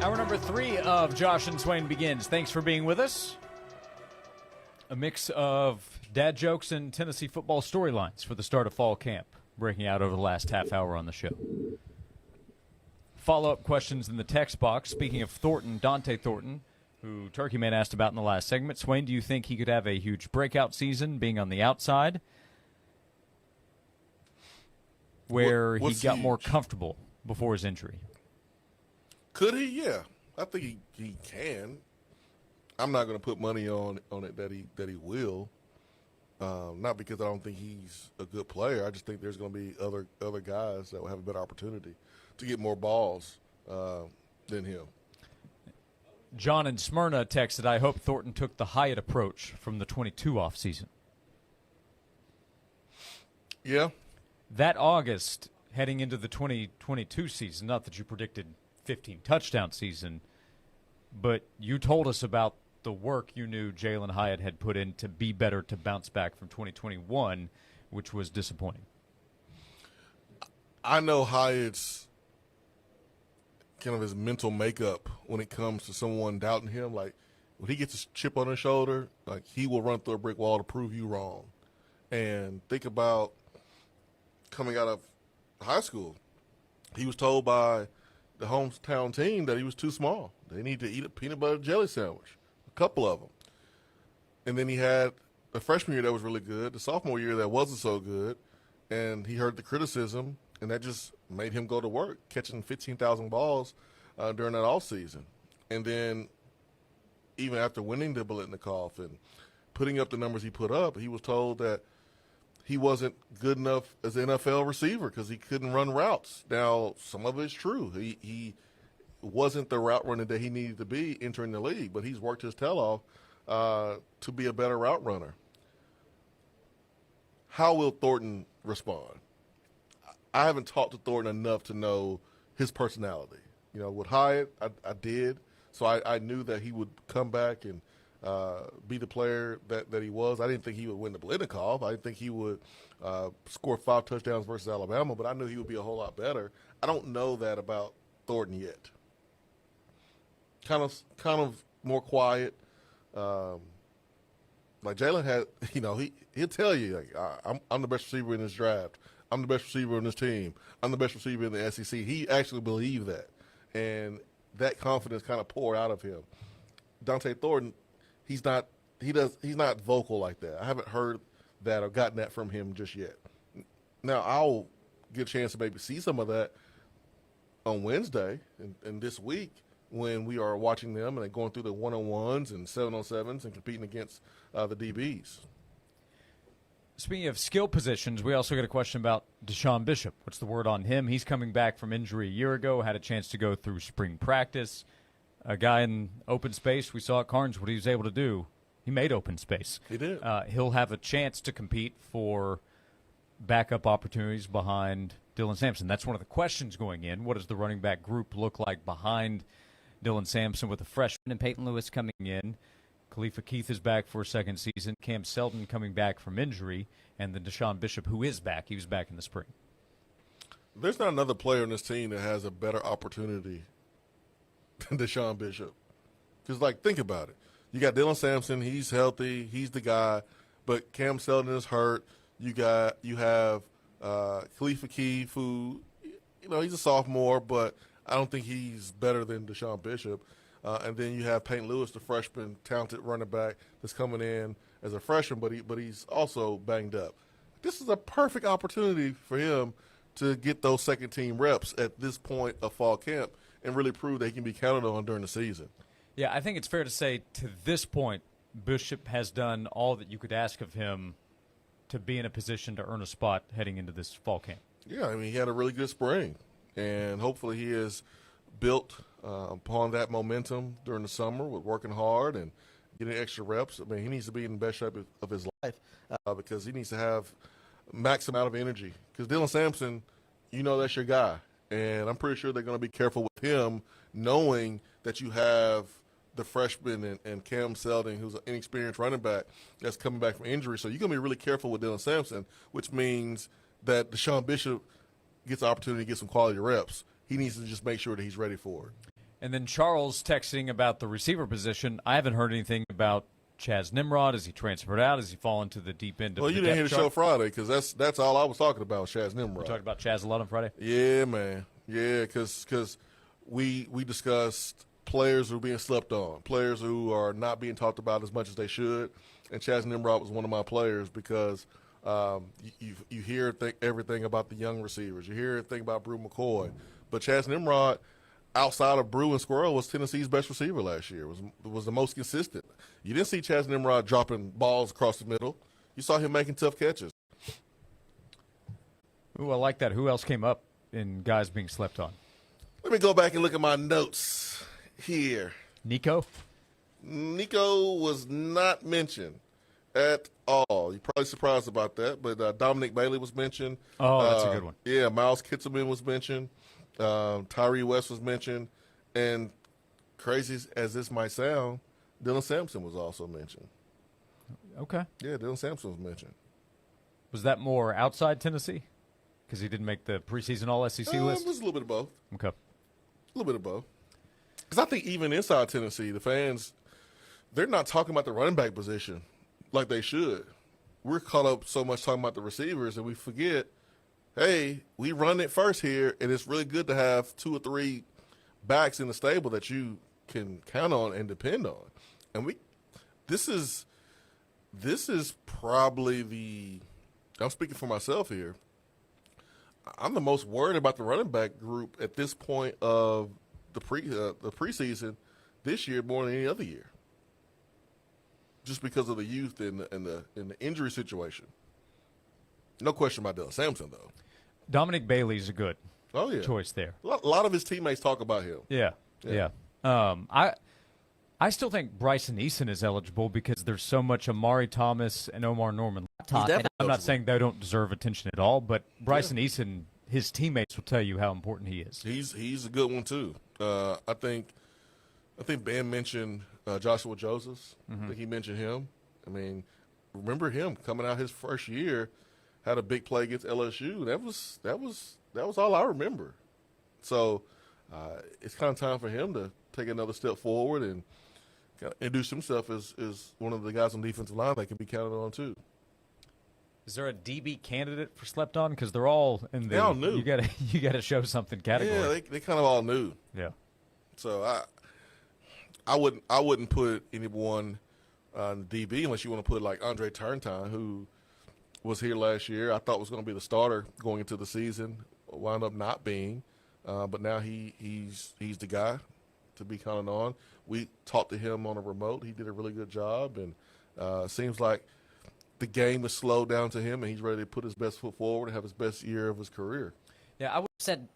Hour number 3 of Josh and Swain begins. Thanks for being with us. A mix of dad jokes and Tennessee football storylines for the start of fall camp, breaking out over the last half hour on the show. Follow-up questions in the text box. Speaking of Thornton, Dante Thornton, who Turkey Man asked about in the last segment. Swain, do you think he could have a huge breakout season being on the outside where he got huge? more comfortable before his injury? Could he? Yeah, I think he can. I'm not going to put money on it that he will. Not because I don't think he's a good player. I just think there's going to be other guys that will have a better opportunity to get more balls than him. John in Smyrna texted, I hope Thornton took the Hyatt approach from the 22 offseason. Yeah. That August, heading into the 2022 season, not that you predicted 15 touchdown season, but you told us about the work you knew Jalen Hyatt had put in to be better to bounce back from 2021, which was disappointing. I know Hyatt's kind of his mental makeup when it comes to someone doubting him. Like, when he gets his chip on his shoulder, like, he will run through a brick wall to prove you wrong. And think about coming out of high school. He was told by the hometown team that he was too small. They need to eat a peanut butter jelly sandwich, a couple of them. And then he had a freshman year that was really good, the sophomore year that wasn't so good, and he heard the criticism, and that just made him go to work, catching 15,000 balls during that offseason. And then even after winning the Biletnikoff and putting up the numbers he put up, he was told that he wasn't good enough as an NFL receiver because he couldn't run routes. Now, some of it's true. He wasn't the route runner that he needed to be entering the league, but he's worked his tail off to be a better route runner. How will Thornton respond? I haven't talked to Thornton enough to know his personality. You know, with Hyatt, I did, so I knew that he would come back and be the player that he was. I didn't think he would win the Biletnikoff. I didn't think he would score 5 touchdowns versus Alabama, but I knew he would be a whole lot better. I don't know that about Thornton yet. Kind of more quiet. Like Jalen had, you know, he'll tell you, like, I'm the best receiver in this draft. I'm the best receiver on this team. I'm the best receiver in the SEC. He actually believed that, and that confidence kind of poured out of him. Dante Thornton, he's not vocal like that. I haven't heard that or gotten that from him just yet. Now, I'll get a chance to maybe see some of that on Wednesday and this week when we are watching them and they're going through the 1-on-1s and 7-on-7s and competing against the DBs. Speaking of skill positions, we also got a question about Deshaun Bishop. What's the word on him? He's coming back from injury a year ago, had a chance to go through spring practice. A guy in open space, we saw at Carnes what he was able to do. He made open space. He did. He'll have a chance to compete for backup opportunities behind Dylan Sampson. That's one of the questions going in. What does the running back group look like behind Dylan Sampson with a freshman and Peyton Lewis coming in? Khalifa Keith is back for a second season. Cam Selden coming back from injury. And then Deshaun Bishop, who is back. He was back in the spring. There's not another player on this team that has a better opportunity than Deshaun Bishop. Because, like, think about it. You got Dylan Sampson. He's healthy. He's the guy. But Cam Selden is hurt. You have Khalifa Keith, who, you know, he's a sophomore, but I don't think he's better than Deshaun Bishop. And then you have Peyton Lewis, the freshman, talented running back that's coming in as a freshman, but he's also banged up. This is a perfect opportunity for him to get those second-team reps at this point of fall camp and really prove that he can be counted on during the season. Yeah, I think it's fair to say to this point, Bishop has done all that you could ask of him to be in a position to earn a spot heading into this fall camp. Yeah, I mean, he had a really good spring, and hopefully he has built upon that momentum during the summer with working hard and getting extra reps. I mean, he needs to be in the best shape of his life because he needs to have max amount of energy. Because Dylan Sampson, you know that's your guy, and I'm pretty sure they're going to be careful with him knowing that you have the freshman and Cam Selding, who's an inexperienced running back that's coming back from injury. So you're going to be really careful with Dylan Sampson, which means that Deshaun Bishop gets the opportunity to get some quality reps. He needs to just make sure that he's ready for it. And then Charles texting about the receiver position. I haven't heard anything about Chaz Nimrod. Has he transferred out? Has he fallen to the deep end of Well, the you didn't hear the depth show chart? Friday because that's all I was talking about, Chaz Nimrod. You talked about Chaz a lot on Friday? Yeah, man. Yeah, because we discussed players who are being slept on, players who are not being talked about as much as they should. And Chaz Nimrod was one of my players because you hear everything about the young receivers. You hear everything about Brew McCoy. But Chaz Nimrod, outside of Brew and Squirrel, was Tennessee's best receiver last year, was the most consistent. You didn't see Chaz Nimrod dropping balls across the middle. You saw him making tough catches. Ooh, I like that. Who else came up in guys being slept on? Let me go back and look at my notes here. Nico was not mentioned at all. You're probably surprised about that, but Dominic Bailey was mentioned. Oh, that's a good one. Yeah, Miles Kitzelman was mentioned. Tyree West was mentioned. And crazy as this might sound, Dylan Sampson was also mentioned. Okay. Yeah, Dylan Sampson was mentioned. Was that more outside Tennessee? Because he didn't make the preseason All-SEC list? It was a little bit of both. Okay. A little bit of both. Because I think even inside Tennessee, the fans, they're not talking about the running back position like they should. We're caught up so much talking about the receivers, and we forget, hey, we run it first here, and it's really good to have 2 or 3 backs in the stable that you can count on and depend on. And this is probably I'm speaking for myself here. I'm the most worried about the running back group at this point of the preseason this year more than any other year, just because of the youth and the injury situation. No question about Dylan Sampson, though. Dominic Bailey's a good choice there. A lot of his teammates talk about him. Yeah. I still think Bryson Eason is eligible because there's so much Amari Thomas and Omar Norman talk. And I'm not saying they don't deserve attention at all, but Bryson Eason, his teammates will tell you how important he is. He's a good one too. I think Ben mentioned Joshua Josephs. I think he mentioned him. I mean, remember him coming out his first year, had a big play against LSU. That was all I remember. So it's kind of time for him to take another step forward and kind of introduce himself as one of the guys on the defensive line that can be counted on too. Is there a DB candidate for slept on? Because they're all in the. They all new. You gotta show something category. Yeah, they kind of all new. Yeah. So I wouldn't put anyone on DB unless you want to put like Andre Turntine, who was here last year. I thought was going to be the starter going into the season, wound up not being, but now he's the guy to be counted on. We talked to him on a remote. He did a really good job, and seems like the game is slowed down to him, and he's ready to put his best foot forward and have his best year of his career. Yeah, I would have said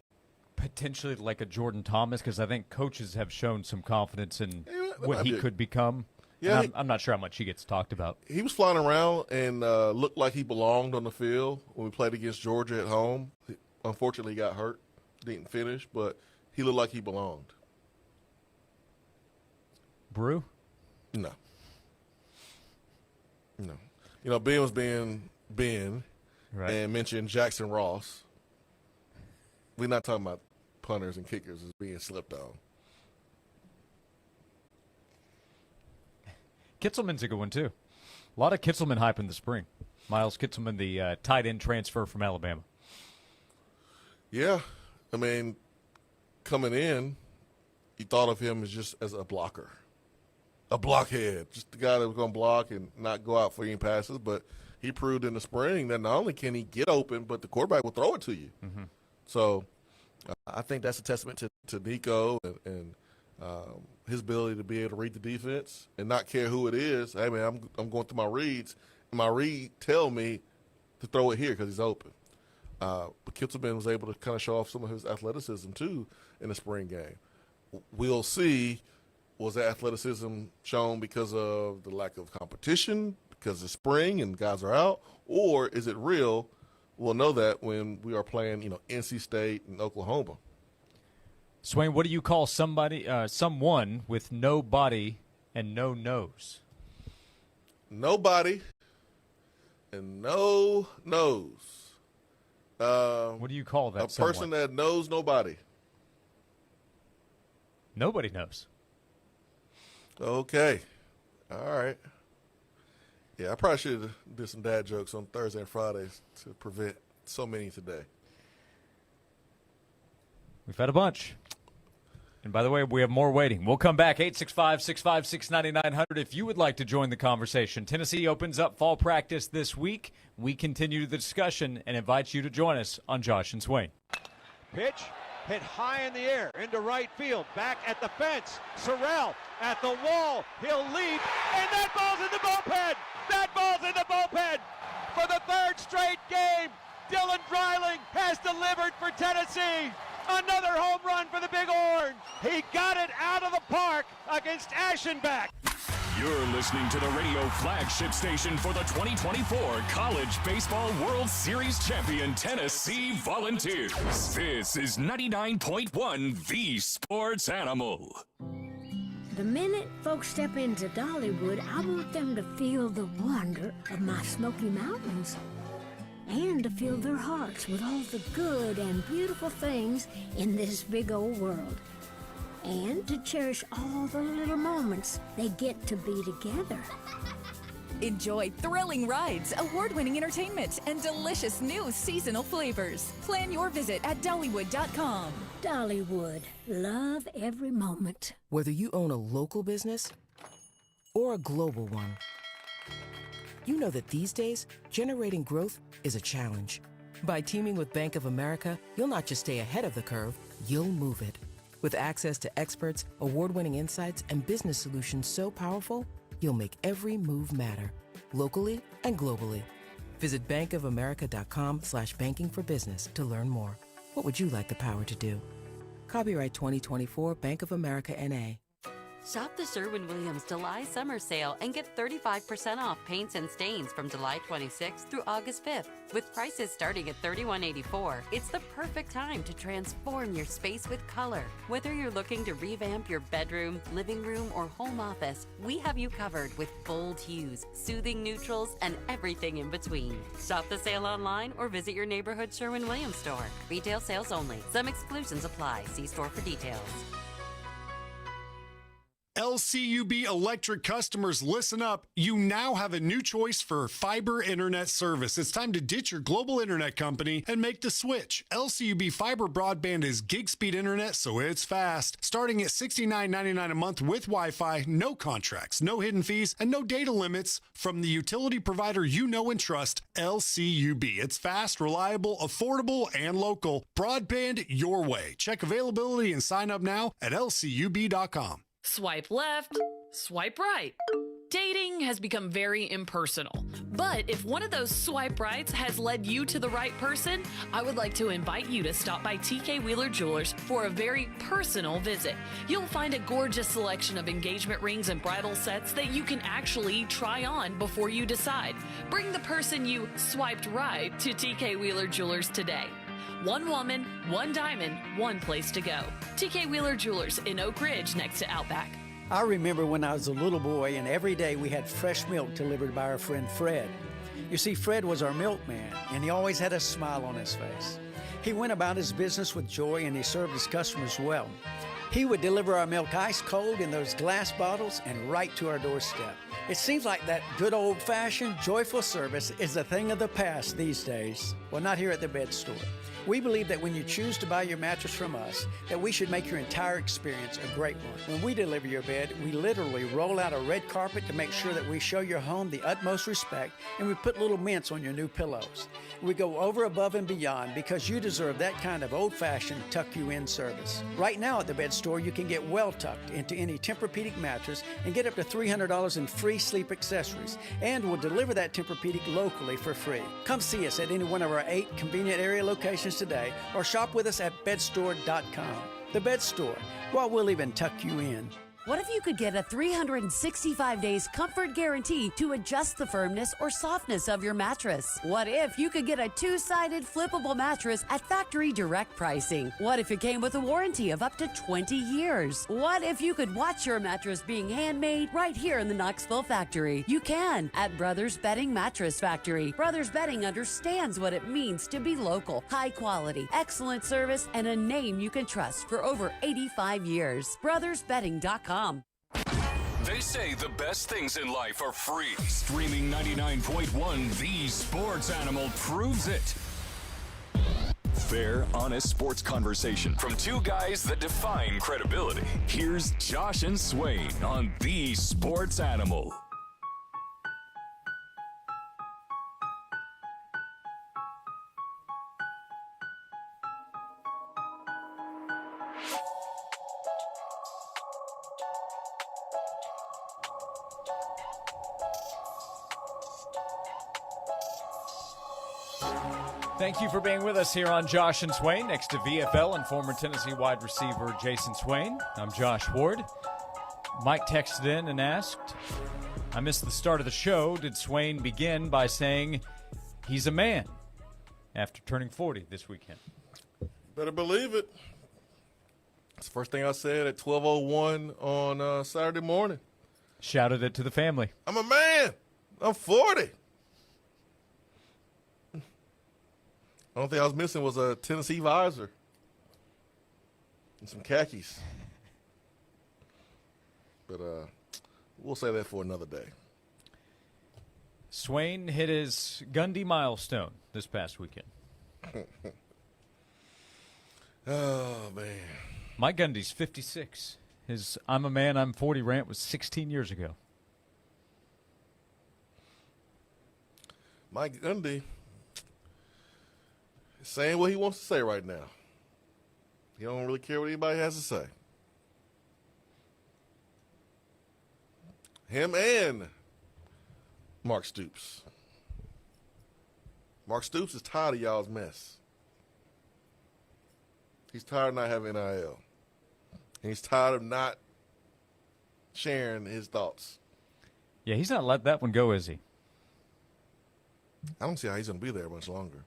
potentially like a Jordan Thomas because I think coaches have shown some confidence in what he could become. Yeah, I'm not sure how much he gets talked about. He was flying around and looked like he belonged on the field when we played against Georgia at home. Unfortunately, he got hurt, didn't finish, but he looked like he belonged. Brew? No. You know, Ben was being Ben and mentioned Jackson Ross. We're not talking about punters and kickers as being slept on. Kitzelman's a good one, too. A lot of Kitzelman hype in the spring. Miles Kitzelman, the tight end transfer from Alabama. Yeah. I mean, coming in, you thought of him as a blocker. A blockhead, just the guy that was going to block and not go out for any passes. But he proved in the spring that not only can he get open, but the quarterback will throw it to you. So I think that's a testament to Nico and His ability to be able to read the defense and not care who it is. Hey, man, I'm going through my reads, and my read tell me to throw it here because he's open. But Kittelman was able to kind of show off some of his athleticism, too, in the spring game. We'll see, was that athleticism shown because of the lack of competition, because it's spring and guys are out, or is it real? We'll know that when we are playing, NC State and Oklahoma. Swain, what do you call someone with no body and no nose? No body and no nose. What do you call that? A person that knows nobody. Nobody knows. Okay. All right. Yeah, I probably should have did some dad jokes on Thursday and Fridays to prevent so many today. We've had a bunch. And by the way, we have more waiting. We'll come back, 865-656-9900 if you would like to join the conversation. Tennessee opens up fall practice this week. We continue the discussion and invite you to join us on Josh and Swain. Pitch hit high in the air into right field. Back at the fence. Sorrell at the wall. He'll leap. And that ball's in the bullpen. That ball's in the bullpen. For the third straight game, Dylan Dreiling has delivered for Tennessee. Another home run for the Big Orange. He got it out of the park against Aschenbach. You're listening to the radio flagship station for the 2024 College Baseball World Series champion Tennessee Volunteers. This is 99.1 The Sports Animal. The minute folks step into Dollywood, I want them to feel the wonder of my Smoky Mountains. And to fill their hearts with all the good and beautiful things in this big old world. And to cherish all the little moments they get to be together. Enjoy thrilling rides, award-winning entertainment, and delicious new seasonal flavors. Plan your visit at Dollywood.com. Dollywood. Love every moment. Whether you own a local business or a global one, you know that these days, generating growth is a challenge. By teaming with Bank of America, you'll not just stay ahead of the curve, you'll move it. With access to experts, award-winning insights, and business solutions so powerful, you'll make every move matter, locally and globally. Visit bankofamerica.com/banking for business to learn more. What would you like the power to do? Copyright 2024 Bank of America N.A. Shop the Sherwin-Williams July Summer Sale and get 35% off paints and stains from July 26th through August 5th. With prices starting at $31.84, it's the perfect time to transform your space with color. Whether you're looking to revamp your bedroom, living room, or home office, we have you covered with bold hues, soothing neutrals, and everything in between. Shop the sale online or visit your neighborhood Sherwin-Williams store. Retail sales only. Some exclusions apply. See store for details. LCUB Electric customers, listen up. You now have a new choice for fiber internet service. It's time to ditch your global internet company and make the switch. LCUB fiber broadband is gig speed internet, so it's fast. Starting at $69.99 a month with Wi-Fi, no contracts, no hidden fees, and no data limits from the utility provider you know and trust, LCUB. It's fast, reliable, affordable, and local. Broadband your way. Check availability and sign up now at lcub.com. Swipe left, swipe right. Dating has become very impersonal. But if one of those swipe rights has led you to the right person, I would like to invite you to stop by TK Wheeler Jewelers for a very personal visit. You'll find a gorgeous selection of engagement rings and bridal sets that you can actually try on before you decide. Bring the person you swiped right to TK Wheeler Jewelers today. One woman, one diamond, one place to go. TK Wheeler Jewelers in Oak Ridge next to Outback. I remember when I was a little boy and every day we had fresh milk delivered by our friend Fred. You see, Fred was our milkman and he always had a smile on his face. He went about his business with joy and he served his customers well. He would deliver our milk ice cold in those glass bottles and right to our doorstep. It seems like that good old-fashioned, joyful service is a thing of the past these days. Well, not here at the Bed Store. We believe that when you choose to buy your mattress from us, that we should make your entire experience a great one. When we deliver your bed, we literally roll out a red carpet to make sure that we show your home the utmost respect, and we put little mints on your new pillows. We go over, above, and beyond because you deserve that kind of old-fashioned tuck-you-in service. Right now at the Bed Store, you can get well tucked into any Tempur-Pedic mattress and get up to $300 in free sleep accessories, and we'll deliver that Tempur-Pedic locally for free. Come see us at any one of our 8 convenient area locations today, or shop with us at bedstore.com. The Bed Store, well, we'll even tuck you in. What if you could get a 365 days comfort guarantee to adjust the firmness or softness of your mattress? What if you could get a 2-sided flippable mattress at factory direct pricing? What if it came with a warranty of up to 20 years? What if you could watch your mattress being handmade right here in the Knoxville factory? You can at Brothers Bedding Mattress Factory. Brothers Bedding understands what it means to be local, high quality, excellent service, and a name you can trust for over 85 years. BrothersBedding.com. They say the best things in life are free. Streaming 99.1, the sports animal proves it. Fair, honest sports conversation from two guys that define credibility. Here's Josh and Swain on the sports animal. Thank you for being with us here on Josh and Swain, next to VFL and former Tennessee wide receiver Jason Swain. I'm Josh Ward. Mike texted in and asked, I missed the start of the show. Did Swain begin by saying he's a man after turning 40 this weekend? Better believe it. That's the first thing I said at 12:01 on Saturday morning. Shouted it to the family. I'm a man. I'm 40. The only thing I was missing was a Tennessee visor and some khakis. But we'll say that for another day. Swain hit his Gundy milestone this past weekend. Oh, man. Mike Gundy's 56. His I'm a man, I'm 40 rant was 16 years ago. Mike Gundy is saying what he wants to say right now. He don't really care what anybody has to say. Him and Mark Stoops. Mark Stoops is tired of y'all's mess. He's tired of not having NIL. And he's tired of not sharing his thoughts. Yeah, he's not let that one go, is he? I don't see how he's going to be there much longer.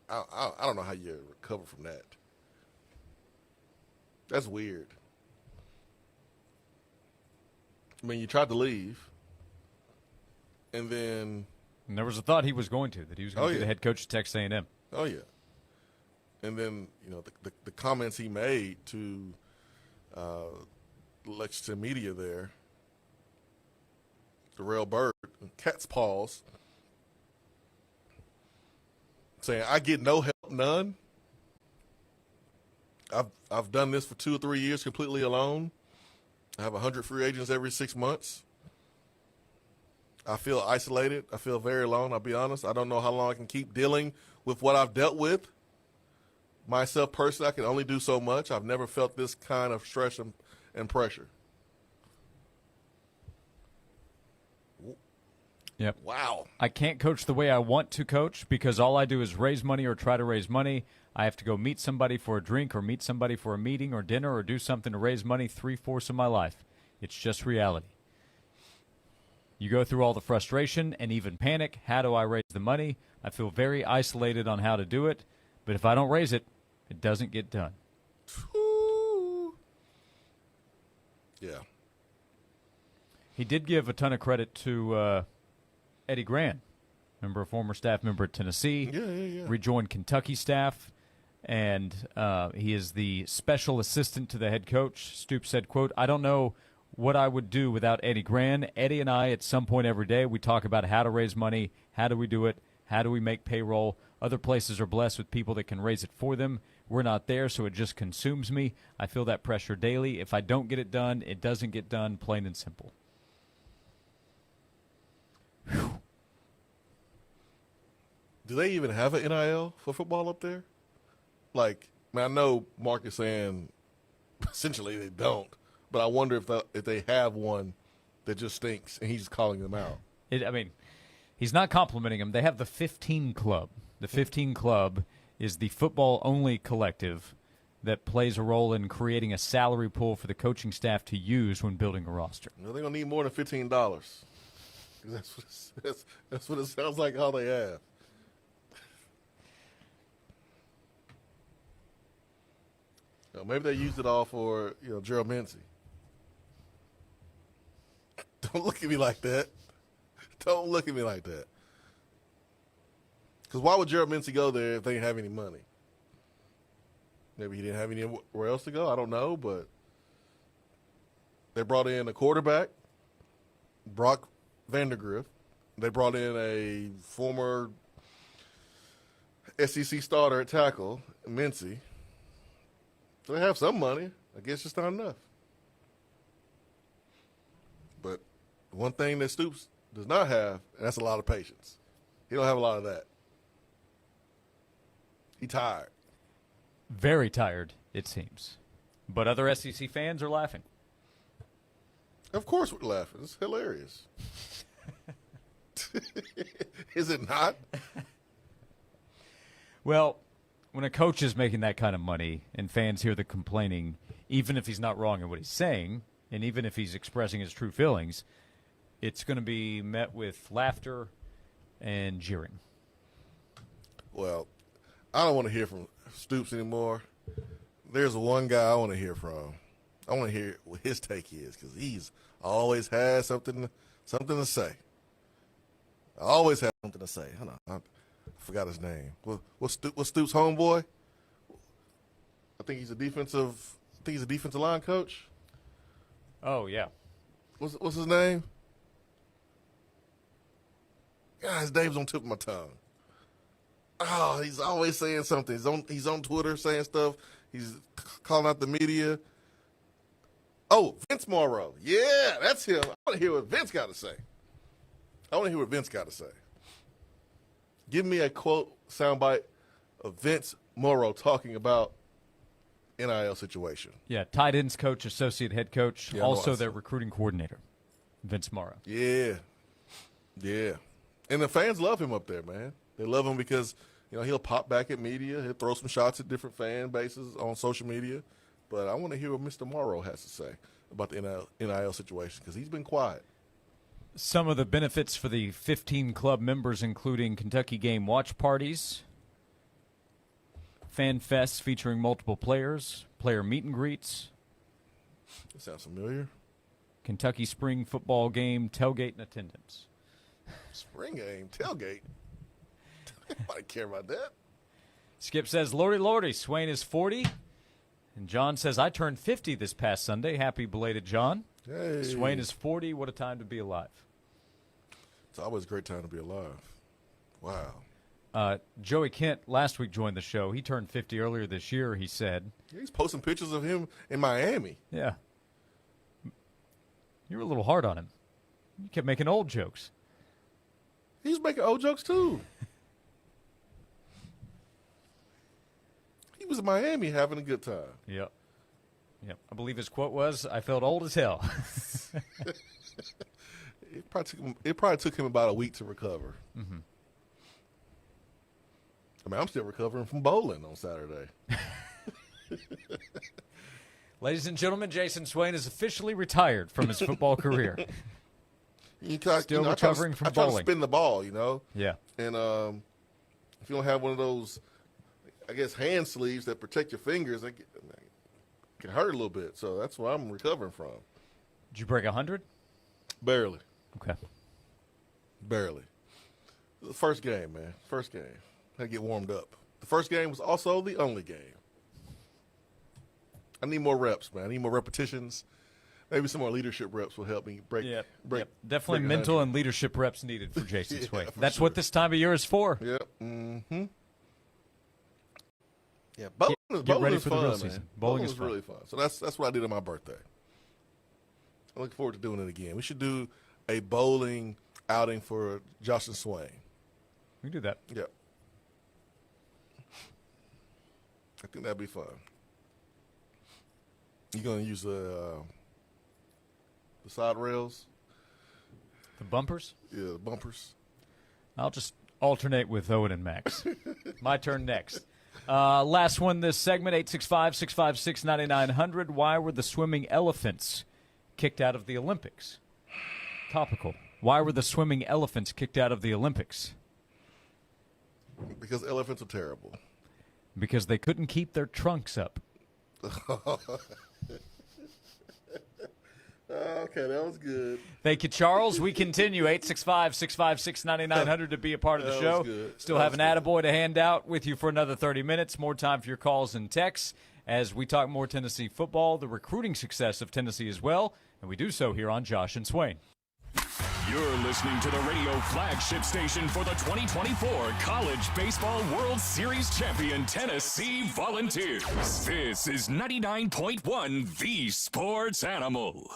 I don't know how you recover from that. That's weird. I mean, you tried to leave, and then... And there was a thought he was going to, that he was going to be the head coach of Texas A&M. Oh, yeah. And then, you know, the comments he made to Lexington Media there, Darrell Bird, cat's paws, saying, I get no help, none. I've done this for 2 or 3 years completely alone. I have 100 free agents every 6 months. I feel isolated. I feel very alone, I'll be honest. I don't know how long I can keep dealing with what I've dealt with. Myself personally, I can only do so much. I've never felt this kind of stress and pressure. Yep. Wow. I can't coach the way I want to coach because all I do is raise money or try to raise money. I have to go meet somebody for a drink or meet somebody for a meeting or dinner or do something to raise money 3/4 of my life. It's just reality. You go through all the frustration and even panic. How do I raise the money? I feel very isolated on how to do it. But if I don't raise it, it doesn't get done. Yeah. He did give a ton of credit to Eddie Gran, remember, a former staff member at Tennessee, rejoined Kentucky staff, and he is the special assistant to the head coach. Stoops said, quote, I don't know what I would do without Eddie Gran. Eddie and I, at some point every day, we talk about how to raise money, how do we do it, how do we make payroll, Other places are blessed with people that can raise it for them. We're not there, so it just consumes me. I feel that pressure daily. If I don't get it done, it doesn't get done, plain and simple. Whew. Do they even have an NIL for football up there? Like, I know Mark is saying essentially they don't, but I wonder if they have one that just stinks and he's calling them out. He's not complimenting them. They have the 15 Club. The 15 Club is the football-only collective that plays a role in creating a salary pool for the coaching staff to use when building a roster. Well, they're going to need more than $15. That's what it sounds like all they have. Maybe they used it all for, Gerald Mincy. Don't look at me like that. Don't look at me like that. Because why would Gerald Mincy go there if they didn't have any money? Maybe he didn't have anywhere else to go. I don't know, but they brought in a quarterback, Brock Vandergriff. They brought in a former SEC starter at tackle, Mincy. So they have some money. I guess just not enough. But one thing that Stoops does not have, and that's a lot of patience. He don't have a lot of that. He tired. Very tired, it seems. But other SEC fans are laughing. Of course we're laughing. It's hilarious. Is it not? Well, when a coach is making that kind of money and fans hear the complaining, even if he's not wrong in what he's saying, and even if he's expressing his true feelings, it's going to be met with laughter and jeering. Well, I don't want to hear from Stoops anymore. There's one guy I want to hear from. I want to hear what his take is because he's always has something to say. I always have something to say. Hold on. I forgot his name. What's Stoops' homeboy? I think he's a defensive line coach. Oh yeah. What's his name? God, his name's on the tip of my tongue. Oh, he's always saying something. He's on Twitter saying stuff. He's calling out the media. Oh, Vince Morrow. Yeah, that's him. I want to hear what Vince got to say. Give me a quote soundbite of Vince Morrow talking about NIL situation. Yeah, tight ends coach, associate head coach, also their recruiting coordinator, Vince Morrow. Yeah. And the fans love him up there, man. They love him because, he'll pop back at media. He'll throw some shots at different fan bases on social media. But I want to hear what Mr. Morrow has to say about the NIL situation because he's been quiet. Some of the benefits for the 15 club members including Kentucky game watch parties, fan fests featuring multiple players, player meet and greets. That sounds familiar. Kentucky spring football game tailgate and attendance. Spring game tailgate? Nobody care about that. Skip says, Lordy, Lordy, Swain is 40. And John says, I turned 50 this past Sunday. Happy belated, John. Hey. Swain is 40. What a time to be alive. It's always a great time to be alive. Wow. Joey Kent last week joined the show. He turned 50 earlier this year, he said. Yeah, he's posting pictures of him in Miami. Yeah. You were a little hard on him. You kept making old jokes. He's making old jokes, too. He was in Miami having a good time. Yep. I believe his quote was, I felt old as hell. It probably took him about a week to recover. Mm-hmm. I'm still recovering from bowling on Saturday. Ladies and gentlemen, Jason Swain is officially retired from his football career. Still recovering from bowling. I try to spin the ball, Yeah. And if you don't have one of those, I guess, hand sleeves that protect your fingers, it can hurt a little bit. So that's what I'm recovering from. Did you break 100? Barely. Okay. Barely. The first game, man. First game. Had to get warmed up. The first game was also the only game. I need more reps, man. I need more repetitions. Maybe some more leadership reps will help me break. Definitely break mental and leadership reps needed for Jason Swain. For That's sure. what this time of year is for. Yep. Mm-hmm. Yeah, bowling, Get ready is for fun, the real man. season. Bowling Bowling is is fun. really fun. So that's what I did on my birthday. I look forward to doing it again. We should do a bowling outing for Josh and Swain. We can do that. Yep. I think that'd be fun. You gonna use the side rails? The bumpers? Yeah, the bumpers. I'll just alternate with Owen and Max. My turn next. Last one this segment, 865-656-9900. Why were the swimming elephants kicked out of the Olympics? Topical. Why were the swimming elephants kicked out of the Olympics? Because elephants are terrible. Because they couldn't keep their trunks up. Okay, that was good. Thank you, Charles. We continue, 865-656-9900 to be a part of the That show. was good. Still That have an was attaboy to hand out with you for another 30 minutes. More time for your calls and texts as we talk more Tennessee football, the recruiting success of Tennessee as well, and we do so here on Josh and Swain. You're listening to the radio flagship station for the 2024 College Baseball World Series champion Tennessee Volunteers. This is 99.1 The Sports Animal.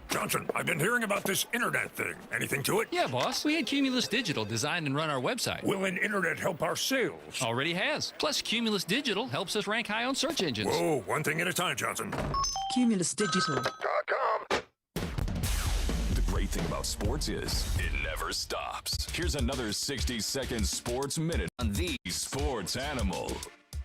Johnson, I've been hearing about this internet thing. Anything to it? Yeah, boss. We had Cumulus Digital design and run our website. Will an internet help our sales? Already has. Plus, Cumulus Digital helps us rank high on search engines. Whoa, one thing at a time, Johnson. CumulusDigital.com. The great thing about sports is it never stops. Here's another 60-second sports minute on The Sports Animal.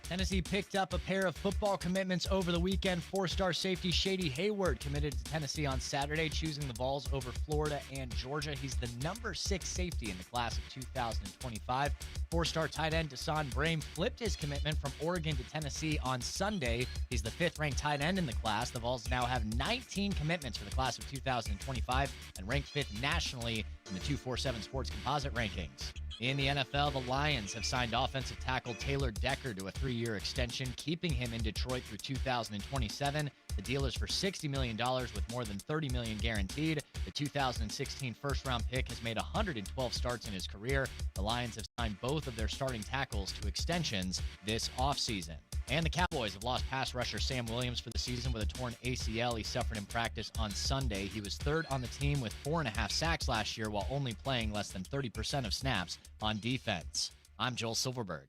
Tennessee picked up a pair of football commitments over the weekend. Four-star safety Shady Hayward committed to Tennessee on Saturday, choosing the Vols over Florida and Georgia. He's the number 6 safety in the class of 2025. Four-star tight end Deshaun Brame flipped his commitment from Oregon to Tennessee on Sunday. He's the 5th-ranked tight end in the class. The Vols now have 19 commitments for the class of 2025 and ranked 5th nationally in the 247 Sports Composite rankings. In the NFL, the Lions have signed offensive tackle Taylor Decker to a 3-year extension, keeping him in Detroit through 2027. The deal is for $60 million with more than $30 million guaranteed. The 2016 first-round pick has made 112 starts in his career. The Lions have signed both of their starting tackles to extensions this offseason. And the Cowboys have lost pass rusher Sam Williams for the season with a torn ACL he suffered in practice on Sunday. He was 3rd on the team with 4.5 sacks last year while only playing less than 30% of snaps on defense. I'm Joel Silverberg.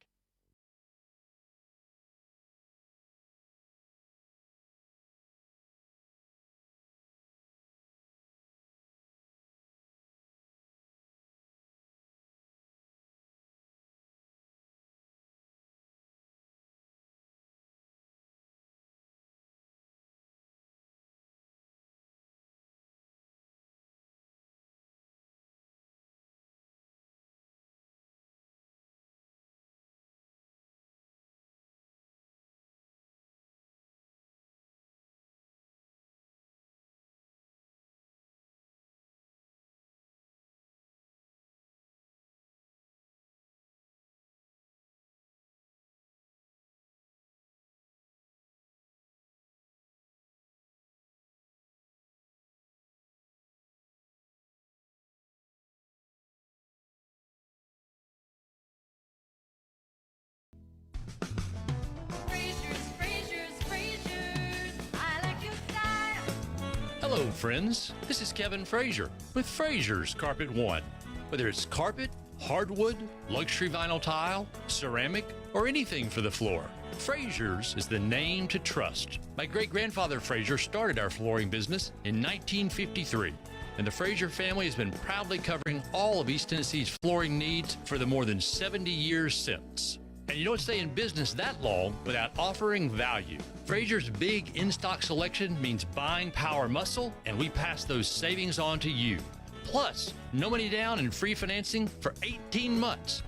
Hello, friends. This is Kevin Frazier with Frazier's Carpet One. Whether it's carpet, hardwood, luxury vinyl tile, ceramic, or anything for the floor, Frazier's is the name to trust. My great-grandfather Frazier started our flooring business in 1953, and the Frazier family has been proudly covering all of East Tennessee's flooring needs for the more than 70 years since. And you don't stay in business that long without offering value. Frazier's big in-stock selection means buying power muscle, and we pass those savings on to you. Plus, no money down and free financing for 18 months.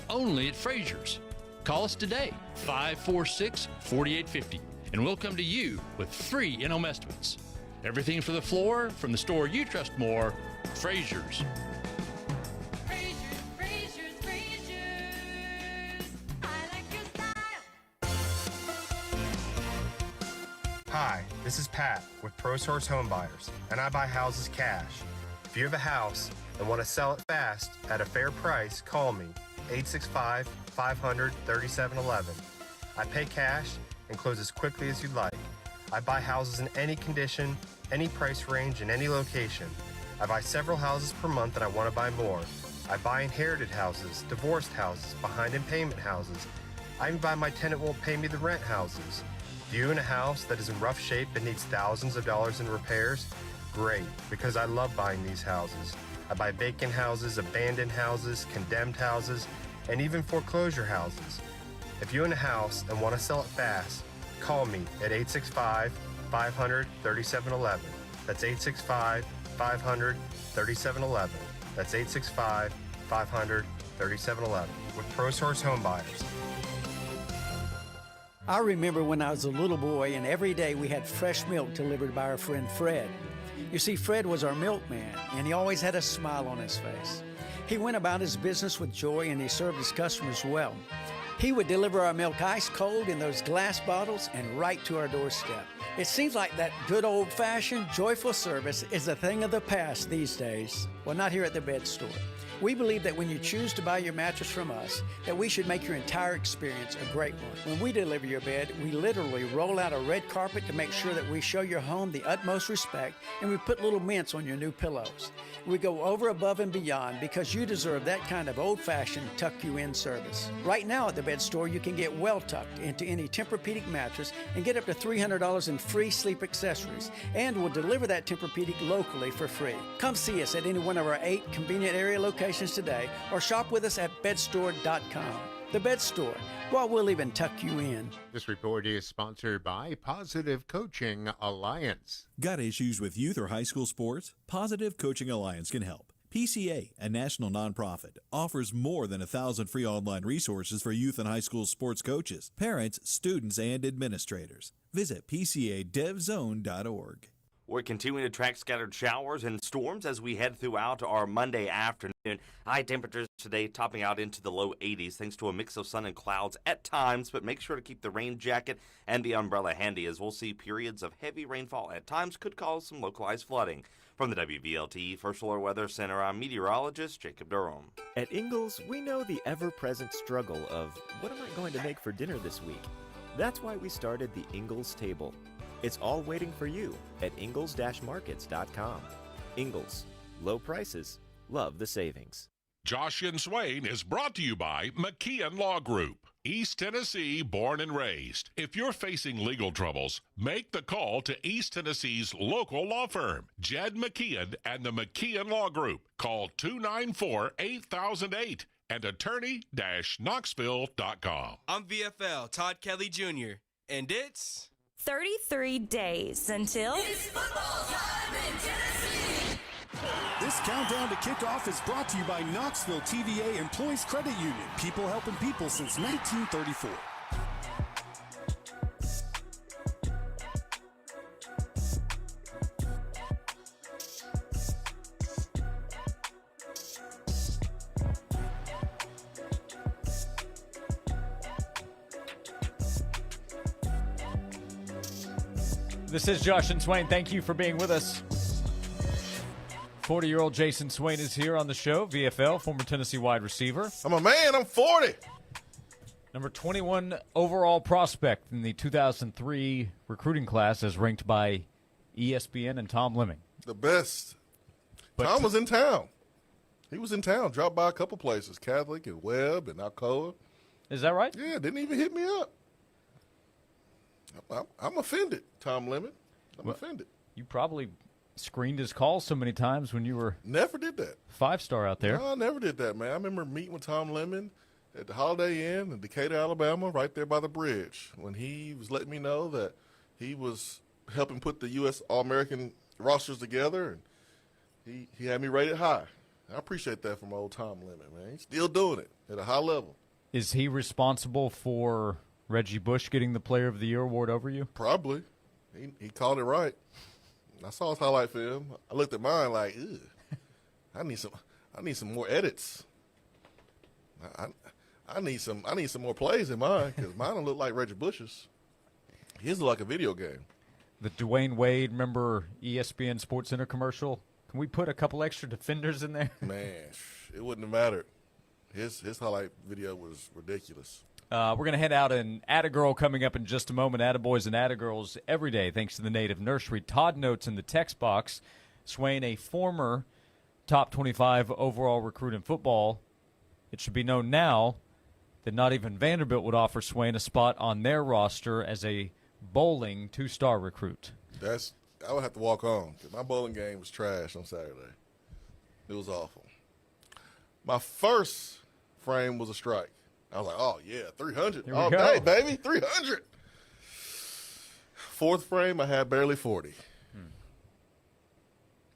Only at Frazier's. Call us today, 546-4850, and we'll come to you with free in-home estimates. Everything for the floor from the store you trust more, Frazier's. Hi, this is Pat with ProSource Home Buyers, and I buy houses cash. If you have a house and want to sell it fast at a fair price, call me, 865-500-3711. I pay cash and close as quickly as you'd like. I buy houses in any condition, any price range, in any location. I buy several houses per month and I want to buy more. I buy inherited houses, divorced houses, behind in payment houses. I even buy my tenant won't pay me the rent houses. Do you own a house that is in rough shape and needs thousands of dollars in repairs? Great, because I love buying these houses. I buy vacant houses, abandoned houses, condemned houses, and even foreclosure houses. If you own a house and want to sell it fast, call me at 865-500-3711. That's 865-500-3711. That's 865-500-3711 with ProSource Home Buyers. I remember when I was a little boy and every day we had fresh milk delivered by our friend Fred. You see, Fred was our milkman and he always had a smile on his face. He went about his business with joy and he served his customers well. He would deliver our milk ice cold in those glass bottles and right to our doorstep. It seems like that good old-fashioned, joyful service is a thing of the past these days. Well, not here at the Bed Store. We believe that when you choose to buy your mattress from us, that we should make your entire experience a great one. When we deliver your bed, we literally roll out a red carpet to make sure that we show your home the utmost respect, and we put little mints on your new pillows. We go over, above, and beyond because you deserve that kind of old-fashioned tuck-you-in service. Right now at the Bed Store, you can get well tucked into any Tempur-Pedic mattress and get up to $300 in free sleep accessories, and we'll deliver that Tempur-Pedic locally for free. Come see us at any one of our 8 convenient area locations today or shop with us at bedstore.com. The Bed Store. Well, we'll even tuck you in. This report is sponsored by Positive Coaching Alliance. Got issues with youth or high school sports? Positive Coaching Alliance can help. PCA, a national nonprofit, offers more than 1,000 free online resources for youth and high school sports coaches, parents, students, and administrators. Visit PCADevZone.org. We're continuing to track scattered showers and storms as we head throughout our Monday afternoon. High temperatures today topping out into the low 80s thanks to a mix of sun and clouds at times, but make sure to keep the rain jacket and the umbrella handy as we'll see periods of heavy rainfall at times could cause some localized flooding. From the WVLT First Alert Weather Center, I'm meteorologist Jacob Durham. At Ingalls, we know the ever-present struggle of what am I going to make for dinner this week? That's why we started the Ingalls Table. It's all waiting for you at ingalls-markets.com. Ingalls, low prices, love the savings. Josh and Swain is brought to you by McKeon Law Group. East Tennessee born and raised. If you're facing legal troubles, make the call to East Tennessee's local law firm, Jed McKeon and the McKeon Law Group. Call 294-8008 and attorney-knoxville.com. I'm VFL Todd Kelly Jr., and it's 33 days until it's football time in Tennessee. This countdown to kickoff is brought to you by Knoxville TVA Employees Credit Union. People helping people since 1934. This is Josh and Swain. Thank you for being with us. 40-year-old Jason Swain is here on the show. VFL, former Tennessee wide receiver. I'm a man. I'm 40. Number 21 overall prospect in the 2003 recruiting class as ranked by ESPN and Tom Lemming. The best. Tom was in town. He was in town. Dropped by a couple places, Catholic and Webb and Alcoa. Is that right? Yeah, didn't even hit me up. I'm offended, Tom Lemon. I'm offended. You probably screened his calls so many times when you were never did that 5-star out there. No, I never did that, man. I remember meeting with Tom Lemon at the Holiday Inn in Decatur, Alabama, right there by the bridge, when he was letting me know that he was helping put the U.S. All-American rosters together, and he had me rated high. I appreciate that from old Tom Lemon, man. He's still doing it at a high level. Is he responsible for Reggie Bush getting the Player of the Year award over you? Probably. He called it right. I saw his highlight film. I looked at mine like, ew, I need some more edits. I need some more plays in mine because mine don't look like Reggie Bush's. His look like a video game. The Dwayne Wade, remember ESPN Sports Center commercial? Can we put a couple extra defenders in there? Man, it wouldn't have mattered. His highlight video was ridiculous. We're going to head out an Attagirl coming up in just a moment. Attaboys and Attagirls every day, thanks to the Native Nursery. Todd notes in the text box, Swain, a former top 25 overall recruit in football. It should be known now that not even Vanderbilt would offer Swain a spot on their roster as a bowling 2-star recruit. I would have to walk on. My bowling game was trash on Saturday. It was awful. My first frame was a strike. I was like, oh, yeah, 300 all day, baby, 300. Fourth frame, I had barely 40.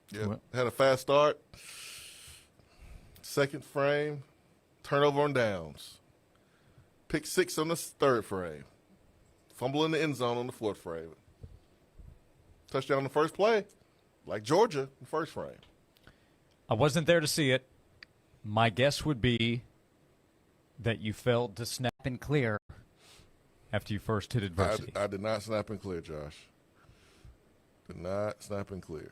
Yeah, had a fast start. Second frame, turnover on downs. Pick 6 on the third frame. Fumble in the end zone on the fourth frame. Touchdown on the first play, like Georgia, the first frame. I wasn't there to see it. My guess would be that you failed to snap and clear after you first hit adversity. I did not snap and clear, Josh. Did not snap and clear.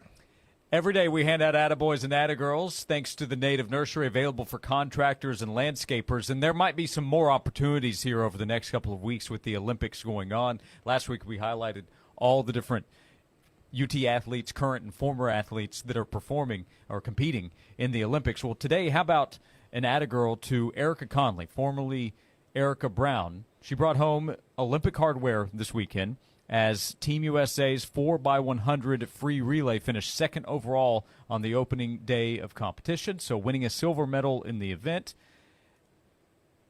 Every day we hand out Attaboys and Attagirls thanks to the Native Nursery, available for contractors and landscapers. And there might be some more opportunities here over the next couple of weeks with the Olympics going on. Last week we highlighted all the different UT athletes, current and former athletes that are performing or competing in the Olympics. Well, today, how about an Attagirl to Erica Conley, formerly Erica Brown? She brought home Olympic hardware this weekend as Team USA's 4x100 free relay finished second overall on the opening day of competition, so winning a silver medal in the event.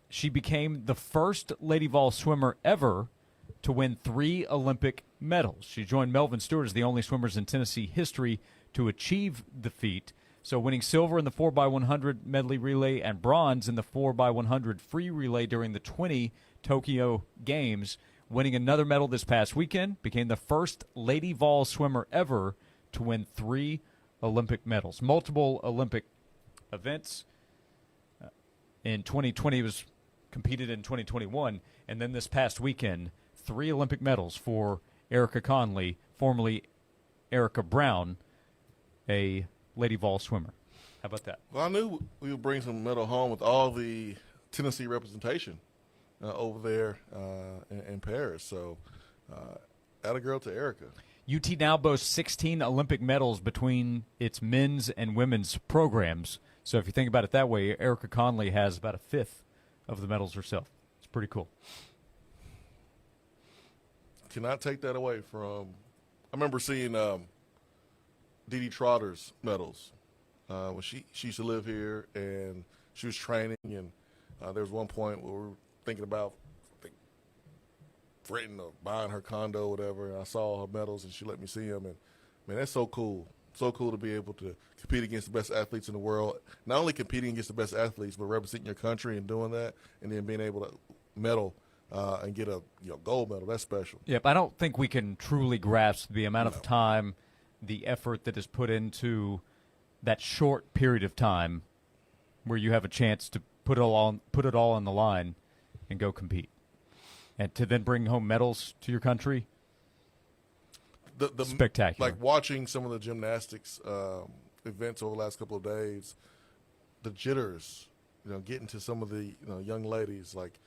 She became the first Lady Vol swimmer ever to win 3 Olympic medals. She joined Melvin Stewart as the only swimmers in Tennessee history to achieve the feat. So winning silver in the 4x100 medley relay and bronze in the 4x100 free relay during the 20 Tokyo Games. Winning another medal this past weekend, became the first Lady Vol swimmer ever to win 3 Olympic medals. Multiple Olympic events. In 2020, it was competed in 2021. And then this past weekend, 3 Olympic medals for Erica Conley, formerly Erica Brown, a Lady Vol swimmer. How about that? Well, I knew we would bring some medal home with all the Tennessee representation over there in Paris. So, Attagirl to Erica. UT now boasts 16 Olympic medals between its men's and women's programs. So if you think about it that way, Erica Conley has about a fifth of the medals herself. It's pretty cool. Cannot take that away from. I remember seeing Dee Dee Trotter's medals when she used to live here and she was training. And there was one point where we were thinking about renting or buying her condo or whatever. And I saw her medals and she let me see them. And man, that's so cool. So cool to be able to compete against the best athletes in the world. Not only competing against the best athletes, but representing your country and doing that, and then being able to medal. And get a gold medal. That's special. Yep, I don't think we can truly grasp the amount of time, the effort that is put into that short period of time where you have a chance to put it all on the line and go compete. And to then bring home medals to your country, spectacular. Like watching some of the gymnastics events over the last couple of days, the jitters, getting to some of the young ladies, like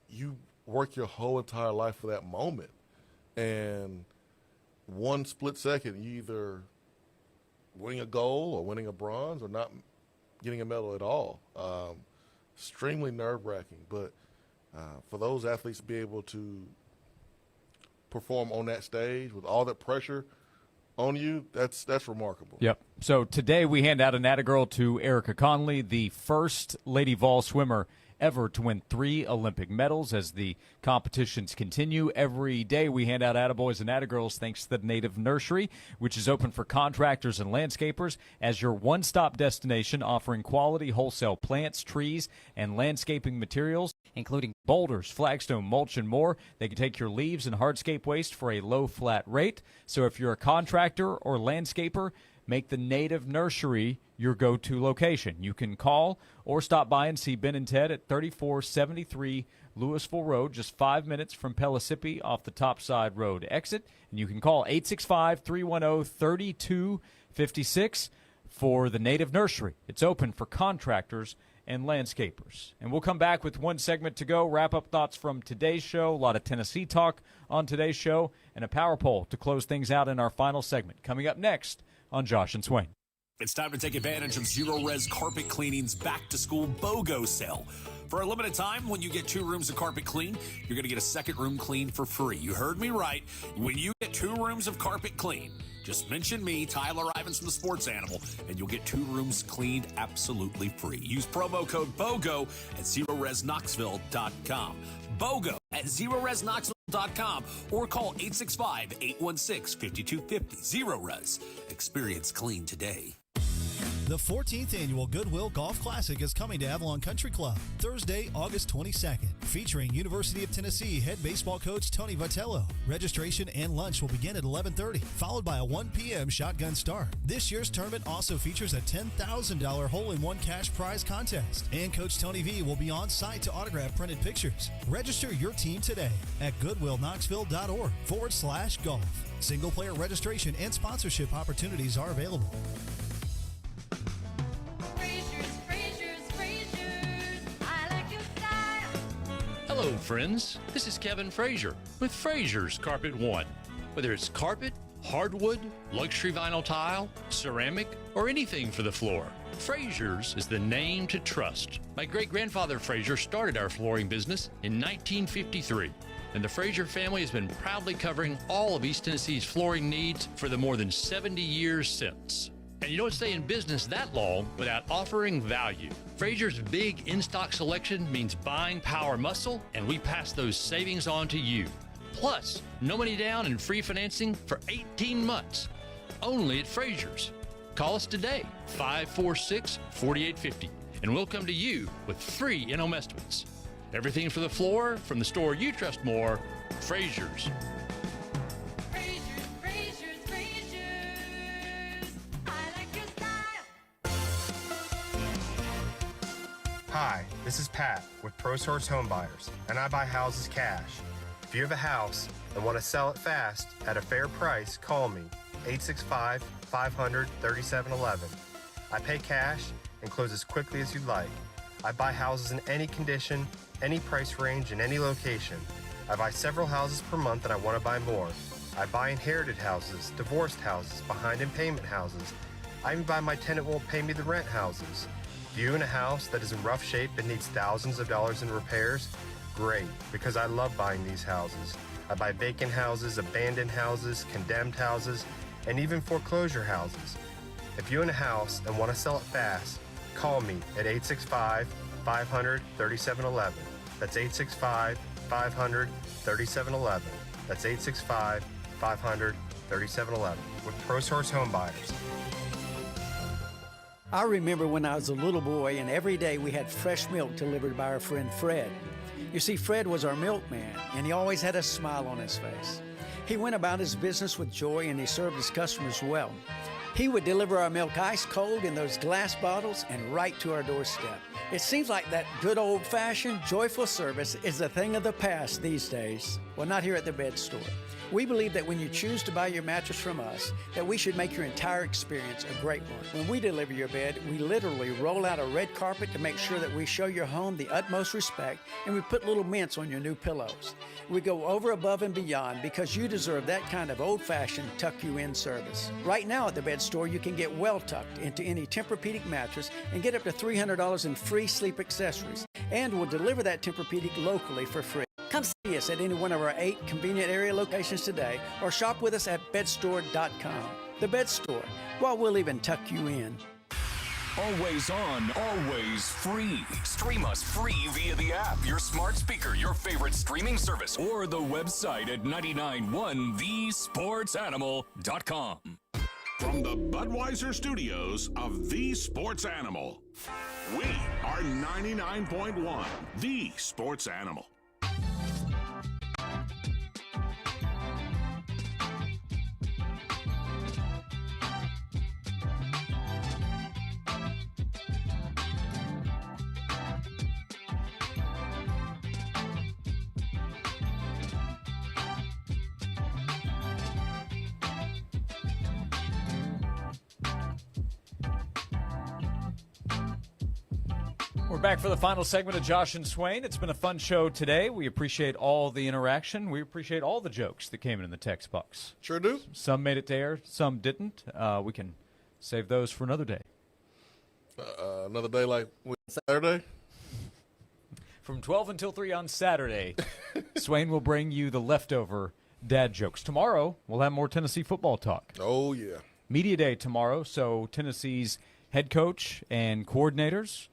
you work your whole entire life for that moment, and one split second, you either winning a gold or winning a bronze or not getting a medal at all. Extremely nerve-wracking, but for those athletes to be able to perform on that stage with all that pressure on you, that's remarkable. Yep. So today we hand out an Attagirl to Erica Conley, the first Lady Vol swimmer ever to win 3 Olympic medals. As the competitions continue, every day we hand out Attaboys and Attagirls thanks to the Native Nursery, which is open for contractors and landscapers as your one-stop destination, offering quality wholesale plants, trees, and landscaping materials, including boulders, flagstone, mulch, and more. They can take your leaves and hardscape waste for a low flat rate. So if you're a contractor or landscaper, make the Native Nursery your go-to location. You can call or stop by and see Ben and Ted at 3473 Louisville Road, just 5 minutes from Pellissippi off the Topside Road exit. And you can call 865-310-3256 for the Native Nursery. It's open for contractors and landscapers. And we'll come back with one segment to go, wrap up thoughts from today's show, a lot of Tennessee talk on today's show, and a power poll to close things out in our final segment. Coming up next on Josh and Swain. It's time to take advantage of Zero Res Carpet Cleaning's back-to-school BOGO sale. For a limited time, when you get 2 rooms of carpet clean, you're going to get a second room clean for free. You heard me right. When you get 2 rooms of carpet clean, just mention me, Tyler Ivins from the Sports Animal, and you'll get 2 rooms cleaned absolutely free. Use promo code BOGO at ZeroResKnoxville.com. BOGO at ZeroResKnoxville.com or call 865-816-5250. Zero Res. Experience clean today. The 14th Annual Goodwill Golf Classic is coming to Avalon Country Club Thursday, August 22nd, featuring University of Tennessee head baseball coach Tony Vitello. Registration and lunch will begin at 11:30, followed by a 1 p.m. shotgun start. This year's tournament also features a $10,000 hole-in-one cash prize contest, and Coach Tony V will be on site to autograph printed pictures. Register your team today at goodwillknoxville.org/golf. Single-player registration and sponsorship opportunities are available. Hello, friends. This is Kevin Frazier with Frazier's Carpet One. Whether it's carpet, hardwood, luxury vinyl tile, ceramic, or anything for the floor, Frazier's is the name to trust. My great-grandfather Frazier started our flooring business in 1953, and the Frazier family has been proudly covering all of East Tennessee's flooring needs for the more than 70 years since. And you don't stay in business that long without offering value. Frazier's big in-stock selection means buying power muscle, and we pass those savings on to you. Plus, no money down and free financing for 18 months. Only at Frazier's. Call us today, 546-4850, and we'll come to you with free in-home estimates. Everything for the floor from the store you trust more, Frazier's. Hi, this is Pat with ProSource Home Buyers, and I buy houses cash. If you have a house and want to sell it fast at a fair price, call me, 865-500-3711. I pay cash and close as quickly as you'd like. I buy houses in any condition, any price range, and any location. I buy several houses per month and I want to buy more. I buy inherited houses, divorced houses, behind in payment houses. I even buy my tenant won't pay me the rent houses. Do you own a house that is in rough shape and needs thousands of dollars in repairs? Great, because I love buying these houses. I buy vacant houses, abandoned houses, condemned houses, and even foreclosure houses. If you own a house and want to sell it fast, call me at 865-500-3711. That's 865-500-3711. That's 865-500-3711 with ProSource Home Buyers. I remember when I was a little boy and every day we had fresh milk delivered by our friend Fred. You see, Fred was our milkman, and he always had a smile on his face. He went about his business with joy, and he served his customers well. He would deliver our milk ice cold in those glass bottles and right to our doorstep. It seems like that good old-fashioned, joyful service is a thing of the past these days. Well, not here at the Bed Store. We believe that when you choose to buy your mattress from us, that we should make your entire experience a great one. When we deliver your bed, we literally roll out a red carpet to make sure that we show your home the utmost respect, and we put little mints on your new pillows. We go over, above, and beyond because you deserve that kind of old-fashioned tuck-you-in service. Right now at the Bed Store, you can get well tucked into any Tempur-Pedic mattress and get up to $300 in free sleep accessories, and we'll deliver that Tempur-Pedic locally for free. Come see us at any one of our 8 convenient area locations today or shop with us at bedstore.com. The Bed Store, well, we'll even tuck you in. Always on, always free. Stream us free via the app, your smart speaker, your favorite streaming service, or the website at 991thesportsanimal.com. From the Budweiser studios of The Sports Animal, we are 99.1 The Sports Animal. We're back for the final segment of Josh and Swain. It's been a fun show today. We appreciate all the interaction. We appreciate all the jokes that came in the text box. Sure do. Some made it to air, some didn't. We can save those for another day. Another day like Saturday? From 12 until 3 on Saturday, Swain will bring you the leftover dad jokes. Tomorrow, we'll have more Tennessee football talk. Oh, yeah. Media day tomorrow, so Tennessee's head coach and coordinators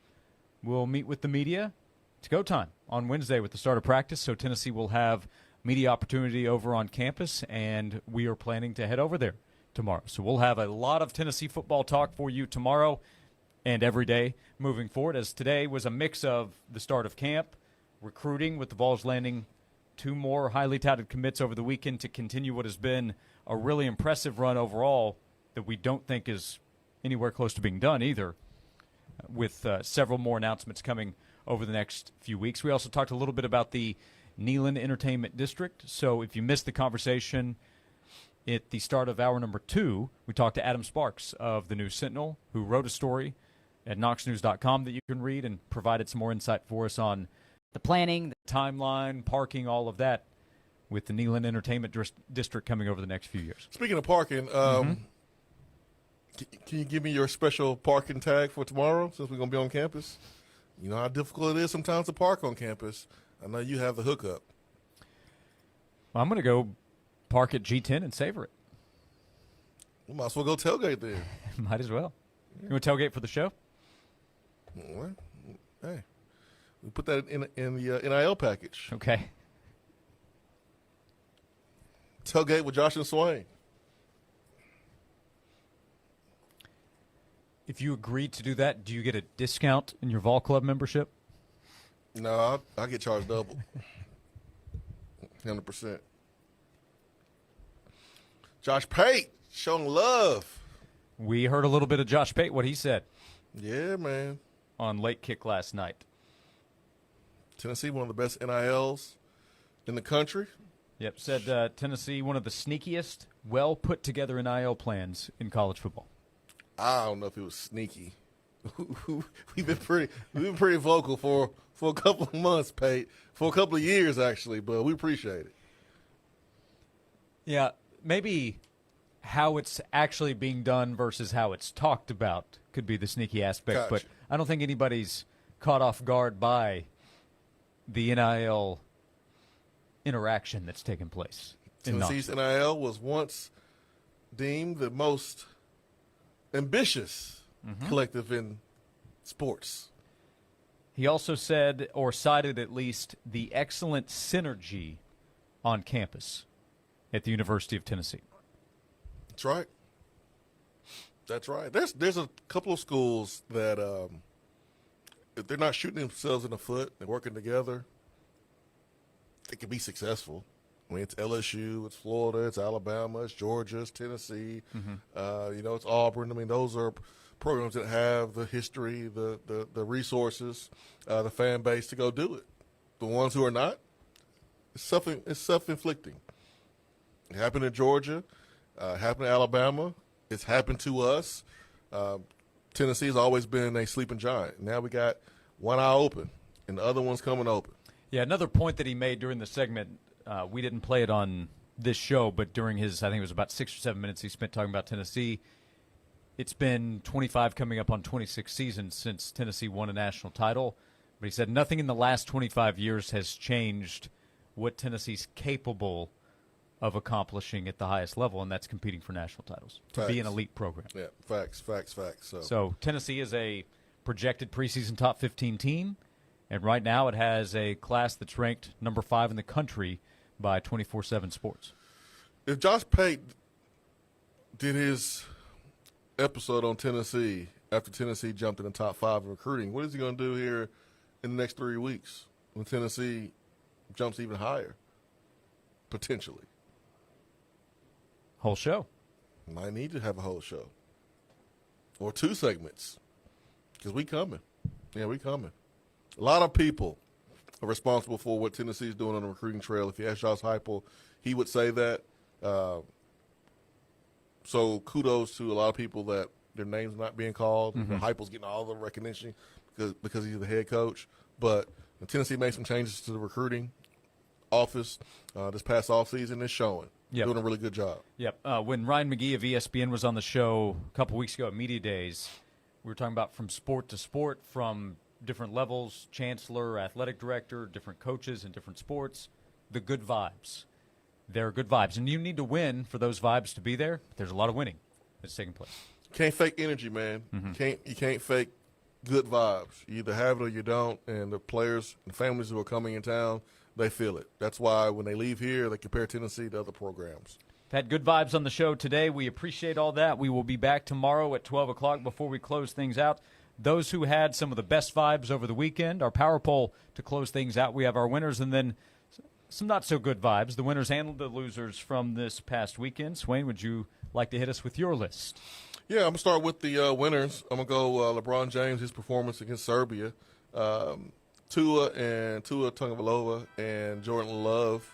will meet with the media. It's go time on Wednesday with the start of practice, so Tennessee will have media opportunity over on campus, and we are planning to head over there tomorrow. So we'll have a lot of Tennessee football talk for you tomorrow and every day moving forward, as today was a mix of the start of camp, recruiting with the Vols landing 2 more highly touted commits over the weekend to continue what has been a really impressive run overall that we don't think is anywhere close to being done either, with several more announcements coming over the next few weeks. We also talked a little bit about the Neyland Entertainment District. So if you missed the conversation at the start of hour number 2, we talked to Adam Sparks of the News Sentinel, who wrote a story at knoxnews.com that you can read and provided some more insight for us on the planning, the timeline, parking, all of that with the Neyland Entertainment District coming over the next few years. Speaking of parking, can you give me your special parking tag for tomorrow since we're going to be on campus? You know how difficult it is sometimes to park on campus. I know you have the hookup. Well, I'm going to go park at G10 and savor it. We might as well go tailgate there. Might as well. You want to tailgate for the show? Well, hey, we put that in the NIL package. Okay. Tailgate with Josh and Swain. If you agree to do that, do you get a discount in your Vol Club membership? No, I get charged double. 100%. Josh Pate showing love. We heard a little bit of Josh Pate, what he said. Yeah, man. On Late Kick last night. Tennessee, one of the best NILs in the country. Yep, said Tennessee, one of the sneakiest, well-put-together NIL plans in college football. I don't know if it was sneaky. We've been pretty vocal for a couple of months, Pate, for a couple of years actually, but we appreciate it. Yeah, maybe how it's actually being done versus how it's talked about could be the sneaky aspect, Gotcha. But I don't think anybody's caught off guard by the NIL interaction that's taken place. Tennessee's NIL was once deemed the most ambitious collective in sports. He also said, or cited at least, the excellent synergy on campus at the University of Tennessee. That's right. That's right. There's a couple of schools that if they're not shooting themselves in the foot, they're working together, they can be successful. I mean, it's LSU, it's Florida, it's Alabama, it's Georgia, it's Tennessee, it's Auburn. I mean, those are programs that have the history, the resources, the fan base to go do it. The ones who are not, it's self-inflicting. It happened in Georgia, happened in Alabama, it's happened to us. Tennessee has always been a sleeping giant. Now we got one eye open, and the other one's coming open. Yeah, another point that he made during the segment, we didn't play it on this show, but during his, I think it was about 6 or 7 minutes he spent talking about Tennessee. It's been 25 coming up on 26 seasons since Tennessee won a national title. But he said nothing in the last 25 years has changed what Tennessee's capable of accomplishing at the highest level, and that's competing for national titles, to be an elite program. Yeah, facts. So Tennessee is a projected preseason top 15 team, and right now it has a class that's ranked number 5 in the country by 24/7 Sports. If Josh Pate did his episode on Tennessee after Tennessee jumped in the top 5 in recruiting, what is he going to do here in the next 3 weeks when Tennessee jumps even higher, potentially? Whole show. Might need to have a whole show. Or 2 segments, because we coming. Yeah, we coming. A lot of people are responsible for what Tennessee is doing on the recruiting trail. If you ask Josh Heupel, he would say that. So kudos to a lot of people that their names not being called. Heupel's getting all the recognition. because he's the head coach. But Tennessee made some changes to the recruiting office this past offseason. It's showing. Yep. Doing a really good job. Yep. When Ryan McGee of ESPN was on the show a couple weeks ago at Media Days, we were talking about from sport to sport, from different levels, chancellor, athletic director, different coaches in different sports, the good vibes. There are good vibes. And you need to win for those vibes to be there. There's a lot of winning that's taking place. Can't fake energy, man. You can't fake good vibes. You either have it or you don't, and the players and families who are coming in town, they feel it. That's why when they leave here, they compare Tennessee to other programs. Had good vibes on the show today. We appreciate all that. We will be back tomorrow at 12 o'clock before we close things out. Those who had some of the best vibes over the weekend, our power poll to close things out. We have our winners and then some not-so-good vibes. The winners and the losers from this past weekend. Swain, would you like to hit us with your list? Yeah, I'm going to start with the winners. I'm going to go LeBron James, his performance against Serbia. Tua Tagovailoa and Jordan Love,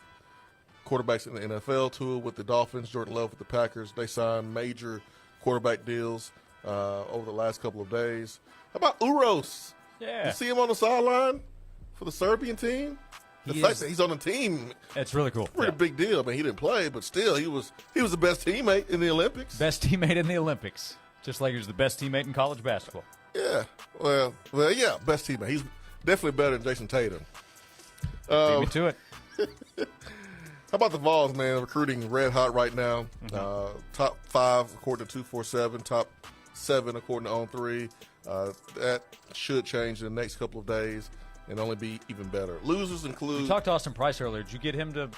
quarterbacks in the NFL. Tua with the Dolphins, Jordan Love with the Packers. They signed major quarterback deals over the last couple of days. How about Uros? Yeah. You see him on the sideline for the Serbian team? The fact that he's on the team, it's really cool. Pretty big deal. I mean, he didn't play, but still, he was the best teammate in the Olympics. Best teammate in the Olympics, just like he was the best teammate in college basketball. Yeah, well, yeah, best teammate. He's definitely better than Jason Tatum. Beat me to it. How about the Vols, man? Recruiting red hot right now. Top 5 according to 247, top 7 according to On3. That should change in the next couple of days and only be even better. Losers include. You talked to Austin Price earlier. Did you get him to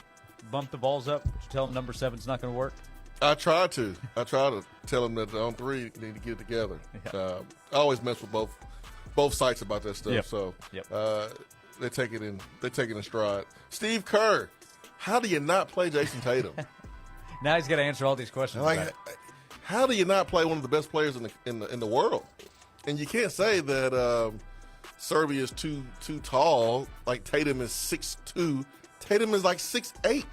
bump the Vols up? Did you tell him number 7's not going to work? I tried to tell him that the On3 need to get it together. I always mess with both sites about that stuff. So they take it in stride. Steve Kerr, how do you not play Jason Tatum? Now he's got to answer all these questions. How do you not play one of the best players in the world? And you can't say that Serbia is too tall. Like Tatum is 6'2". Tatum is like 6'8".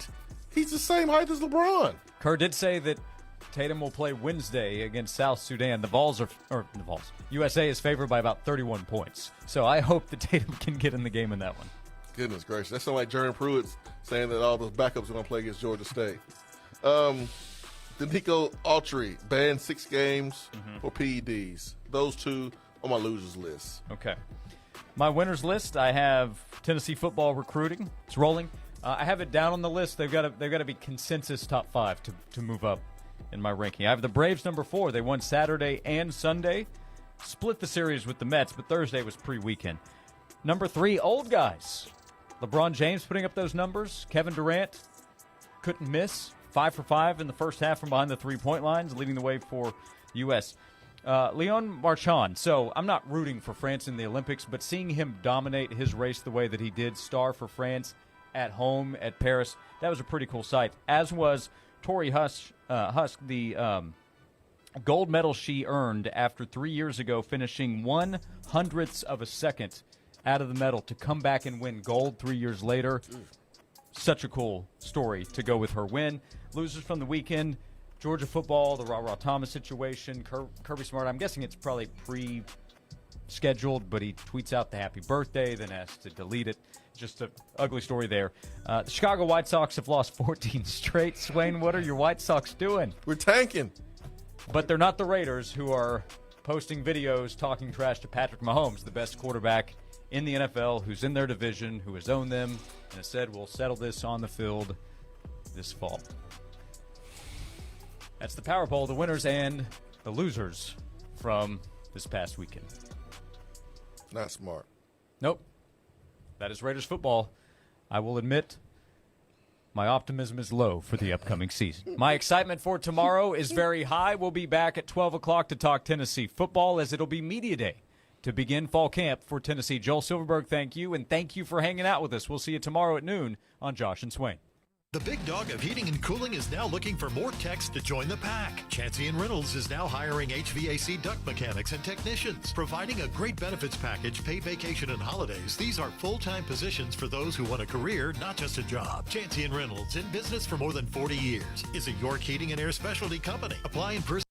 He's the same height as LeBron. Kerr did say that Tatum will play Wednesday against South Sudan. USA is favored by about 31 points. So I hope that Tatum can get in the game in that one. Goodness gracious. That sounds like Jeremy Pruitt's saying that all those backups are going to play against Georgia State. The Nico Autry banned 6 games for PEDs. Those two on my losers list. Okay. My winners list, I have Tennessee football recruiting. It's rolling. I have it down on the list. They've got to be consensus top 5 to move up in my ranking. I have the Braves number 4. They won Saturday and Sunday. Split the series with the Mets, but Thursday was pre-weekend. Number 3, old guys. LeBron James putting up those numbers. Kevin Durant couldn't miss. 5 for 5 in the first half from behind the three-point lines, leading the way for U.S. Leon Marchand. So I'm not rooting for France in the Olympics, but seeing him dominate his race the way that he did, star for France at home at Paris, that was a pretty cool sight. As was Tori Husk, the gold medal she earned after 3 years ago, finishing 1/100th of a second out of the medal to come back and win gold 3 years later. Such a cool story to go with her win. Losers from the weekend, Georgia football, the Ra Thomas situation, Kirby Smart. I'm guessing it's probably pre-scheduled, but he tweets out the happy birthday, then has to delete it. Just an ugly story there. The Chicago White Sox have lost 14 straight. Swain, what are your White Sox doing? We're tanking. But they're not the Raiders, who are posting videos talking trash to Patrick Mahomes, the best quarterback in the NFL, who's in their division, who has owned them, and has said, we'll settle this on the field this fall. That's the Power Poll, the winners and the losers from this past weekend. Not smart. Nope. That is Raiders football. I will admit my optimism is low for the upcoming season. My excitement for tomorrow is very high. We'll be back at 12 o'clock to talk Tennessee football, as it'll be media day to begin fall camp for Tennessee. Joel Silverberg, thank you, and thank you for hanging out with us. We'll see you tomorrow at noon on Josh and Swain. The big dog of heating and cooling is now looking for more techs to join the pack. Chancey & Reynolds is now hiring HVAC duct mechanics and technicians, providing a great benefits package, paid vacation and holidays. These are full-time positions for those who want a career, not just a job. Chancey & Reynolds, in business for more than 40 years, is a York Heating and Air specialty company. Apply in person